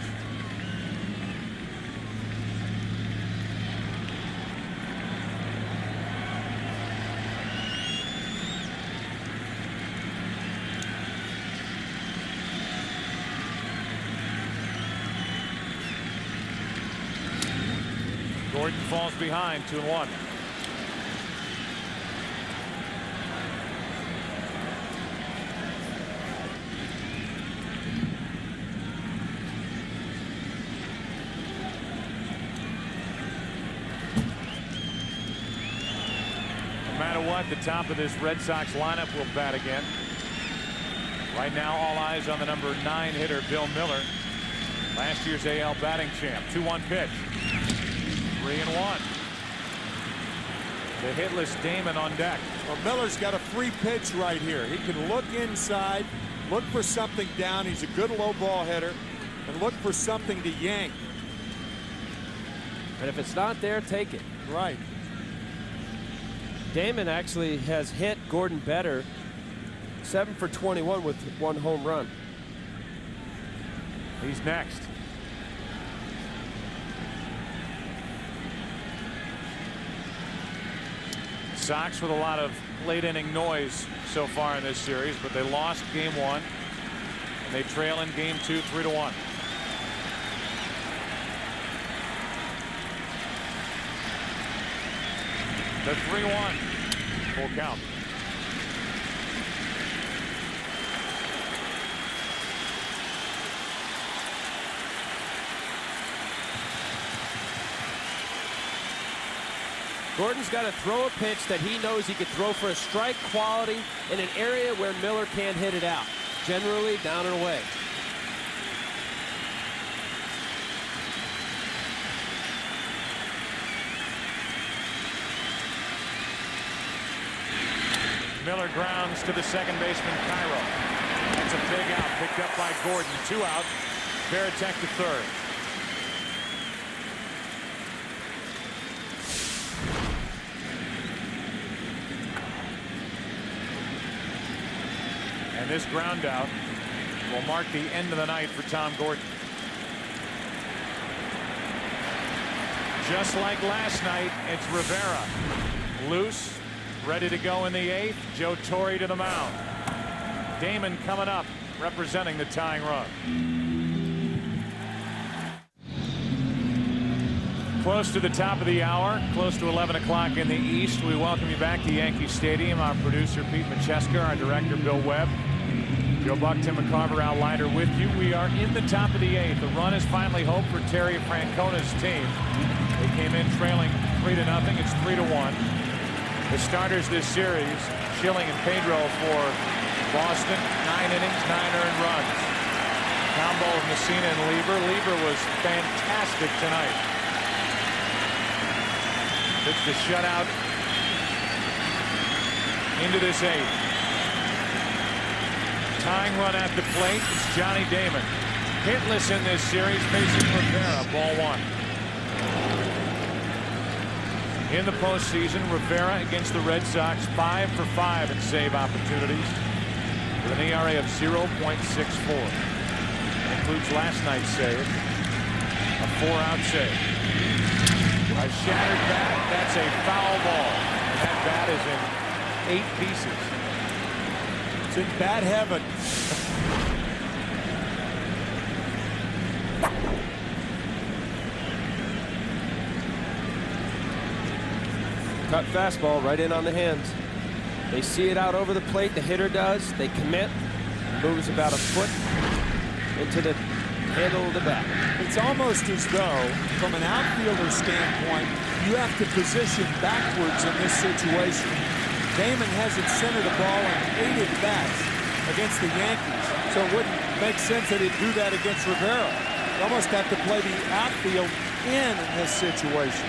Gordon falls behind, 2-1. No matter what, the top of this Red Sox lineup will bat again. Right now, all eyes on the number 9 hitter, Bill Miller, last year's AL batting champ. 2-1 pitch. 3-1. The hitless Damon on deck. Well, Miller's got a free pitch right here. He can look inside, look for something down. He's a good low ball hitter, and look for something to yank. And if it's not there, take it. Right. Damon actually has hit Gordon better. 7 for 21 with 1 home run. He's next. Sox with a lot of late inning noise so far in this series, but they lost game 1 and they trail in game 2 3-1. The 3-1 full count. Gordon's got to throw a pitch that he knows he could throw for a strike quality in an area where Miller can't hit it out. Generally down and away. Miller grounds to the second baseman, Cairo. That's a big out, picked up by Gordon. 2 out. Varitek to third. And this ground out will mark the end of the night for Tom Gordon. Just like last night, it's Rivera. Loose, ready to go in the 8th. Joe Torre to the mound. Damon coming up, representing the tying run. Close to the top of the hour, close to 11 o'clock in the East. We welcome you back to Yankee Stadium. Our producer, Pete Macheska, our director, Bill Webb. Joe Buck, Tim McCarver, Al Leiter with you. We are in the top of the 8th. The run is finally hope for Terry Francona's team. They came in trailing 3-0. It's 3-1. The starters this series, Schilling and Pedro for Boston. 9 innings, 9 earned runs. Combo of Messina and Lieber. Lieber was fantastic tonight. Pitched a shutout into this 8th. Tying run at the plate. It's Johnny Damon. Hitless in this series, facing Rivera. Ball 1. In the postseason, Rivera against the Red Sox, 5 for 5 in save opportunities. with an ERA of 0.64. Includes last night's save, a 4-out save. A shattered bat, that's a foul ball. And that bat is in 8 pieces. It's in bad heaven. Cut fastball right in on the hands. They see it out over the plate. The hitter does. They commit. Moves about a foot into the handle of the bat. It's almost as though, from an outfielder standpoint, you have to position backwards in this situation. Damon hasn't centered the ball in 8 at-bats against the Yankees, so it wouldn't make sense that he'd do that against Rivera. You almost have to play the outfield in this situation.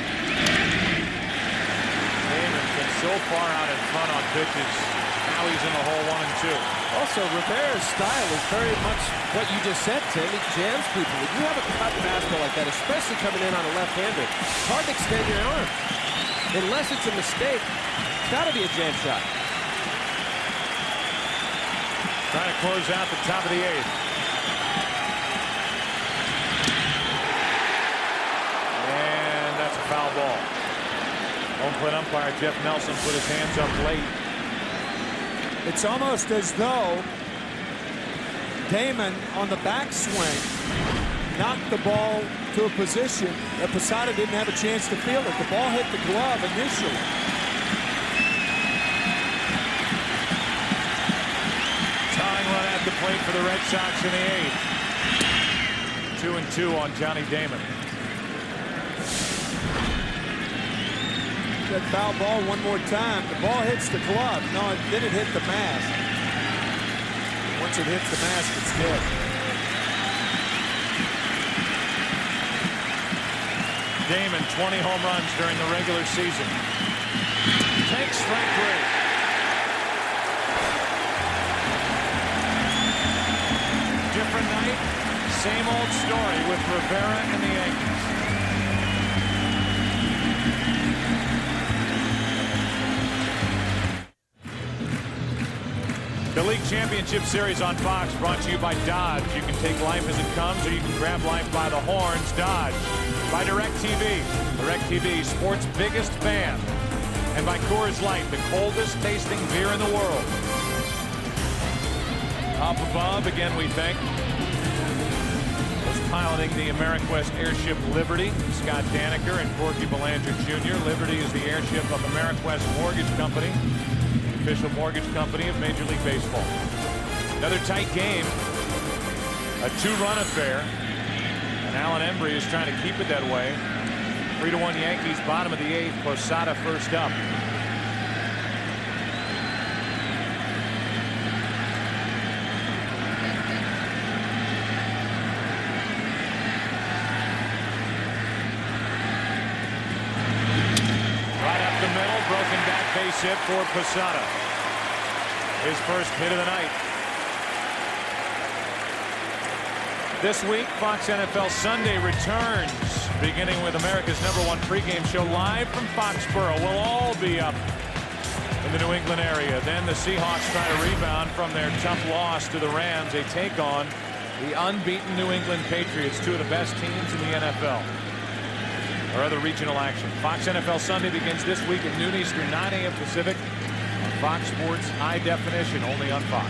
Damon's been so far out in front on pitches. Now he's in the hole 1 and 2. Also, Rivera's style is very much what you just said, Tim. He jams people. When you have a cut fastball like that, especially coming in on a left-hander, it's hard to extend your arm. Unless it's a mistake, it's got to be a jam shot. Trying to close out the top of the 8th. And that's a foul ball. Home plate umpire Jeff Nelson put his hands up late. It's almost as though Damon, on the backswing, knocked the ball to a position that Posada didn't have a chance to field it. The ball hit the glove initially. Tying run at the plate for the Red Sox in the 8th. 2 and 2 on Johnny Damon. That foul ball one more time. The ball hits the glove. No, then it hit the mask. Once it hits the mask, it's dead. Damon, 20 home runs during the regular season. Takes strike 3. Different night, same old story with Rivera and the Yankees. The League Championship Series on Fox brought to you by Dodge. You can take life as it comes, or you can grab life by the horns. Dodge. By DirecTV. DirecTV, sports' biggest fan. And by Coors Light, the coldest tasting beer in the world. Up above, again we thank those piloting the AmeriQuest airship Liberty, Scott Daniker and Corky Belanger Jr. Liberty is the airship of AmeriQuest Mortgage Company, official mortgage company of Major League Baseball. Another tight game, a 2-run affair, and Alan Embry is trying to keep it that way. 3-1 Yankees, bottom of the 8th. Posada first up. Right up the middle, broken back base hit for Posada. His first hit of the night. This week, Fox NFL Sunday returns, beginning with America's #1 pregame show live from Foxborough. We'll all be up in the New England area. Then the Seahawks try to rebound from their tough loss to the Rams. They take on the unbeaten New England Patriots, two of the best teams in the NFL. Or other regional action. Fox NFL Sunday begins this week at noon Eastern, 9 a.m. Pacific on Fox Sports High Definition, only on Fox.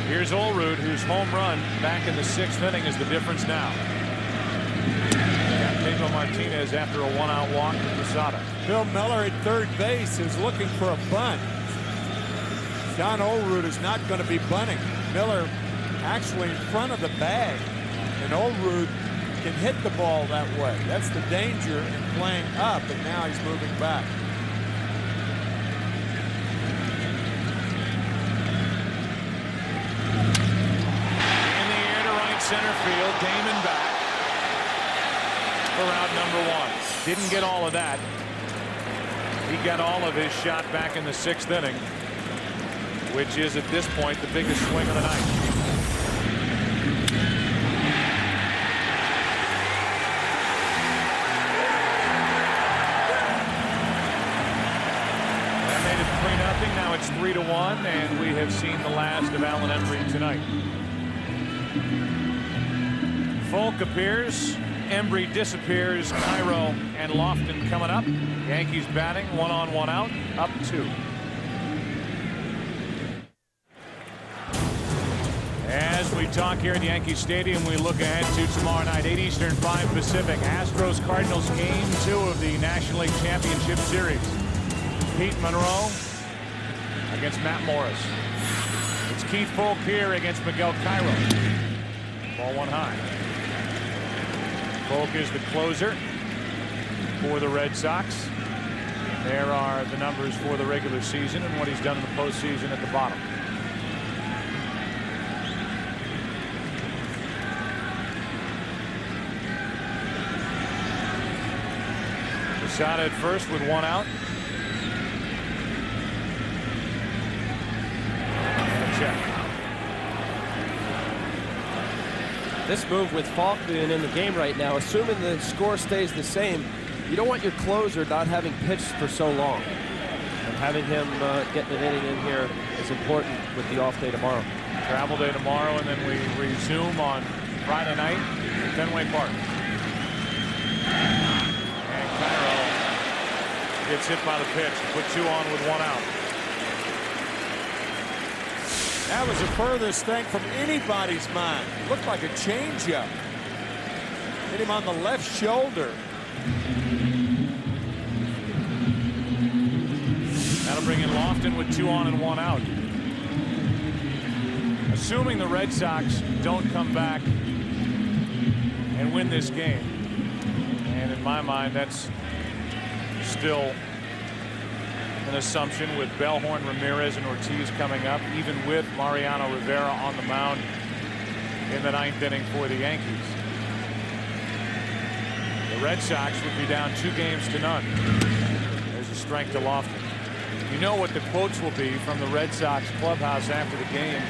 Here's Olrud, whose home run back in the 6th inning is the difference now. Pedro Martinez after a 1-out walk to Posada. Bill Miller at third base is looking for a bunt. John Olrud is not going to be bunting. Miller actually in front of the bag, and Olrud can hit the ball that way. That's the danger in playing up, and now he's moving back. In the air to right center field, Damon back for out number 1. Didn't get all of that. He got all of his shot back in the 6th inning, which is at this point the biggest swing of the night. Now it's 3-0 3-1, and we have seen the last of Alan Embry tonight. Folk appears, Embry disappears, Cairo and Lofton coming up. Yankees batting, 1 on 1 out, up 2. As we talk here at Yankee Stadium, we look ahead to tomorrow night, 8 Eastern, 5 Pacific. Astros Cardinals game 2 of the National League Championship Series. Pete Monroe against Matt Morris. It's Keith Folk here against Miguel Cairo. Ball 1 high. Folk is the closer for the Red Sox. There are the numbers for the regular season and what he's done in the postseason at the bottom. Shot at first with 1 out. And a check. This move with Falk being in the game right now, assuming the score stays the same, you don't want your closer not having pitched for so long. And having him getting an inning in here is important with the off day tomorrow. Travel day tomorrow, and then we resume on Friday night at Fenway Park. And Cairo gets hit by the pitch. Put 2 on with 1 out. That was the furthest thing from anybody's mind. Looked like a changeup. Hit him on the left shoulder. That'll bring in Lofton with 2 on and 1 out. Assuming the Red Sox don't come back and win this game, and in my mind that's still an assumption with Bellhorn, Ramirez, and Ortiz coming up, even with Mariano Rivera on the mound in the 9th inning for the Yankees. The Red Sox would be down 2-0. There's a strike to Lofton. You know what the quotes will be from the Red Sox clubhouse after the game,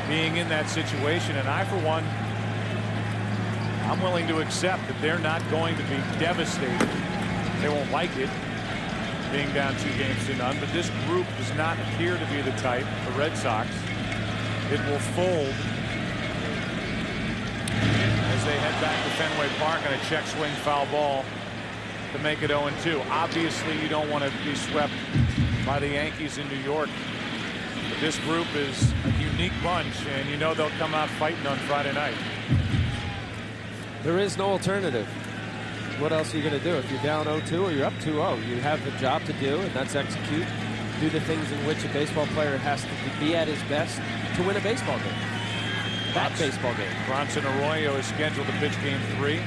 being in that situation, and I, for one, I'm willing to accept that they're not going to be devastated. They won't like it, being down 2-0, but this group does not appear to be the type, the Red Sox, it will fold as they head back to Fenway Park on a check swing foul ball to make it 0-2. Obviously, you don't want to be swept by the Yankees in New York, but this group is a unique bunch, and you know they'll come out fighting on Friday night. There is no alternative. What else are you going to do if you're down 0-2 or you're up 2-0? You have a job to do, and that's execute. Do the things in which a baseball player has to be at his best to win a baseball game. That baseball game. Bronson Arroyo is scheduled to pitch game 3.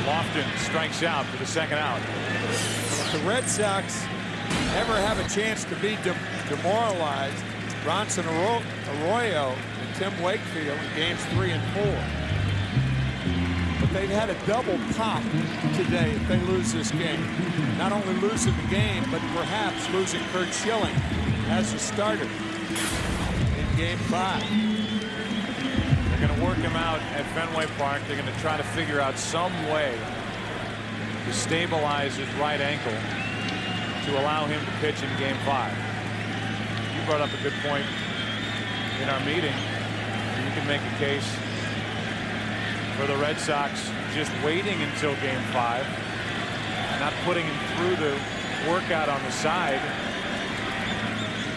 Lofton strikes out for the 2nd out. If the Red Sox ever have a chance to be demoralized, Bronson Arroyo and Tim Wakefield in games 3 and 4. But they've had a double pop today if they lose this game. Not only losing the game, but perhaps losing Curt Schilling as a starter in game 5. They're going to work him out at Fenway Park. They're going to try to figure out some way to stabilize his right ankle to allow him to pitch in game 5. You brought up a good point in our meeting. You can make a case for the Red Sox just waiting until game 5, not putting him through the workout on the side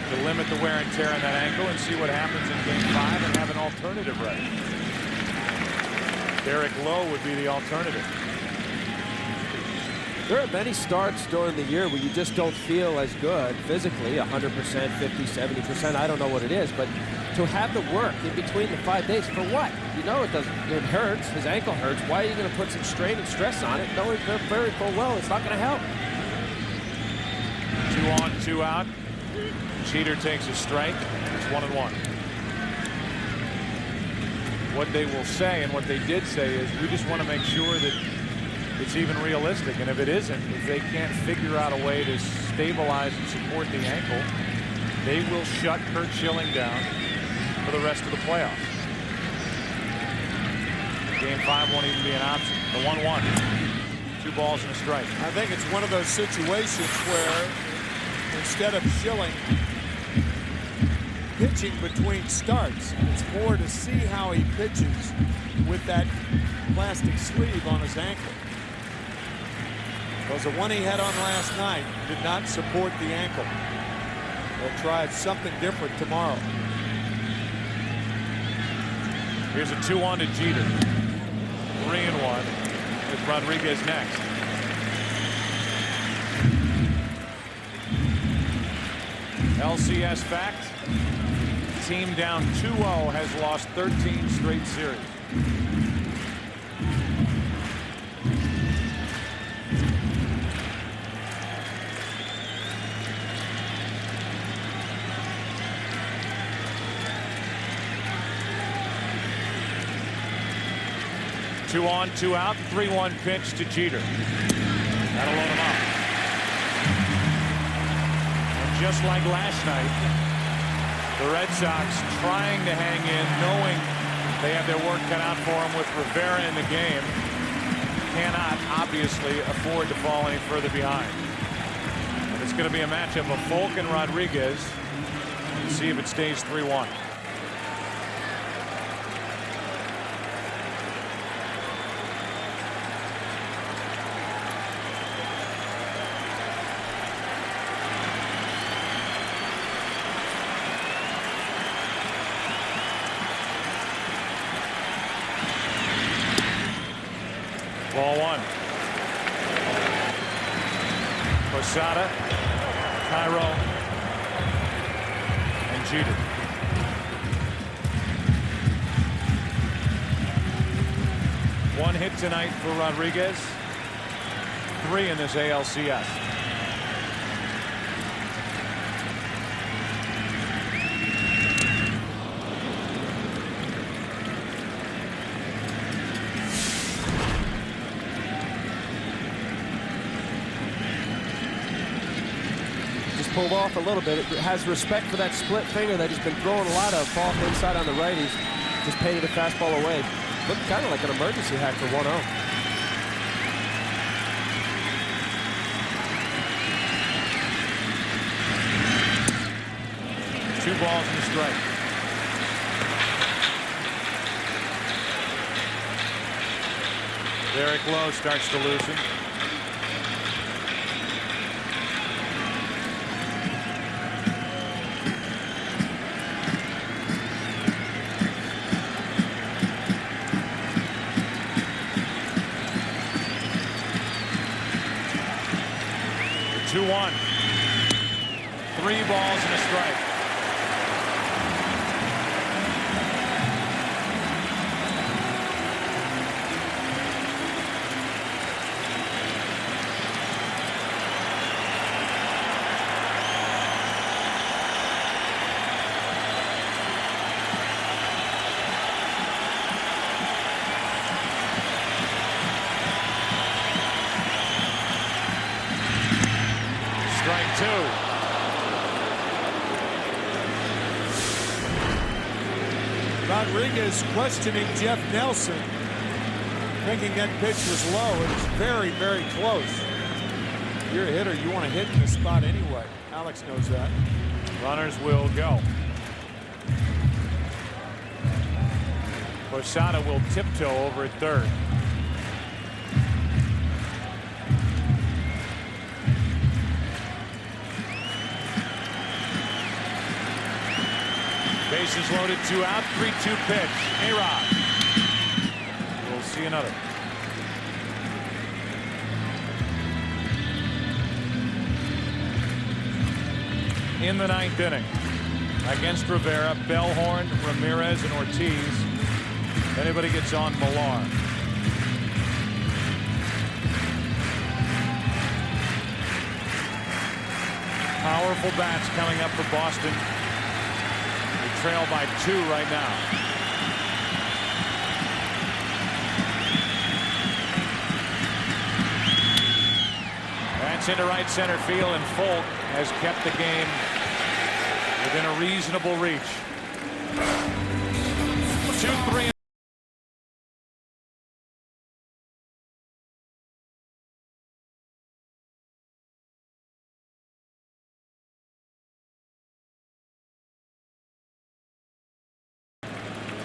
to limit the wear and tear on that ankle and see what happens in game 5 and have an alternative ready. Derek Lowe would be the alternative. There are many starts during the year where you just don't feel as good physically, 100%, 50, 70%, I don't know what it is, but to have the work in between the 5 days, for what? You know it doesn't, it hurts, his ankle hurts. Why are you going to put some strain and stress on it, knowing very full well it's not going to help? 2 on, 2 out. Cheater takes a strike. It's 1-1. What they will say and what they did say is we just want to make sure that it's even realistic, and if it isn't, if they can't figure out a way to stabilize and support the ankle, they will shut Curt Schilling down for the rest of the playoffs. Game 5 won't even be an option. The 1-1. 2 balls and a strike. I think it's one of those situations where instead of Schilling pitching between starts. It's more to see how he pitches with that plastic sleeve on his ankle. Because the one he had on last night did not support the ankle. They'll try something different tomorrow. Here's a 2-1 to Jeter. 3-1 with Rodriguez next. LCS fact. Team down 2-0 has lost 13 straight series. Two on, two out, 3-1 pitch to Jeter. That'll load him up. And just like last night, the Red Sox trying to hang in, knowing they have their work cut out for them with Rivera in the game. Cannot obviously afford to fall any further behind. And it's going to be a matchup of Folk and Rodriguez. Let's see if it stays 3-1. Ball one. Posada, Cairo, and Jeter. One hit tonight for Rodriguez. 3 in this ALCS. Pulled off a little bit. It has respect for that split finger that he's been throwing a lot of off inside on the righties. Just painted a fastball away. Looked kind of like an emergency hack for 1-0. Two balls and a strike. Derek Lowe starts to loosen. The 2-1. 3 balls and a strike. Strike 2. Rodriguez questioning Jeff Nelson, thinking that pitch was low. It was very, very close. If you're a hitter, you want to hit in the spot anyway. Alex knows that. Runners will go. Posada will tiptoe over at third. Bases loaded, 2 out, 3-2 pitch. A-Rod. We'll see another. In the 9th inning, against Rivera, Bellhorn, Ramirez, and Ortiz. If anybody gets on, Millar. Powerful bats coming up for Boston. Trail by 2 right now. That's into right center field, and Folk has kept the game within a reasonable reach. 2-3.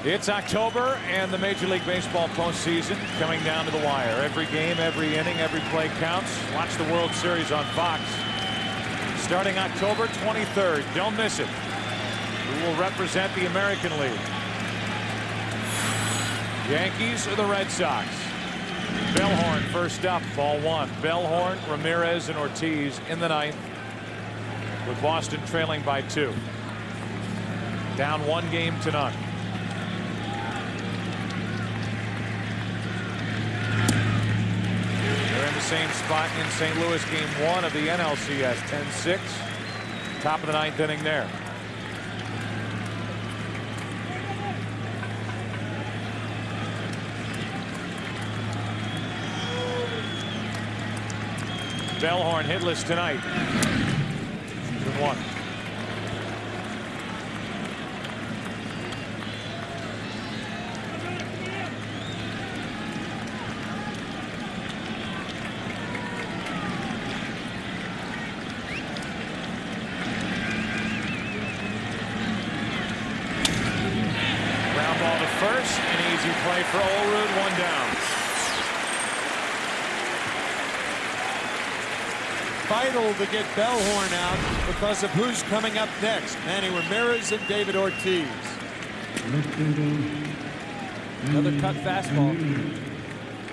It's October and the Major League Baseball postseason coming down to the wire. Every game, every inning, every play counts. Watch the World Series on Fox starting October 23rd. Don't miss it. Who will represent the American League? Yankees or the Red Sox? Bellhorn first up, ball one. Bellhorn, Ramirez, and Ortiz in the ninth, with Boston trailing by 2. Down 1-0 They're in the same spot in St. Louis, game 1 of the NLCS, 10-6. Top of the 9th inning there. Bellhorn hitless tonight. 2-1. Ground ball to first. An easy play for Olrud. 1 down. Vital to get Bellhorn out because of who's coming up next. Manny Ramirez and David Ortiz. Another cut fastball.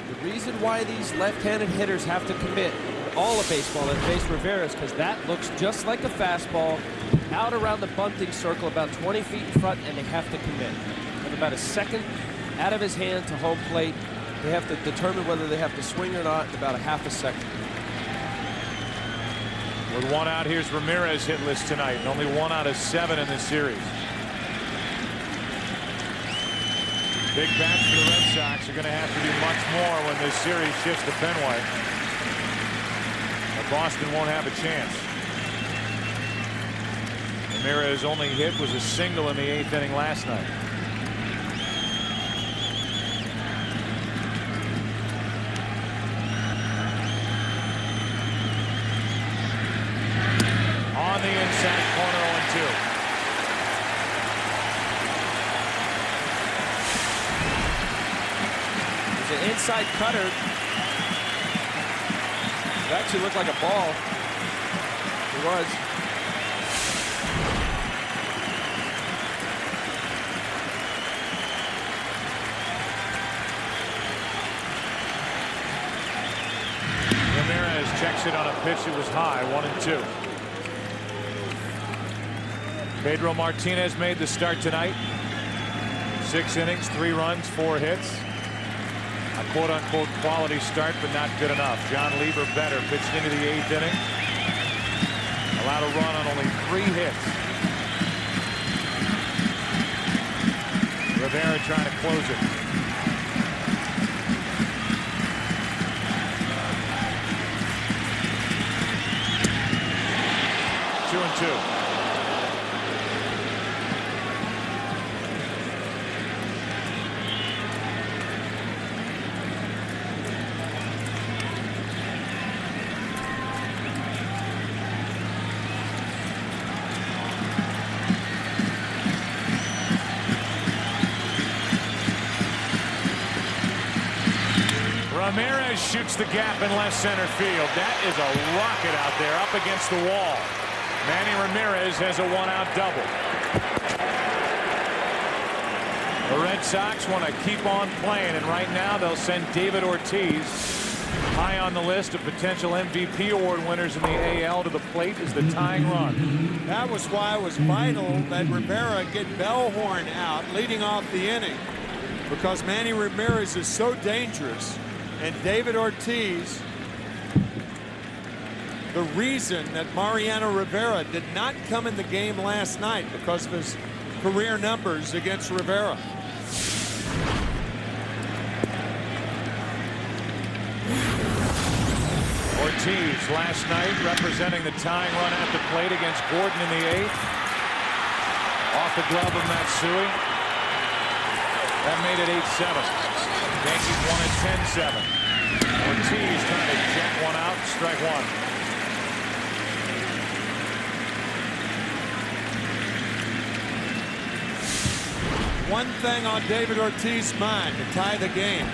The reason why these left-handed hitters have to commit all of baseball and face Rivera is because that looks just like a fastball out around the bunting circle about 20 feet in front, and they have to commit. With about a second out of his hand to home plate, they have to determine whether they have to swing or not in about a half a second. With 1 out, here's Ramirez hitless tonight, and only 1 out of 7 in this series. Big bats for the Red Sox are going to have to do much more when this series shifts to Fenway. But Boston won't have a chance. Ramirez's only hit was a single in the 8th inning last night. On the inside corner, 0-2. There's an inside cutter. It actually looked like a ball. It was. Ramirez checks it on a pitch that was high, 1-2. Pedro Martinez made the start tonight. 6 innings, 3 runs, 4 hits. A quote-unquote quality start, but not good enough. John Lieber better, pitched into the 8th inning. Allowed a run on only 3 hits. Rivera trying to close it. Two and two. Ramirez shoots the gap in left center field. That is a rocket out there up against the wall. Manny Ramirez has a 1-out double. The Red Sox want to keep on playing, and right now they'll send David Ortiz, high on the list of potential MVP award winners in the AL, to the plate as the tying run. That was why it was vital that Rivera get Bellhorn out leading off the inning, because Manny Ramirez is so dangerous. And David Ortiz, the reason that Mariano Rivera did not come in the game last night because of his career numbers against Rivera. Ortiz last night representing the tying run at the plate against Gordon in the 8th. Off the glove of Matsui. That made it 8-7. Yankees won at 10-7. Ortiz trying to jet one out, strike one. one thing on David Ortiz's mind: to tie the game.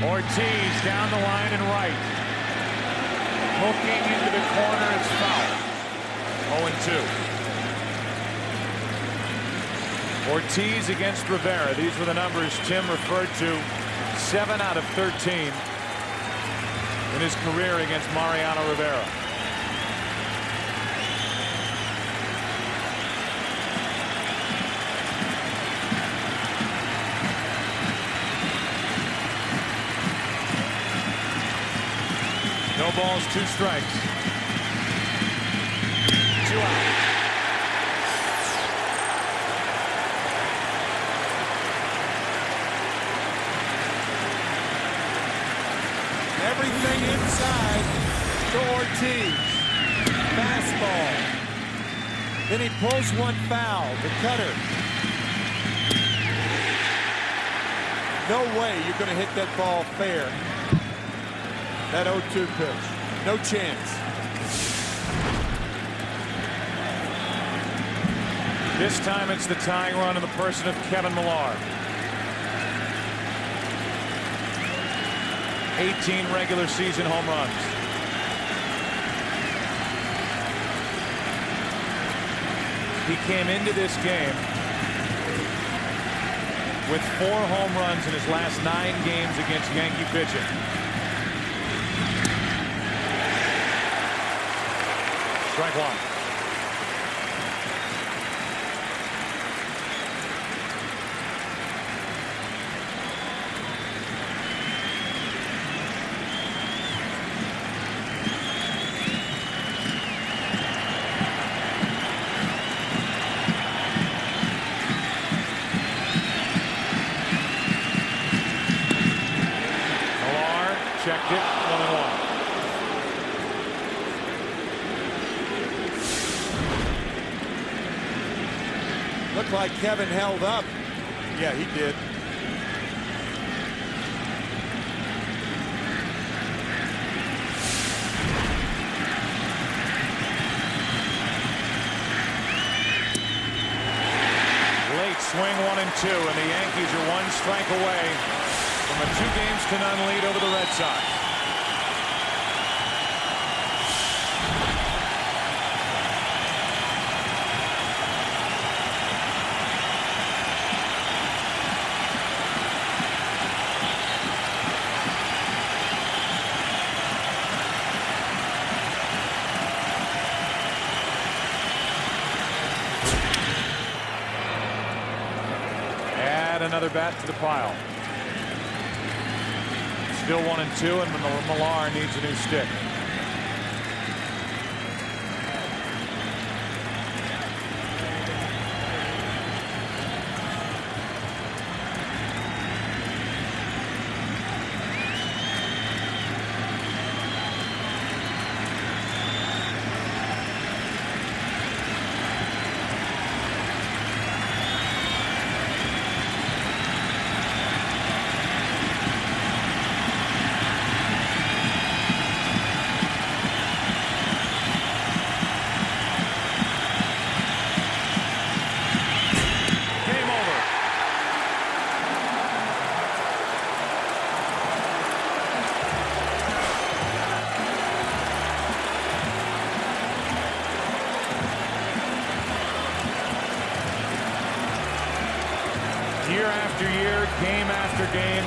Ortiz down the line and right. Hooking into the corner, it's foul. 0-2. Ortiz against Rivera. These were the numbers Tim referred to. 7 out of 13 in his career against Mariano Rivera. No balls, 2 strikes. 2 out. Everything inside to Ortiz. Fastball. Then he pulls one foul. The cutter. No way you're going to hit that ball fair. That 0-2 pitch. No chance. This time it's the tying run in the person of Kevin Millar. 18 regular season home runs. He came into this game with 4 home runs in his last 9 games against Yankee pitching. Strike 1. Checked it, 1-1. Looked like Kevin held up. Yeah, he did. Late swing, 1-2, and the Yankees are 1 strike away from a 2-0 lead over the Red Sox. Add another bat to the pile. Still 1-2, and Millar needs a new stick. Year after year, game after game,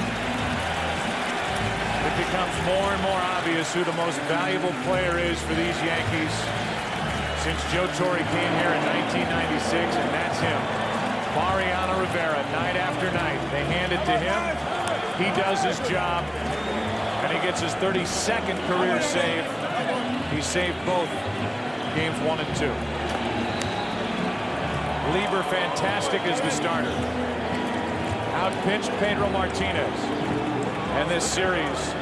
it becomes more and more obvious who the most valuable player is for these Yankees since Joe Torre came here in 1996, and that's him. Mariano Rivera, night after night. They hand it to him. He does his job, and he gets his 32nd career save. He saved both games 1 and 2. Lieber, fantastic as the starter. Outpitched Pedro Martinez. And this series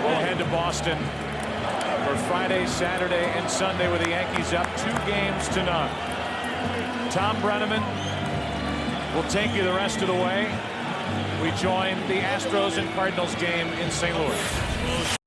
will head to Boston for Friday, Saturday, and Sunday with the Yankees up 2-0. Tom Brenneman will take you the rest of the way. we join the Astros and Cardinals game in St. Louis.